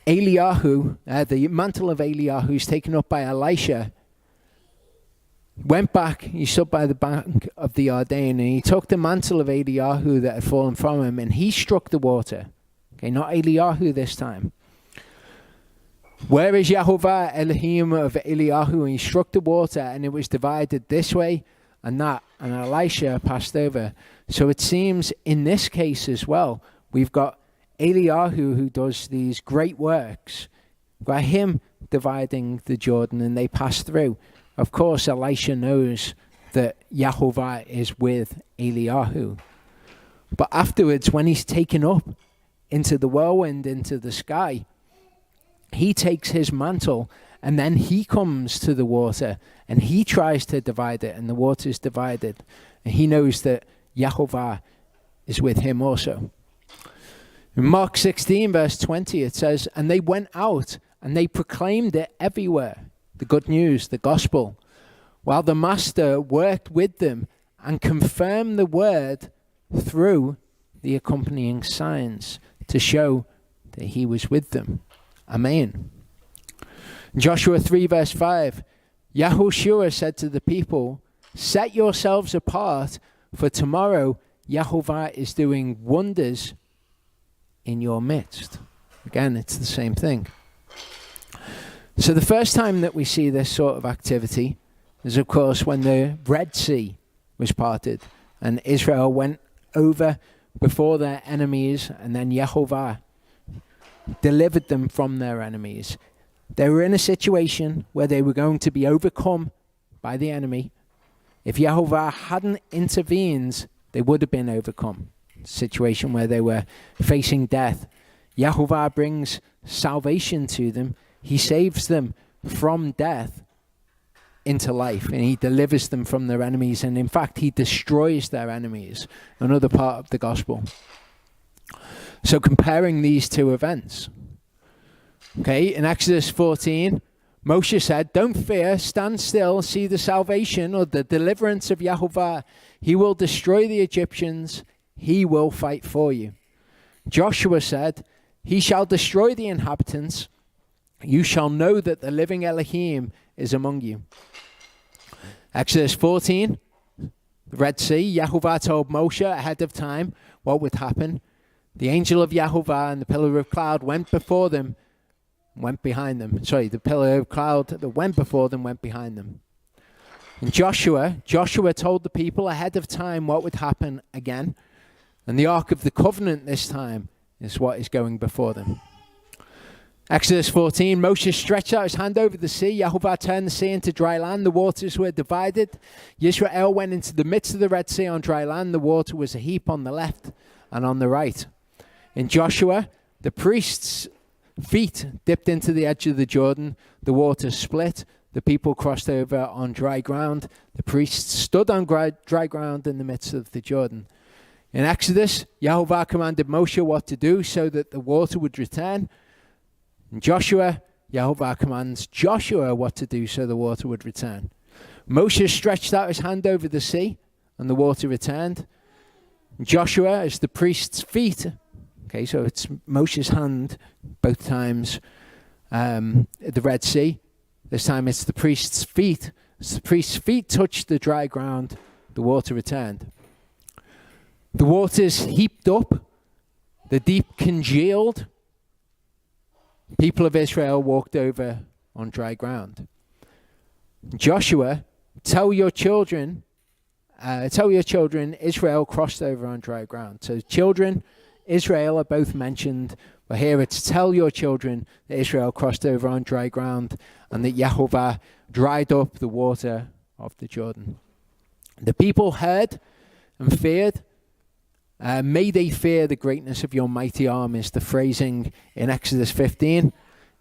S1: Eliyahu, the mantle of Eliyahu is taken up by Elisha, went back, he stood by the bank of the Yarden, and he took the mantle of Eliyahu that had fallen from him, and he struck the water. Okay, not Eliyahu this time. Where is Yehovah Elohim of Eliyahu? And he struck the water, and it was divided this way and that, and Elisha passed over. So it seems in this case as well, we've got Eliyahu who does these great works. We've got him dividing the Jordan, and they pass through. Of course, Elisha knows that Yehovah is with Eliyahu. But afterwards, when he's taken up into the whirlwind, into the sky, he takes his mantle, and then he comes to the water, and he tries to divide it, and the water is divided. And he knows that Yehovah is with him also. In Mark 16, verse 20, it says, "And they went out, and they proclaimed it everywhere, the good news, the gospel, while the master worked with them and confirmed the word through the accompanying signs to show that he was with them." Amen. Joshua 3, verse 5, Yahushua said to the people, "Set yourselves apart, for tomorrow Yehovah is doing wonders in your midst." Again, it's the same thing. So the first time that we see this sort of activity is, of course, when the Red Sea was parted and Israel went over before their enemies, and then Yehovah delivered them from their enemies. They were in a situation where they were going to be overcome by the enemy. If Yehovah hadn't intervened, they would have been overcome. A situation where they were facing death. Yehovah brings salvation to them. He saves them from death into life, and he delivers them from their enemies, and in fact he destroys their enemies. Another part of the gospel. So comparing these two events, okay, in Exodus 14, Moshe said, "Don't fear, stand still, see the salvation or the deliverance of Yehovah. He will destroy the Egyptians, he will fight for you." Joshua said, "He shall destroy the inhabitants. You shall know that the living Elohim is among you." Exodus 14, the Red Sea, Yehovah told Moshe ahead of time what would happen. The angel of Yehovah and the pillar of cloud went before them, went behind them. The pillar of cloud that went before them went behind them. And Joshua told the people ahead of time what would happen again. And the Ark of the Covenant this time is what is going before them. Exodus 14, Moshe stretched out his hand over the sea. Yehovah turned the sea into dry land. The waters were divided. Yisrael went into the midst of the Red Sea on dry land. The water was a heap on the left and on the right. In Joshua, the priest's feet dipped into the edge of the Jordan. The water split. The people crossed over on dry ground. The priests stood on dry ground in the midst of the Jordan. In Exodus, Yehovah commanded Moshe what to do so that the water would return. In Joshua, Yehovah commands Joshua what to do so the water would return. Moshe stretched out his hand over the sea, and the water returned. In Joshua is the priest's feet. Okay, so it's Moshe's hand both times at the Red Sea. This time it's the priest's feet. As the priest's feet touched the dry ground, the water returned. The waters heaped up. The deep congealed. People of Israel walked over on dry ground. Joshua, tell your children, Israel crossed over on dry ground. So children, Israel are both mentioned, but here it's tell your children that Israel crossed over on dry ground and that Yehovah dried up the water of the Jordan. The people heard and feared. May they fear the greatness of your mighty arm is the phrasing in Exodus 15.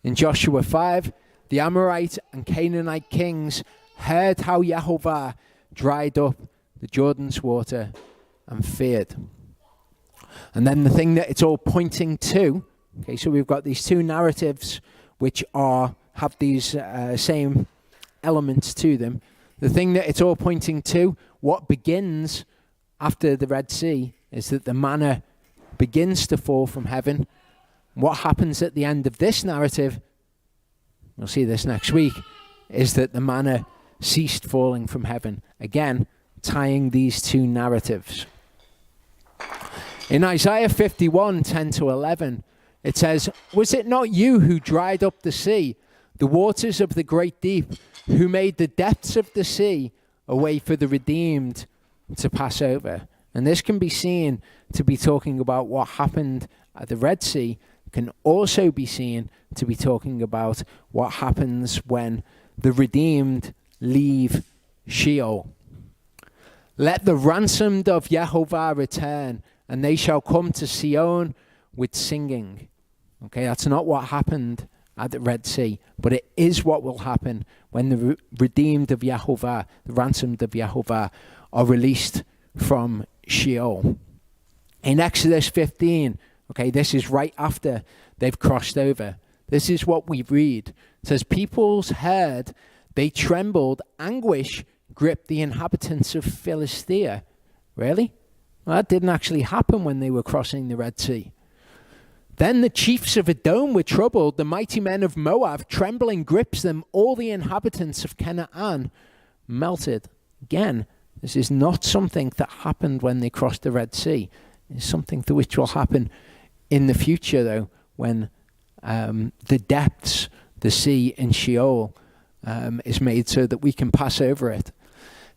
S1: In Joshua 5, the Amorite and Canaanite kings heard how Yehovah dried up the Jordan's water and feared. And then the thing that it's all pointing to, okay, so we've got these two narratives which have these same elements to them. The thing that it's all pointing to, what begins after the Red Sea, is that the manna begins to fall from heaven. What happens at the end of this narrative, we'll see this next week, is that the manna ceased falling from heaven. Again, tying these two narratives. In Isaiah 51, 10 to 11, it says, was it not you who dried up the sea, the waters of the great deep, who made the depths of the sea a way for the redeemed to pass over? And this can be seen to be talking about what happened at the Red Sea, can also be seen to be talking about what happens when the redeemed leave Sheol. Let the ransomed of Yehovah return, and they shall come to Sion with singing. Okay, that's not what happened at the Red Sea, but it is what will happen when the redeemed of Yehovah, the ransomed of Yehovah, are released from Sheol. In Exodus 15, okay, this is right after they've crossed over. This is what we read. It says, peoples heard, they trembled, anguish gripped the inhabitants of Philistia. Really? Well, that didn't actually happen when they were crossing the Red Sea. Then the chiefs of Edom were troubled, the mighty men of Moab, trembling grips them, all the inhabitants of Canaan melted. Again, this is not something that happened when they crossed the Red Sea. It's something which will happen in the future, though, when the depths, the sea in Sheol, is made so that we can pass over it.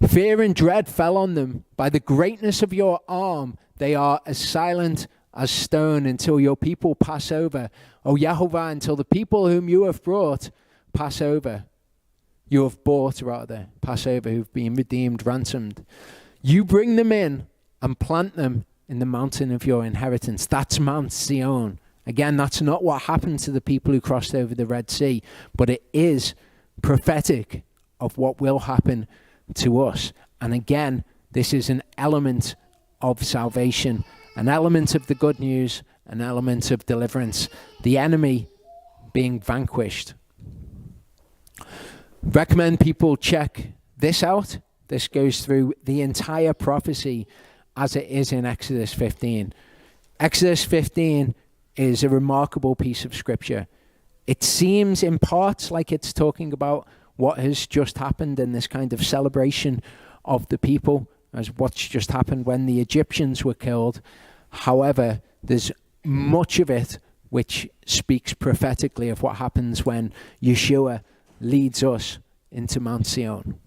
S1: Fear and dread fell on them. By the greatness of your arm, they are as silent as stone until your people pass over. O Yehovah, until the people whom you have brought pass over. You have bought, rather, pass over, who've been redeemed, ransomed. You bring them in and plant them in the mountain of your inheritance. That's Mount Zion. Again, that's not what happened to the people who crossed over the Red Sea, but it is prophetic of what will happen to us. And again, this is an element of salvation, an element of the good news, an element of deliverance, the enemy being vanquished. Recommend people check this out. This goes through the entire prophecy as it is in Exodus 15. Exodus 15 is a remarkable piece of scripture. It seems in parts like it's talking about what has just happened in this kind of celebration of the people, as what's just happened when the Egyptians were killed. However, there's much of it which speaks prophetically of what happens when Yeshua leads us into Mount Zion.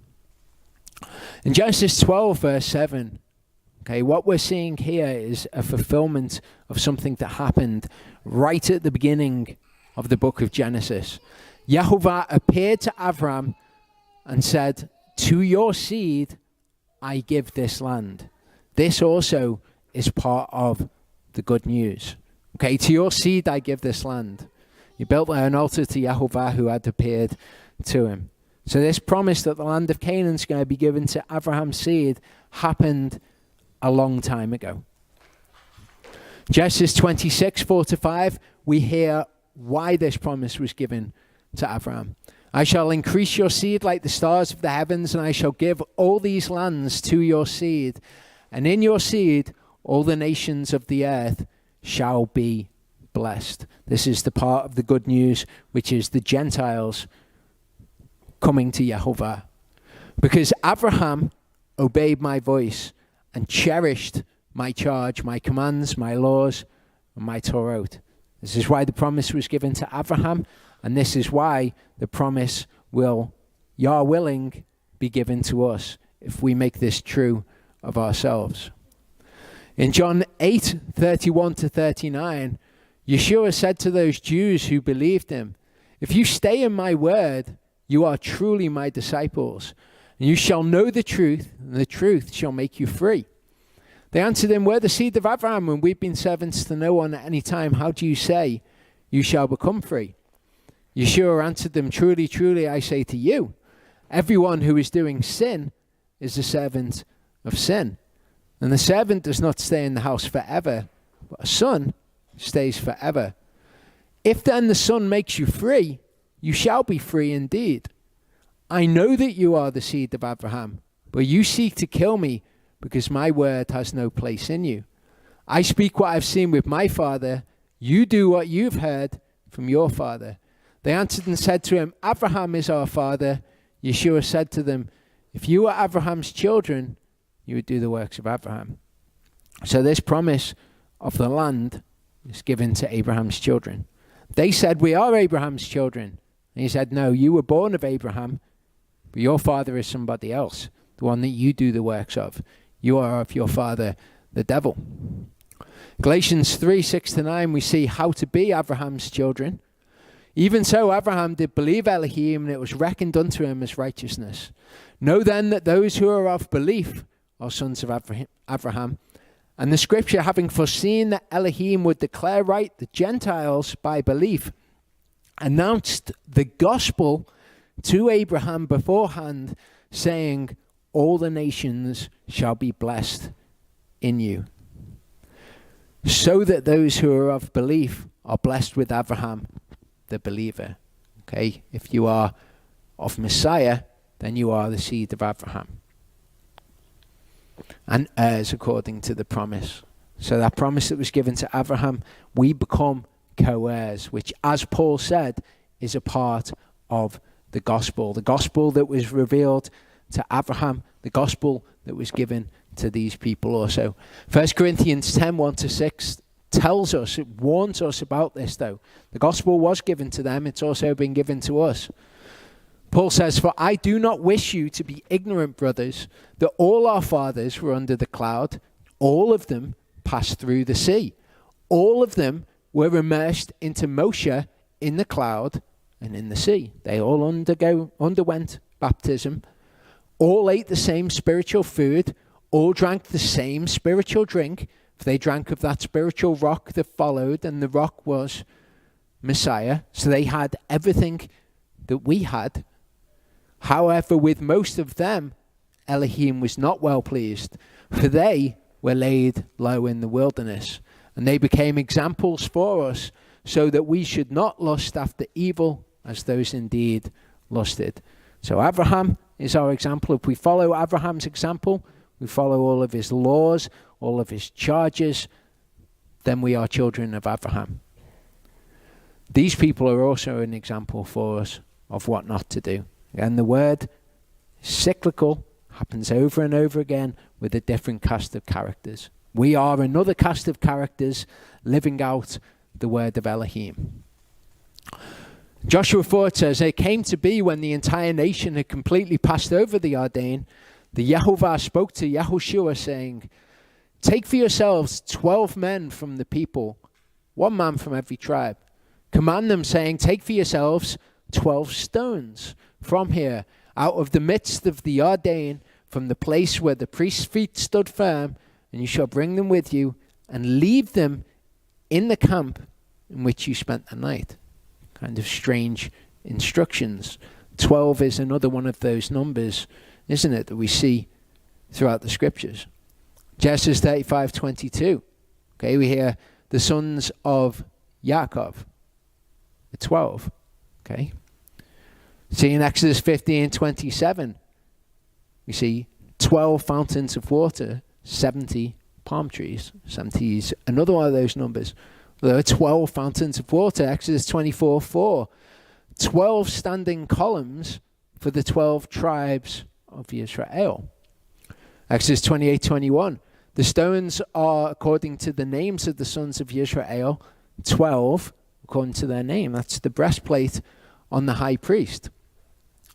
S1: In Genesis 12, verse 7, okay, what we're seeing here is a fulfillment of something that happened right at the beginning of the book of Genesis. Yehovah appeared to Abraham and said, to your seed I give this land. This also is part of the good news. Okay, to your seed I give this land. He built an altar to Yehovah who had appeared to him. So this promise that the land of Canaan is going to be given to Abraham's seed happened a long time ago. Genesis 26, 4-5, we hear why this promise was given to Abraham. I shall increase your seed like the stars of the heavens, and I shall give all these lands to your seed. And in your seed, all the nations of the earth shall be blessed. This is the part of the good news, which is the Gentiles coming to Yehovah. Because Abraham obeyed my voice and cherished my charge, my commands, my laws, and my Torah. This is why the promise was given to Abraham, and this is why the promise will, Yah willing, be given to us if we make this true of ourselves. In John 8, 31-39, Yeshua said to those Jews who believed him, if you stay in my word, you are truly my disciples, and you shall know the truth, and the truth shall make you free. They answered him, we're the seed of Abraham, and we've been servants to no one at any time. How do you say you shall become free? Yeshua answered them, truly, truly, I say to you, everyone who is doing sin is a servant of sin. And the servant does not stay in the house forever, but a son stays forever. If then the Son makes you free, you shall be free indeed. I know that you are the seed of Abraham, but you seek to kill me because my word has no place in you. I speak what I've seen with my father. You do what you've heard from your father. They answered and said to him, Abraham is our father. Yeshua said to them, if you were Abraham's children, you would do the works of Abraham. So this promise of the land is given to Abraham's children. They said, we are Abraham's children. And he said, no, you were born of Abraham, but your father is somebody else, the one that you do the works of. You are of your father, the devil. Galatians 3, 6-9, we see how to be Abraham's children. Even so, Abraham did believe Elohim, and it was reckoned unto him as righteousness. Know then that those who are of belief are sons of Abraham. And the scripture, having foreseen that Elohim would declare right the Gentiles by belief, announced the gospel to Abraham beforehand, saying, all the nations shall be blessed in you. So that those who are of belief are blessed with Abraham, the believer. Okay, if you are of Messiah, then you are the seed of Abraham. And heirs according to the promise. So that promise that was given to Abraham, we become co-heirs, which, as Paul said, is a part of the gospel. The gospel that was revealed to Abraham, the gospel that was given to these people also. 1 Corinthians 10, 1-6 tells us, it warns us about this though. The gospel was given to them, it's also been given to us. Paul says, for I do not wish you to be ignorant, brothers, that all our fathers were under the cloud. All of them passed through the sea. All of them were immersed into Moshe in the cloud and in the sea. They all underwent baptism. All ate the same spiritual food. All drank the same spiritual drink. For they drank of that spiritual rock that followed, and the rock was Messiah. So they had everything that we had. However, with most of them, Elohim was not well pleased, for they were laid low in the wilderness. And they became examples for us, so that we should not lust after evil, as those indeed lusted. So Abraham is our example. If we follow Abraham's example, we follow all of his laws, all of his charges, then we are children of Abraham. These people are also an example for us of what not to do. And the word cyclical happens over and over again with a different cast of characters. We are another cast of characters living out the word of Elohim. Joshua 4 says, it came to be when the entire nation had completely passed over the Jordan, the Yehovah spoke to Yahushua saying, take for yourselves 12 men from the people, one man from every tribe. Command them, saying, take for yourselves 12 stones from here, out of the midst of the Ardain, from the place where the priest's feet stood firm, and you shall bring them with you, and leave them in the camp in which you spent the night. Kind of strange instructions. 12 is another one of those numbers, isn't it, that we see throughout the scriptures. Genesis 35:22. Okay, we hear the sons of Yaakov, the 12. Okay. See in Exodus 15:27, we see 12 fountains of water, 70 palm trees. 70 is another one of those numbers. There are 12 fountains of water. Exodus 24:4. 12 standing columns for the 12 tribes of Israel. Exodus 28:21. The stones are according to the names of the sons of Israel, 12 according to their name. That's the breastplate on the high priest.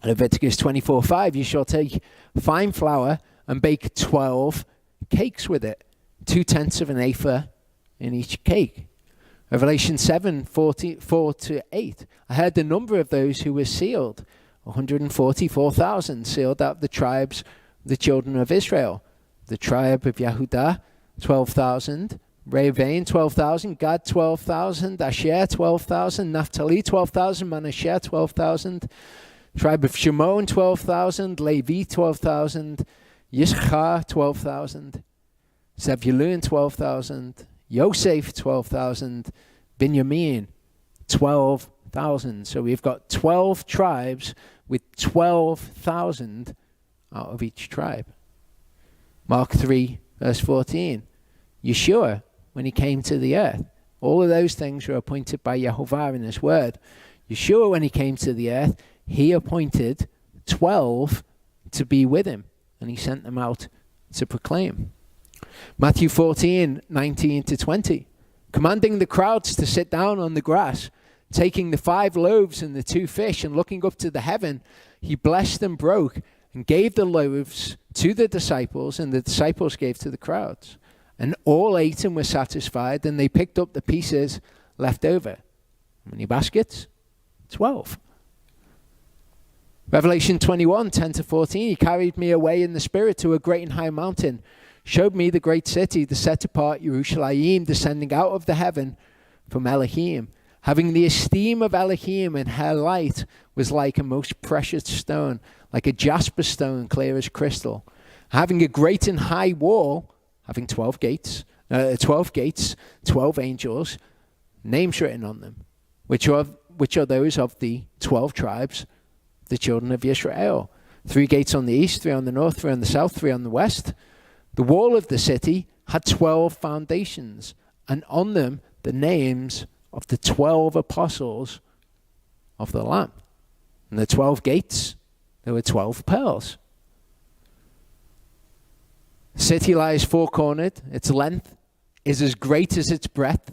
S1: Leviticus 24:5. You shall take fine flour and bake 12 cakes with it, 2/10 of an ephah in each cake. Revelation 7:4-8. I heard the number of those who were sealed, 144,000, sealed out of the tribes of the children of Israel. The tribe of Yehudah, 12,000. Reuven, 12,000. Gad, 12,000. Asher, 12,000. Naphtali, 12,000. Manasseh, 12,000. Tribe of Shimon, 12,000. Levi, 12,000. Yisachar, 12,000. Zebulun, 12,000. Yosef, 12,000. Binyamin, 12,000. So we've got 12 tribes with 12,000 out of each tribe. Mark 3:14. Yeshua, when he came to the earth, all of those things were appointed by Yehovah in his word. Yeshua, when he came to the earth, he appointed 12 to be with him, and he sent them out to proclaim. Matthew 14:19-20. Commanding the crowds to sit down on the grass, taking the 5 loaves and the 2 fish, and looking up to the heaven, he blessed and broke, and gave the loaves to the disciples, and the disciples gave to the crowds. And all ate and were satisfied, and they picked up the pieces left over. How many baskets? 12. Revelation 21:10-14. He carried me away in the spirit to a great and high mountain, showed me the great city, the set apart Jerusalem, descending out of the heaven from Elohim, having the esteem of Elohim, and her light was like a most precious stone, like a jasper stone, clear as crystal, having a great and high wall, having 12 gates, 12 angels, names written on them, which are those of the 12 tribes, the children of Israel. 3 gates on the east, 3 on the north, 3 on the south, 3 on the west. The wall of the city had 12 foundations, and on them the names of the 12 apostles of the Lamb. And the 12 gates, there were 12 pearls. The city lies 4-cornered. Its length is as great as its breadth.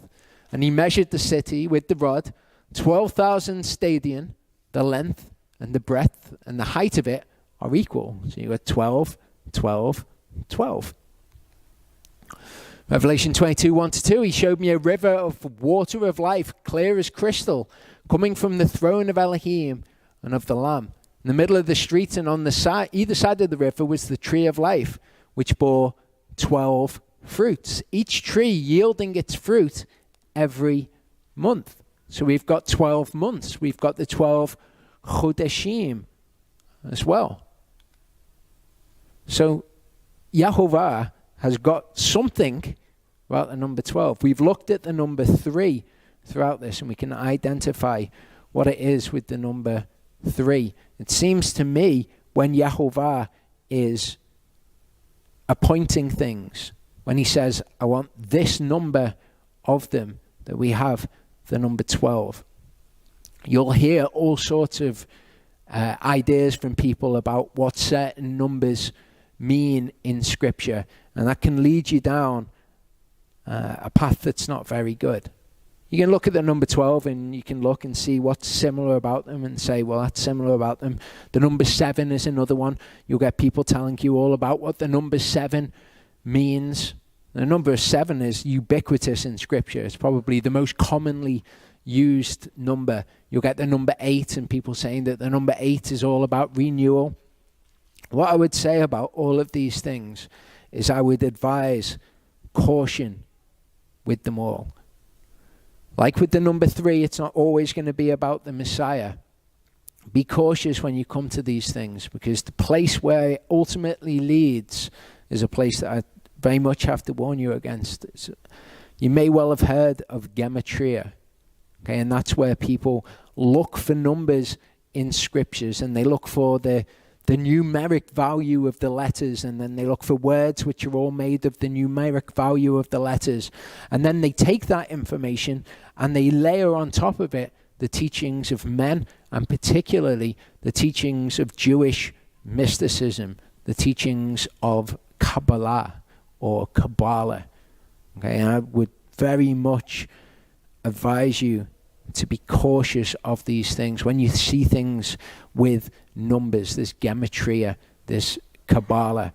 S1: And he measured the city with the rod, 12,000 stadion. The length and the breadth and the height of it are equal. So you got 12, 12, 12. Revelation 22:1-2. He showed me a river of water of life, clear as crystal, coming from the throne of Elohim and of the Lamb. In the middle of the street and on the side, either side of the river, was the tree of life, which bore 12 fruits, each tree yielding its fruit every month. So we've got 12 months. We've got the 12 Chodeshim as well. So Yehovah has got something about the number 12. We've looked at the number 3 throughout this, and we can identify what it is with the number 3. It seems to me when Yehovah is appointing things, when he says, I want this number of them, that we have the number 12. You'll hear all sorts of ideas from people about what certain numbers mean in Scripture, and that can lead you down a path that's not very good. You can look at the number 12 and you can look and see what's similar about them and say, well, that's similar about them. The number 7 is another one. You'll get people telling you all about what the number 7 means. The number 7 is ubiquitous in Scripture. It's probably the most commonly used number. You'll get the number 8 and people saying that the number 8 is all about renewal. What I would say about all of these things is I would advise caution with them all. Like with the number 3, it's not always going to be about the Messiah. Be cautious when you come to these things, because the place where it ultimately leads is a place that I very much have to warn you against. You may well have heard of gematria, okay, and that's where people look for numbers in scriptures, and they look for the numeric value of the letters, and then they look for words which are all made of the numeric value of the letters, and then they take that information and they layer on top of it the teachings of men, and particularly the teachings of Jewish mysticism, the teachings of Kabbalah or Kabbalah. Okay, and I would very much advise you to be cautious of these things. When you see things with numbers, this gematria, this Kabbalah,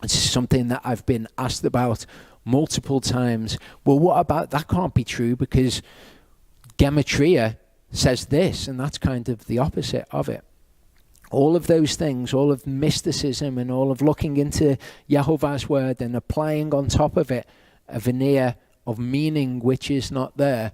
S1: it's something that I've been asked about multiple times. Well, what about that? Can't be true, because gematria says this, and that's kind of the opposite of it. All of those things, all of mysticism and all of looking into Yehovah's word and applying on top of it a veneer of meaning which is not there,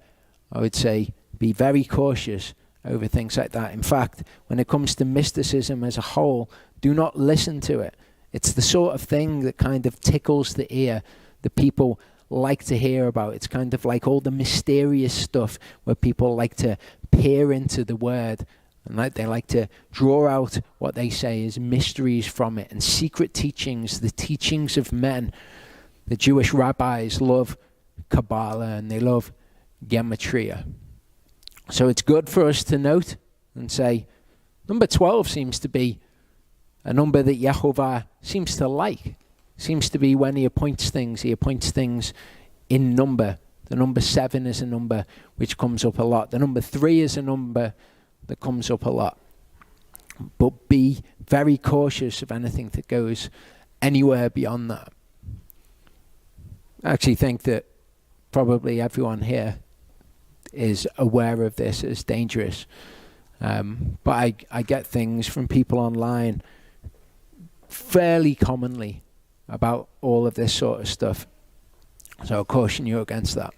S1: I would say be very cautious over things like that. In fact, when it comes to mysticism as a whole, do not listen to it. It's the sort of thing that kind of tickles the ear that people like to hear about. It's kind of like all the mysterious stuff where people like to peer into the word, and they like to draw out what they say is mysteries from it and secret teachings, the teachings of men. The Jewish rabbis love Kabbalah and they love gematria. So it's good for us to note and say, number 12 seems to be a number that Yehovah seems to like. Seems to be when he appoints things in number. The number 7 is a number which comes up a lot. The number 3 is a number that comes up a lot. But be very cautious of anything that goes anywhere beyond that. I actually think that probably everyone here is aware of this as dangerous. But I get things from people online fairly commonly about all of this sort of stuff. So I'll caution you against that.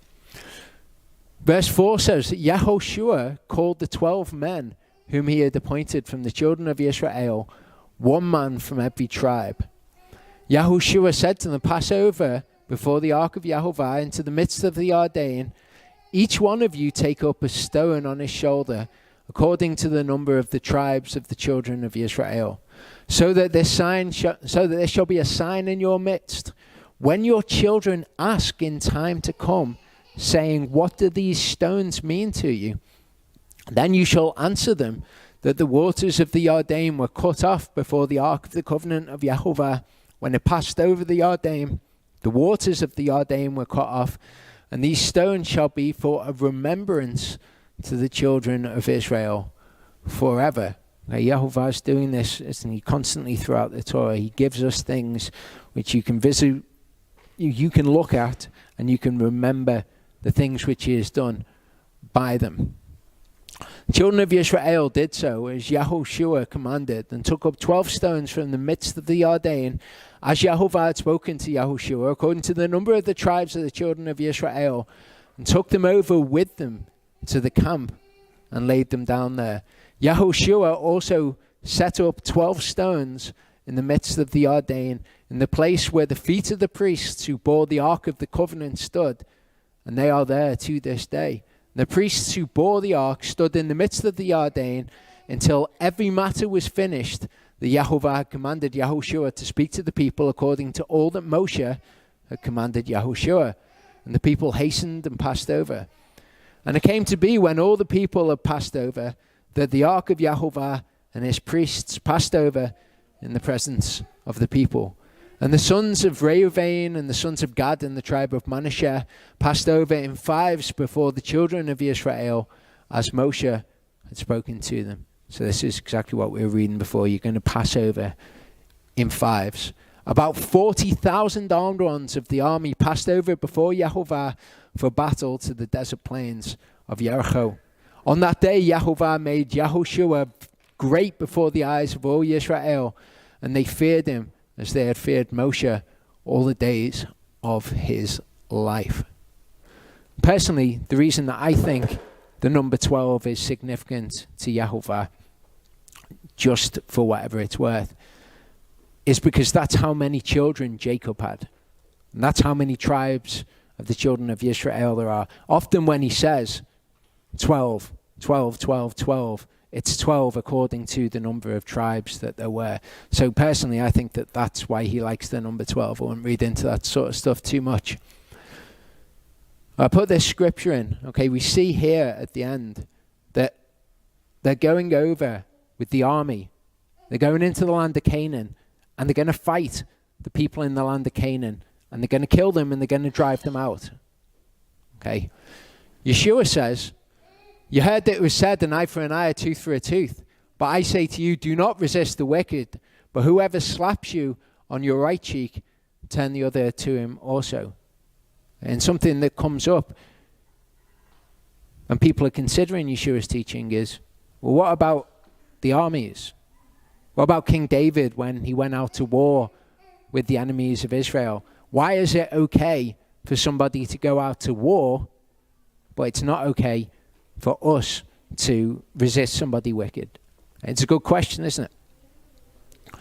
S1: Verse 4 says that Yahushua called the 12 men whom he had appointed from the children of Israel, one man from every tribe. Yahushua said to them, pass over before the ark of Yehovah into the midst of the Ardein. Each one of you take up a stone on his shoulder, according to the number of the tribes of the children of Israel, so that there shall be a sign in your midst. When your children ask in time to come, saying, what do these stones mean to you? Then you shall answer them that the waters of the Ardein were cut off before the ark of the covenant of Yehovah. When it passed over the Ardein, the waters of the Ardein were cut off, and these stones shall be for a remembrance to the children of Israel forever. Now, Yehovah is doing this, isn't he, constantly throughout the Torah. He gives us things which you can visit, you can look at, and you can remember the things which he has done by them. The children of Israel did so as Yahushua commanded, and took up 12 stones from the midst of the Ardein, as Yehovah had spoken to Yahushua, according to the number of the tribes of the children of Israel, and took them over with them to the camp and laid them down there. Yahushua also set up 12 stones in the midst of the Ardein, in the place where the feet of the priests who bore the ark of the covenant stood, and they are there to this day. The priests who bore the ark stood in the midst of the Ardein until every matter was finished. The Yehovah had commanded Yahushua to speak to the people according to all that Moshe had commanded Yahushua. And the people hastened and passed over. And it came to be, when all the people had passed over, that the ark of Yehovah and his priests passed over in the presence of the people. And the sons of Reuven and the sons of Gad and the tribe of Manasseh passed over in 5s before the children of Israel, as Moshe had spoken to them. So this is exactly what we were reading before. You're going to pass over in 5s. About 40,000 armed ones of the army passed over before Yehovah for battle to the desert plains of Jericho. On that day, Yahovah made Yahushua great before the eyes of all Israel, and they feared him as they had feared Moshe all the days of his life. Personally, the reason that I think the number 12 is significant to Yahovah, just for whatever it's worth, is because that's how many children Jacob had. And that's how many tribes of the children of Israel there are. Often when he says 12, 12, 12, 12, it's 12 according to the number of tribes that there were. So personally, I think that that's why he likes the number 12. I won't read into that sort of stuff too much. I put this scripture in. Okay, we see here at the end that they're going over with the army. They're going into the land of Canaan, and they're going to fight the people in the land of Canaan, and they're going to kill them, and they're going to drive them out. Okay. Yeshua says, you heard that it was said, an eye for an eye, a tooth for a tooth. But I say to you, do not resist the wicked, but whoever slaps you on your right cheek, turn the other to him also. And something that comes up and people are considering Yeshua's teaching is, well, what about the armies? What about King David when he went out to war with the enemies of Israel? Why is it okay for somebody to go out to war, but it's not okay for us to resist somebody wicked? It's a good question, isn't it?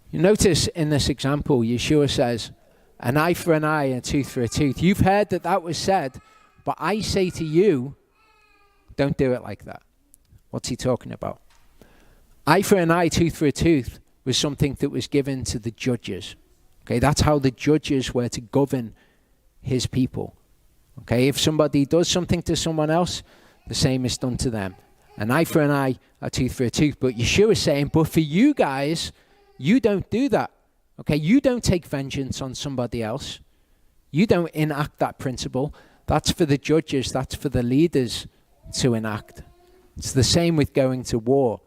S1: You notice in this example, Yeshua says, an eye for an eye, a tooth for a tooth. You've heard that that was said, but I say to you, don't do it like that. What's he talking about? Eye for an eye, tooth for a tooth was something that was given to the judges. Okay, that's how the judges were to govern his people. Okay, if somebody does something to someone else, the same is done to them. An eye for an eye, a tooth for a tooth. But Yeshua is saying, but for you guys, you don't do that. Okay, you don't take vengeance on somebody else. You don't enact that principle. That's for the judges, that's for the leaders to enact. It's the same with going to war.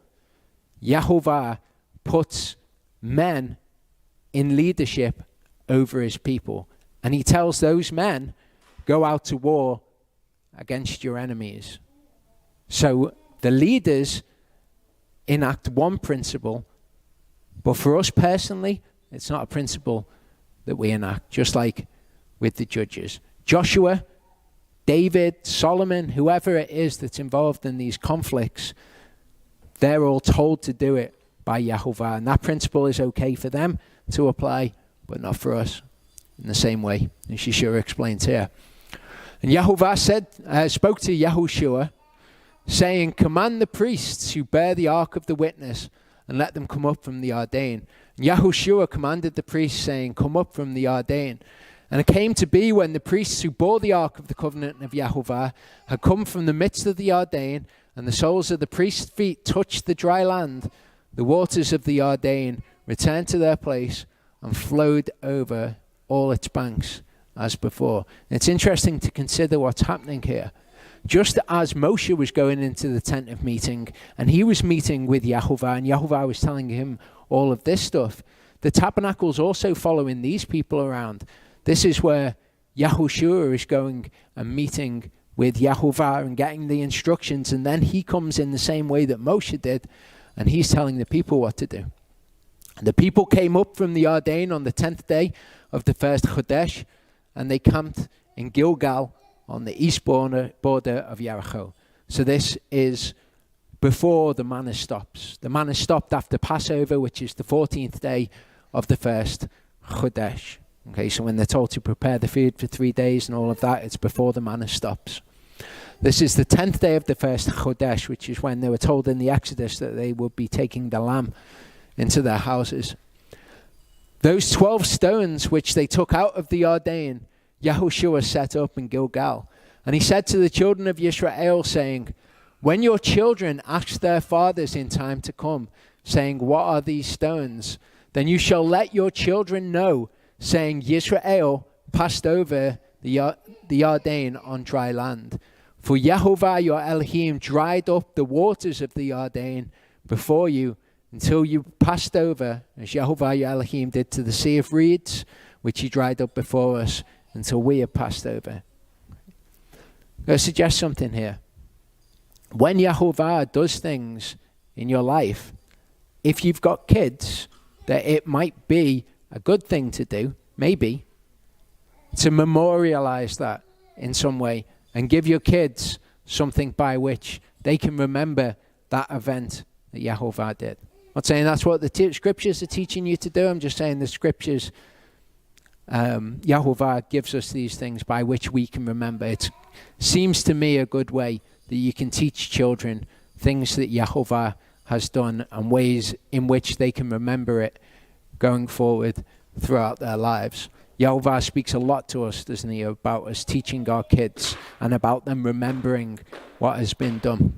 S1: Yahovah puts men in leadership over his people. And he tells those men, go out to war against your enemies. So the leaders enact one principle, but for us personally, it's not a principle that we enact, just like with the judges. Joshua, David, Solomon, whoever it is that's involved in these conflicts, they're all told to do it by Yahovah. And that principle is okay for them to apply, but not for us in the same way, as Yeshua explains here. And Yahovah spoke to Yahushua, saying, command the priests who bear the ark of the witness, and let them come up from the Ardain. And Yahushua commanded the priests, saying, come up from the Ardain. And it came to be when the priests who bore the ark of the covenant of Yahovah had come from the midst of the Ardain, and the soles of the priests' feet touched the dry land, the waters of the Ardain returned to their place and flowed over all its banks as before. And it's interesting to consider what's happening here. Just as Moshe was going into the tent of meeting, and he was meeting with Yahovah, and Yahovah was telling him all of this stuff, the tabernacle's also following these people around. This is where Yahushua is going and meeting with Yahovah and getting the instructions, and then he comes in the same way that Moshe did, and he's telling the people what to do. The people came up from the Ardain on the 10th day of the first Chodesh, and they camped in Gilgal on the east border of Jericho. So this is before the manna stops. The manna stopped after Passover, which is the 14th day of the first Chodesh. Okay, so when they're told to prepare the food for 3 days and all of that, it's before the manna stops. This is the 10th day of the first Chodesh, which is when they were told in the Exodus that they would be taking the lamb into their houses. Those 12 stones which they took out of the Ardain, Yahushua set up in Gilgal. And he said to the children of Israel, saying, when your children ask their fathers in time to come, saying, what are these stones? Then you shall let your children know, saying, Yisrael passed over the Ardain on dry land. For Yahovah your Elohim dried up the waters of the Ardain before you until you passed over, as Yahovah your Elohim did to the Sea of Reeds, which he dried up before us, until we have passed over. I'll suggest something here. When Yahovah does things in your life, if you've got kids, that it might be a good thing to do, maybe, to memorialize that in some way and give your kids something by which they can remember that event that Yahovah did. I'm not saying that's what the scriptures are teaching you to do. I'm just saying the scriptures, Yahovah gives us these things by which we can remember. It seems to me a good way that you can teach children things that Yahovah has done and ways in which they can remember it going forward throughout their lives. Yahovah speaks a lot to us, doesn't he, about us teaching our kids and about them remembering what has been done.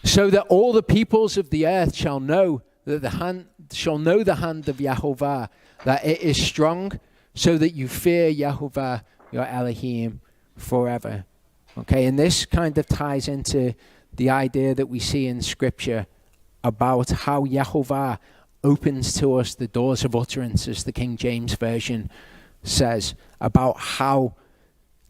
S1: So that all the peoples of the earth shall know that the hand of Yahovah, that it is strong, so that you fear Yahovah your Elohim forever. Okay, and this kind of ties into the idea that we see in Scripture about how Yahovah opens to us the doors of utterance, as the King James Version says, about how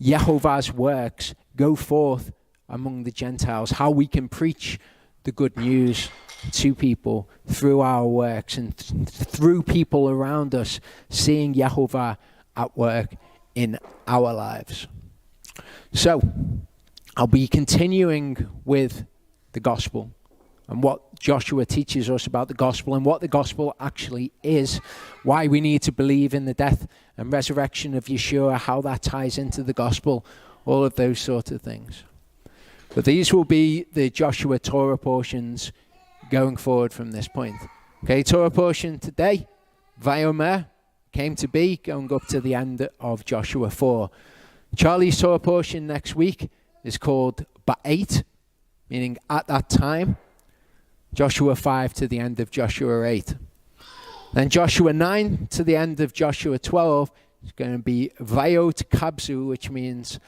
S1: Yahovah's works go forth among the Gentiles, how we can preach the good news to people through our works and through people around us seeing Yahovah at work in our lives. So, I'll be continuing with the gospel and what Joshua teaches us about the gospel and what the gospel actually is, why we need to believe in the death and resurrection of Yeshua, how that ties into the gospel, all of those sorts of things. But these will be the Joshua Torah portions going forward from this point. Okay, Torah portion today, Vayomer, came to be, going up to the end of Joshua 4. Charlie's Torah portion next week is called Ba'et, meaning at that time. Joshua 5 to the end of Joshua 8. Then Joshua 9 to the end of Joshua 12 is going to be Vayot Kabzu, which means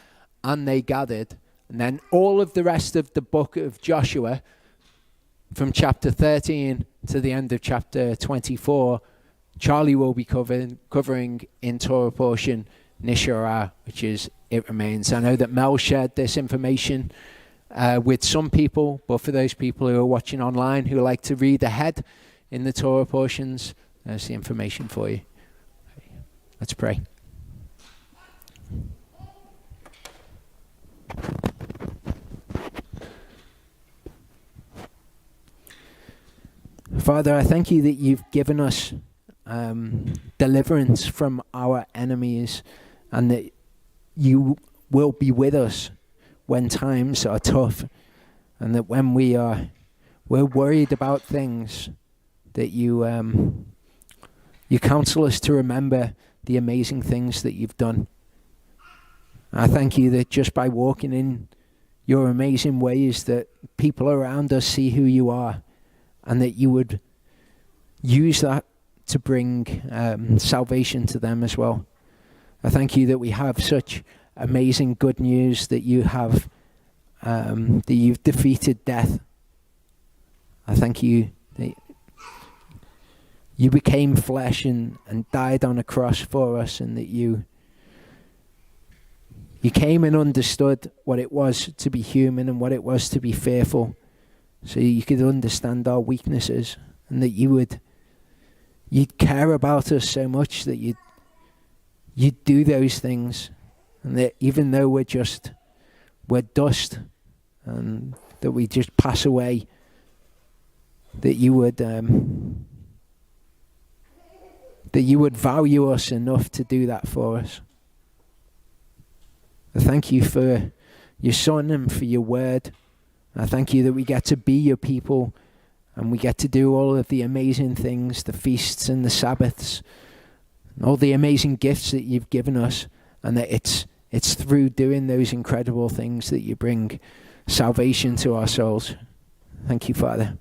S1: and they gathered. And then all of the rest of the book of Joshua, from chapter 13 to the end of chapter 24, Charlie will be covering in Torah portion Nishara, which is It Remains. I know that Mel shared this information with some people, but for those people who are watching online who like to read ahead in the Torah portions, there's the information for you. Let's pray. Father, I thank you that you've given us deliverance from our enemies, and that you will be with us when times are tough, and that when we're worried about things, that you counsel us to remember the amazing things that you've done. I thank you that just by walking in your amazing ways, that people around us see who you are, and that you would use that to bring salvation to them as well. I thank you that we have such amazing good news that you have, that you've defeated death. I thank you that you became flesh and died on a cross for us, and that you came and understood what it was to be human and what it was to be fearful, so you could understand our weaknesses, and that you'd care about us so much that you'd do those things, and that even though we're dust, and that we just pass away, that you would value us enough to do that for us. I thank you for your Son and for your word. I thank you that we get to be your people, and we get to do all of the amazing things, the feasts and the Sabbaths, and all the amazing gifts that you've given us, and that it's through doing those incredible things that you bring salvation to our souls. Thank you, Father.